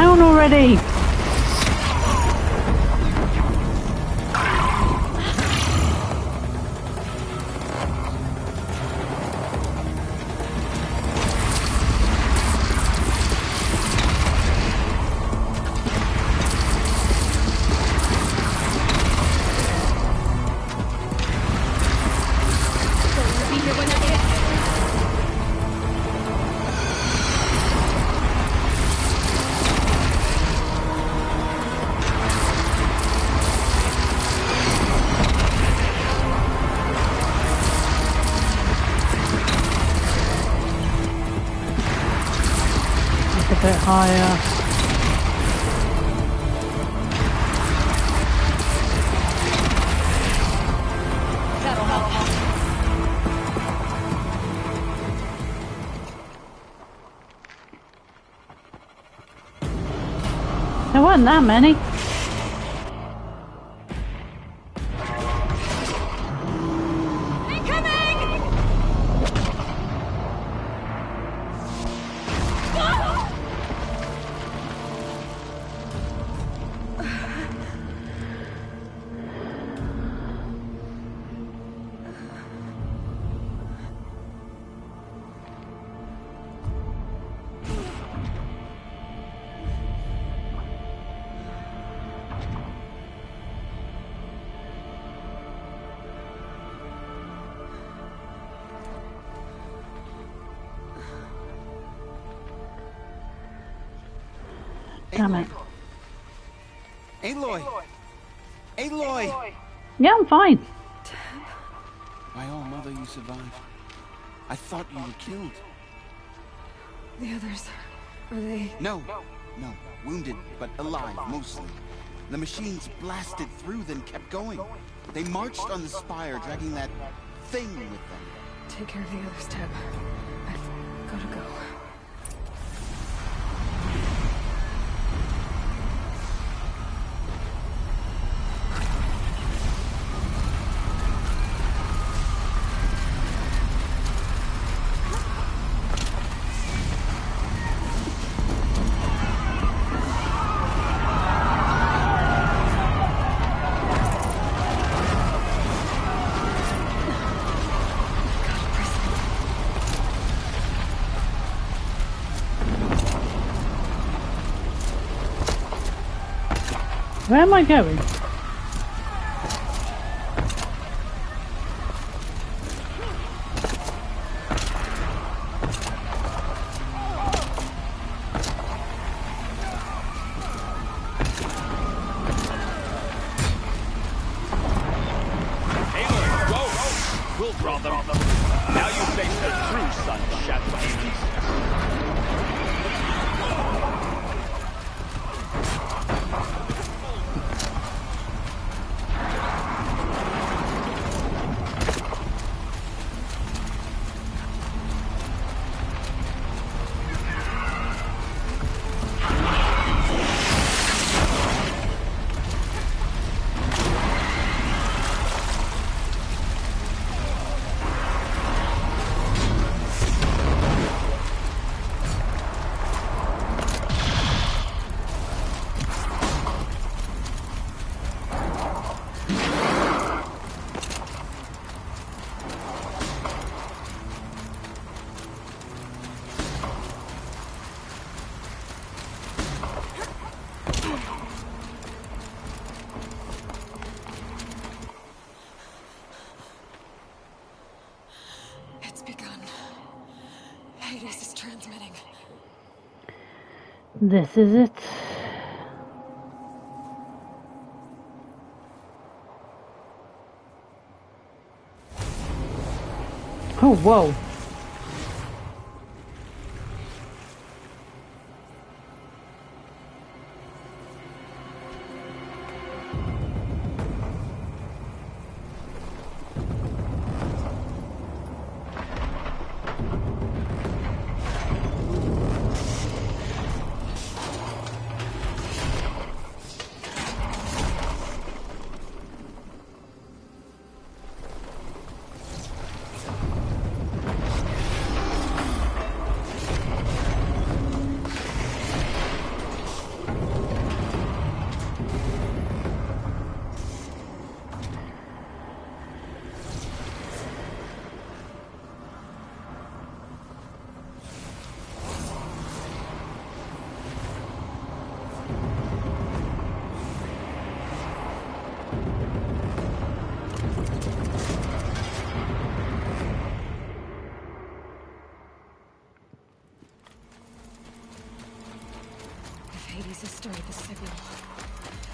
Speaker 1: down already! A bit higher.
Speaker 2: That'll help.
Speaker 1: There weren't that many. Damn it.
Speaker 6: Aloy! Aloy!
Speaker 1: Yeah, I'm fine.
Speaker 6: My own mother, you survived. I thought you were killed.
Speaker 2: The others, are they...
Speaker 6: No. Wounded, but alive, mostly. The machines blasted through, then kept going. They marched on the spire, dragging that thing with them.
Speaker 2: Take care of the others, Teb. I've gotta go.
Speaker 1: Where am I going?
Speaker 15: We'll draw them. Now you face the true sun, Shadow Hades.
Speaker 2: Hades is transmitting.
Speaker 1: This is it. Oh, whoa.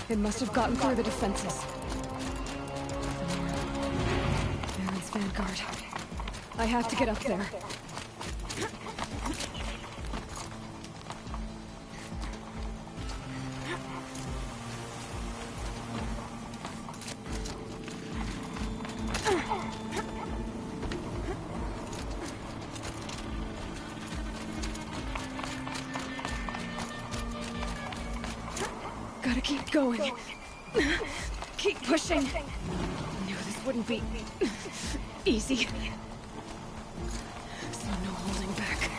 Speaker 2: It must have gotten through the defenses. Baron's vanguard. I have to get up there. Gotta keep going. Keep pushing. I knew this wouldn't be easy. So no holding back.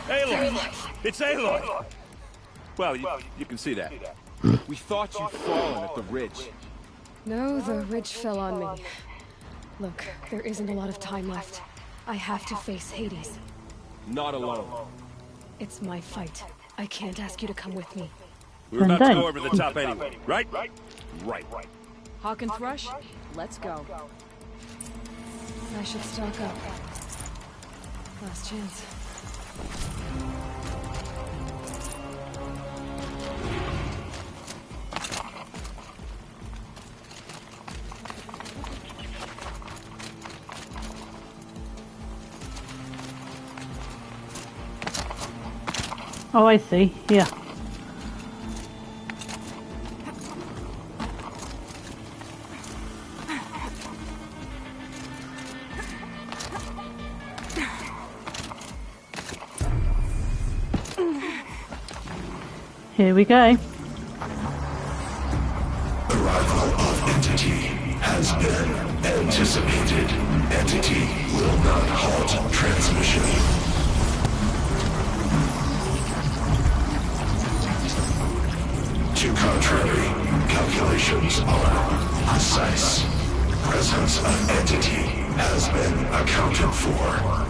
Speaker 15: Aloy! It's Aloy! Well, you can see that. We thought you'd fallen at the ridge.
Speaker 2: No, the ridge fell on me. Look, there isn't a lot of time left. I have to face Hades.
Speaker 15: Not alone.
Speaker 2: It's my fight. I can't ask you to come with me.
Speaker 15: We were about to go over the top anyway, right? Right.
Speaker 12: Hawk and Thrush, let's go.
Speaker 2: I should stock up. Last chance.
Speaker 1: Oh, I see. Yeah. Here we go.
Speaker 13: Arrival of Entity has been anticipated. Entity will not halt transmission. To contrary, calculations are precise. Presence of Entity has been accounted for.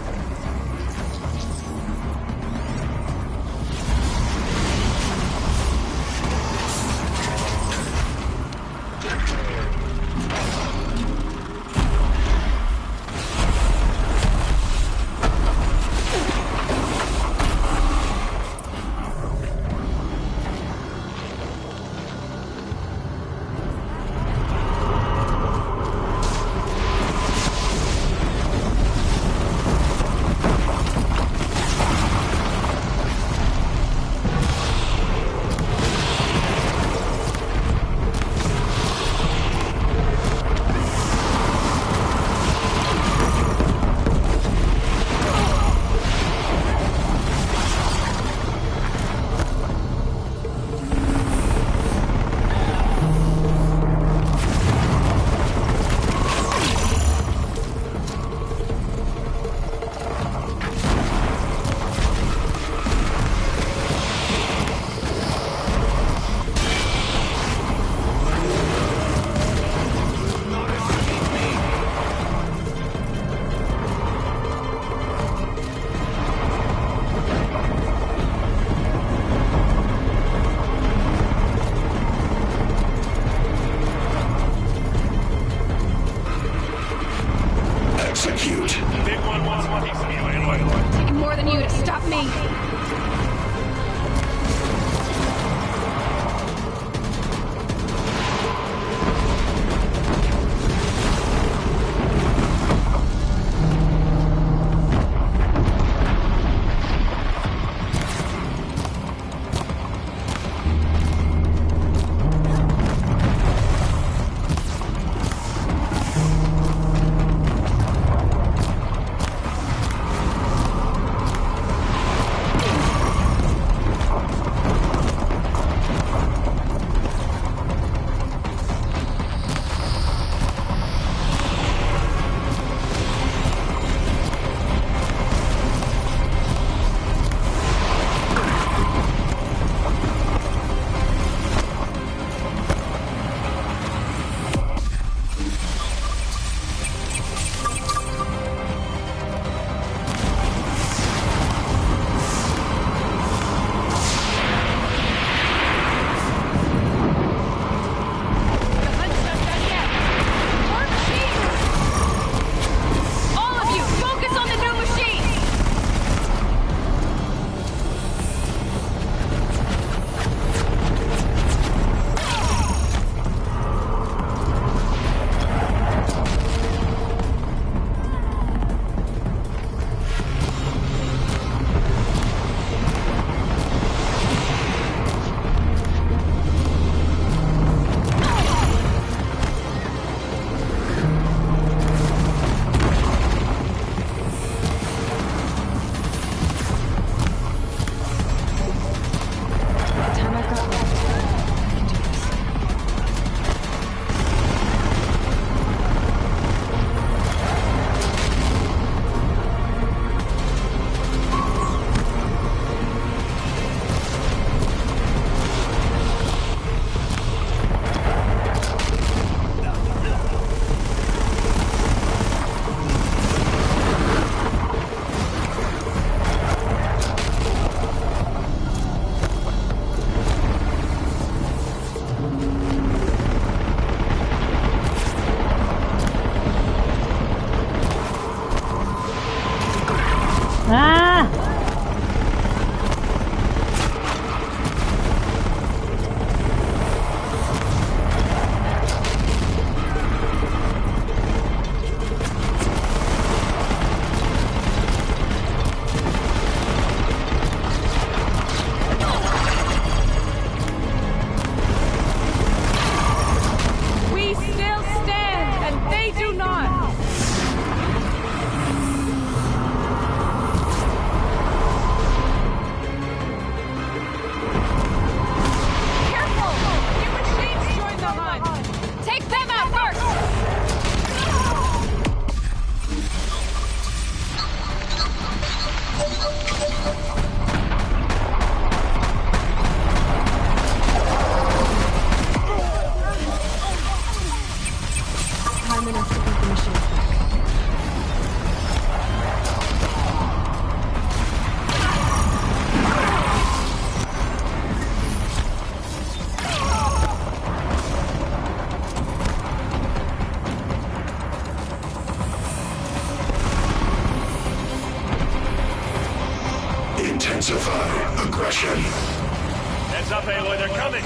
Speaker 13: aggression.
Speaker 15: Heads up, Aloy, they're coming!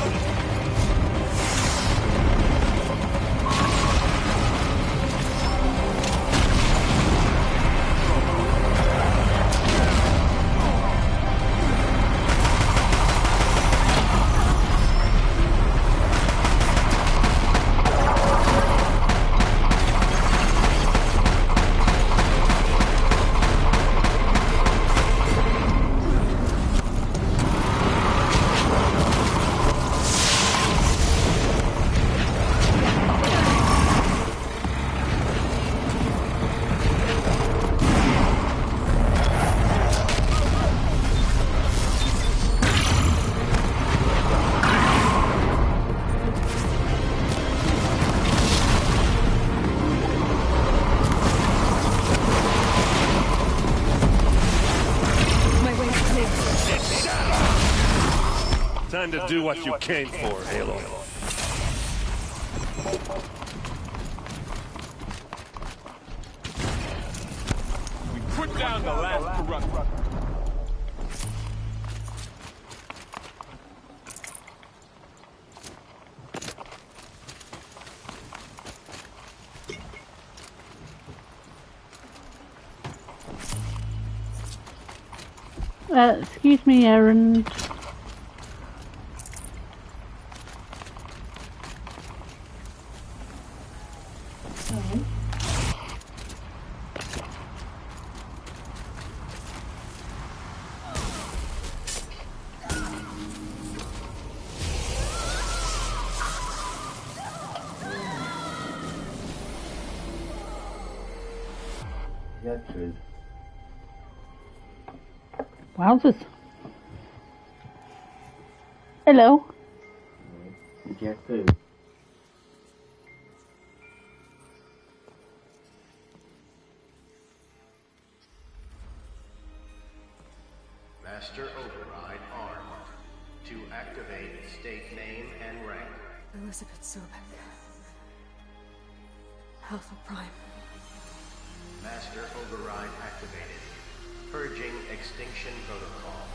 Speaker 15: Time to do what you came for, Aloy. We put down the last corrupt.
Speaker 1: Excuse me, Aaron.
Speaker 7: Gertrude.
Speaker 1: Wowzers. Hello.
Speaker 7: Gertrude.
Speaker 17: Master Override armed. To activate, state name and rank.
Speaker 2: Elizabeth Sobek. Alpha Prime.
Speaker 17: Master Override activated. Purging Extinction Protocol.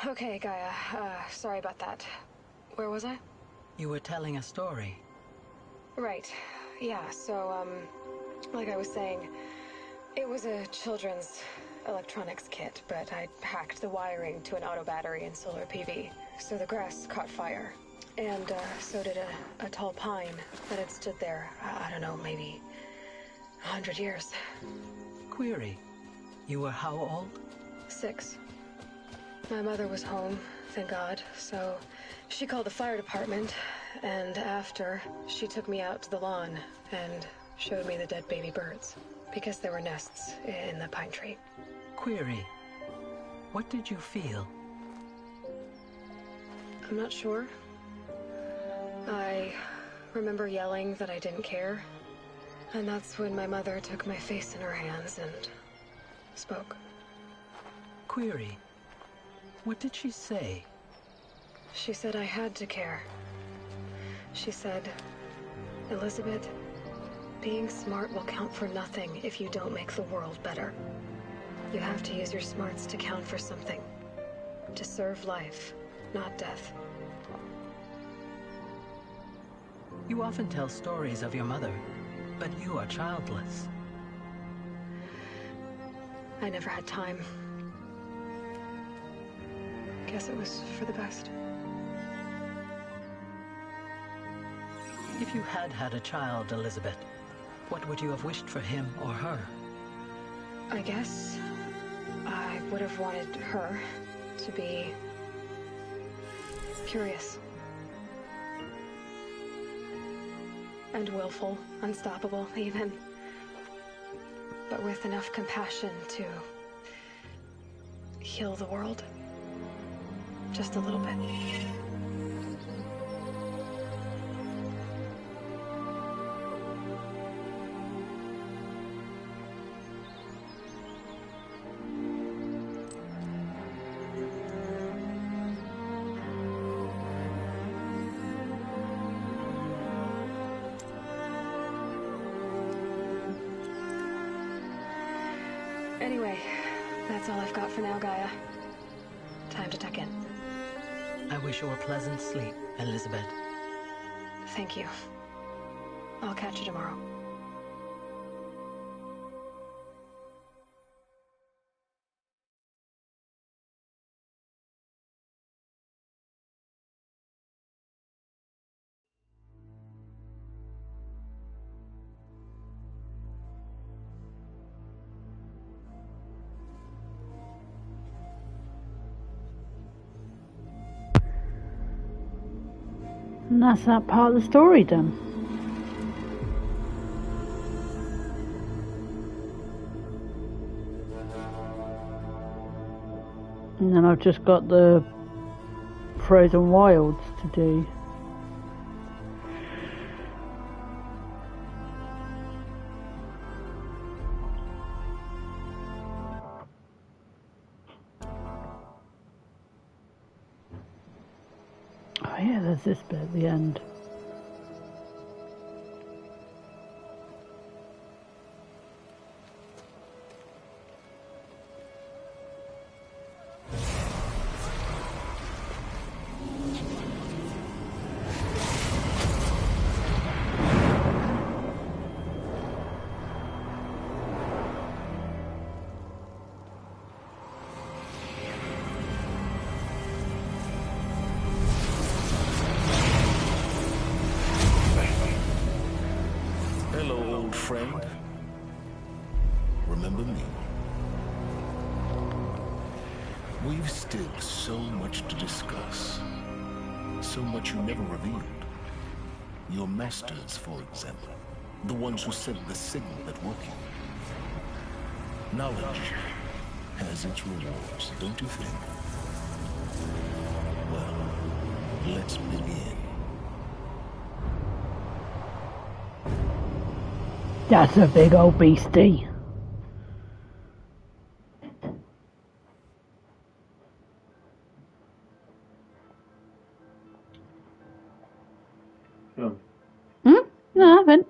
Speaker 2: Okay, Gaia. Sorry about that. Where was I?
Speaker 18: You were telling a story.
Speaker 2: Right. Yeah, so, like I was saying, it was a children's electronics kit, but I hacked the wiring to an auto battery and solar PV, so the grass caught fire. And so did a tall pine that had stood there, I don't know, maybe 100 years.
Speaker 18: Query, you were how old?
Speaker 2: 6. My mother was home, thank God, so she called the fire department, and after, she took me out to the lawn and showed me the dead baby birds, because there were nests in the pine tree.
Speaker 18: Query, what did you feel?
Speaker 2: I'm not sure. I remember yelling that I didn't care, and that's when my mother took my face in her hands and spoke.
Speaker 18: Query, what did she say?
Speaker 2: She said I had to care. She said, Elizabeth, being smart will count for nothing if you don't make the world better. You have to use your smarts to count for something. To serve life, not death.
Speaker 18: You often tell stories of your mother, but you are childless.
Speaker 2: I never had time. Guess it was for the best.
Speaker 18: If you had had a child, Elizabeth, what would you have wished for him or her?
Speaker 2: I guess I would have wanted her to be curious. And willful, unstoppable, even. But with enough compassion to heal the world. Just a little bit. Anyway, that's all I've got for now, Gaia. Time to tuck in.
Speaker 18: I wish you a pleasant sleep, Elizabeth.
Speaker 2: Thank you. I'll catch you tomorrow.
Speaker 1: And that's that part of the story done. And then I've just got the Frozen Wilds to do. Oh yeah, there's this bit at the end.
Speaker 13: Friend, remember me? We've still so much to discuss. So much you never revealed. Your masters, for example. The ones who sent the signal that woke you. Knowledge has its rewards, don't you think? Well, let's begin.
Speaker 1: That's a big old beastie.
Speaker 7: Sure.
Speaker 1: No, I haven't.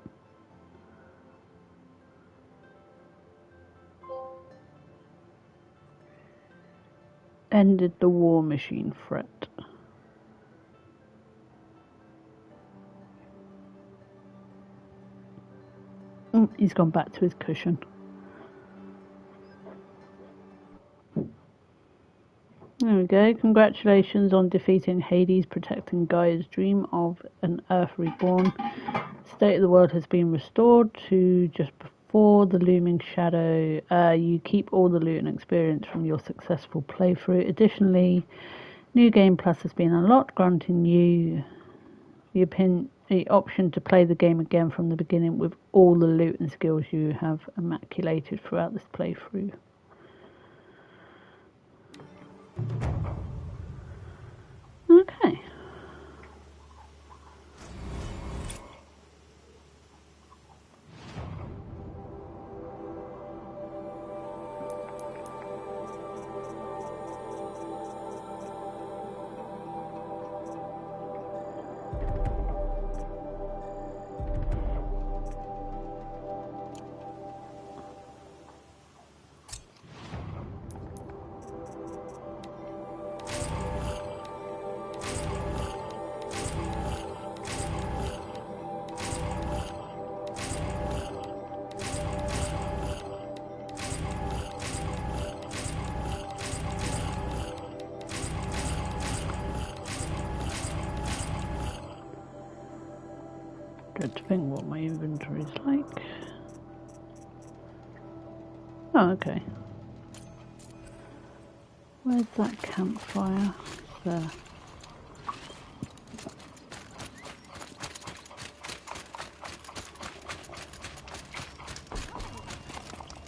Speaker 1: Ended the war machine threat. He's gone back to his cushion. There we we go. Congratulations on defeating Hades, protecting Gaia's dream of an Earth reborn. State of the world has been restored to just before the looming shadow. You keep all the loot and experience from your successful playthrough. Additionally, New Game Plus has been unlocked, granting you the option to play the game again from the beginning with all the loot and skills you have immaculated throughout this playthrough. Okay. Good to think what my inventory is like. Oh, okay. Where's that campfire? There.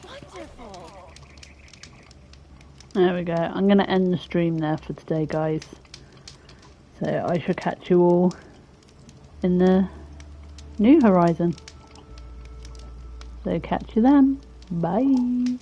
Speaker 11: Wonderful.
Speaker 1: There we go. I'm going to end the stream there for today, guys. So I shall catch you all in the New Horizon. So catch you then. Bye.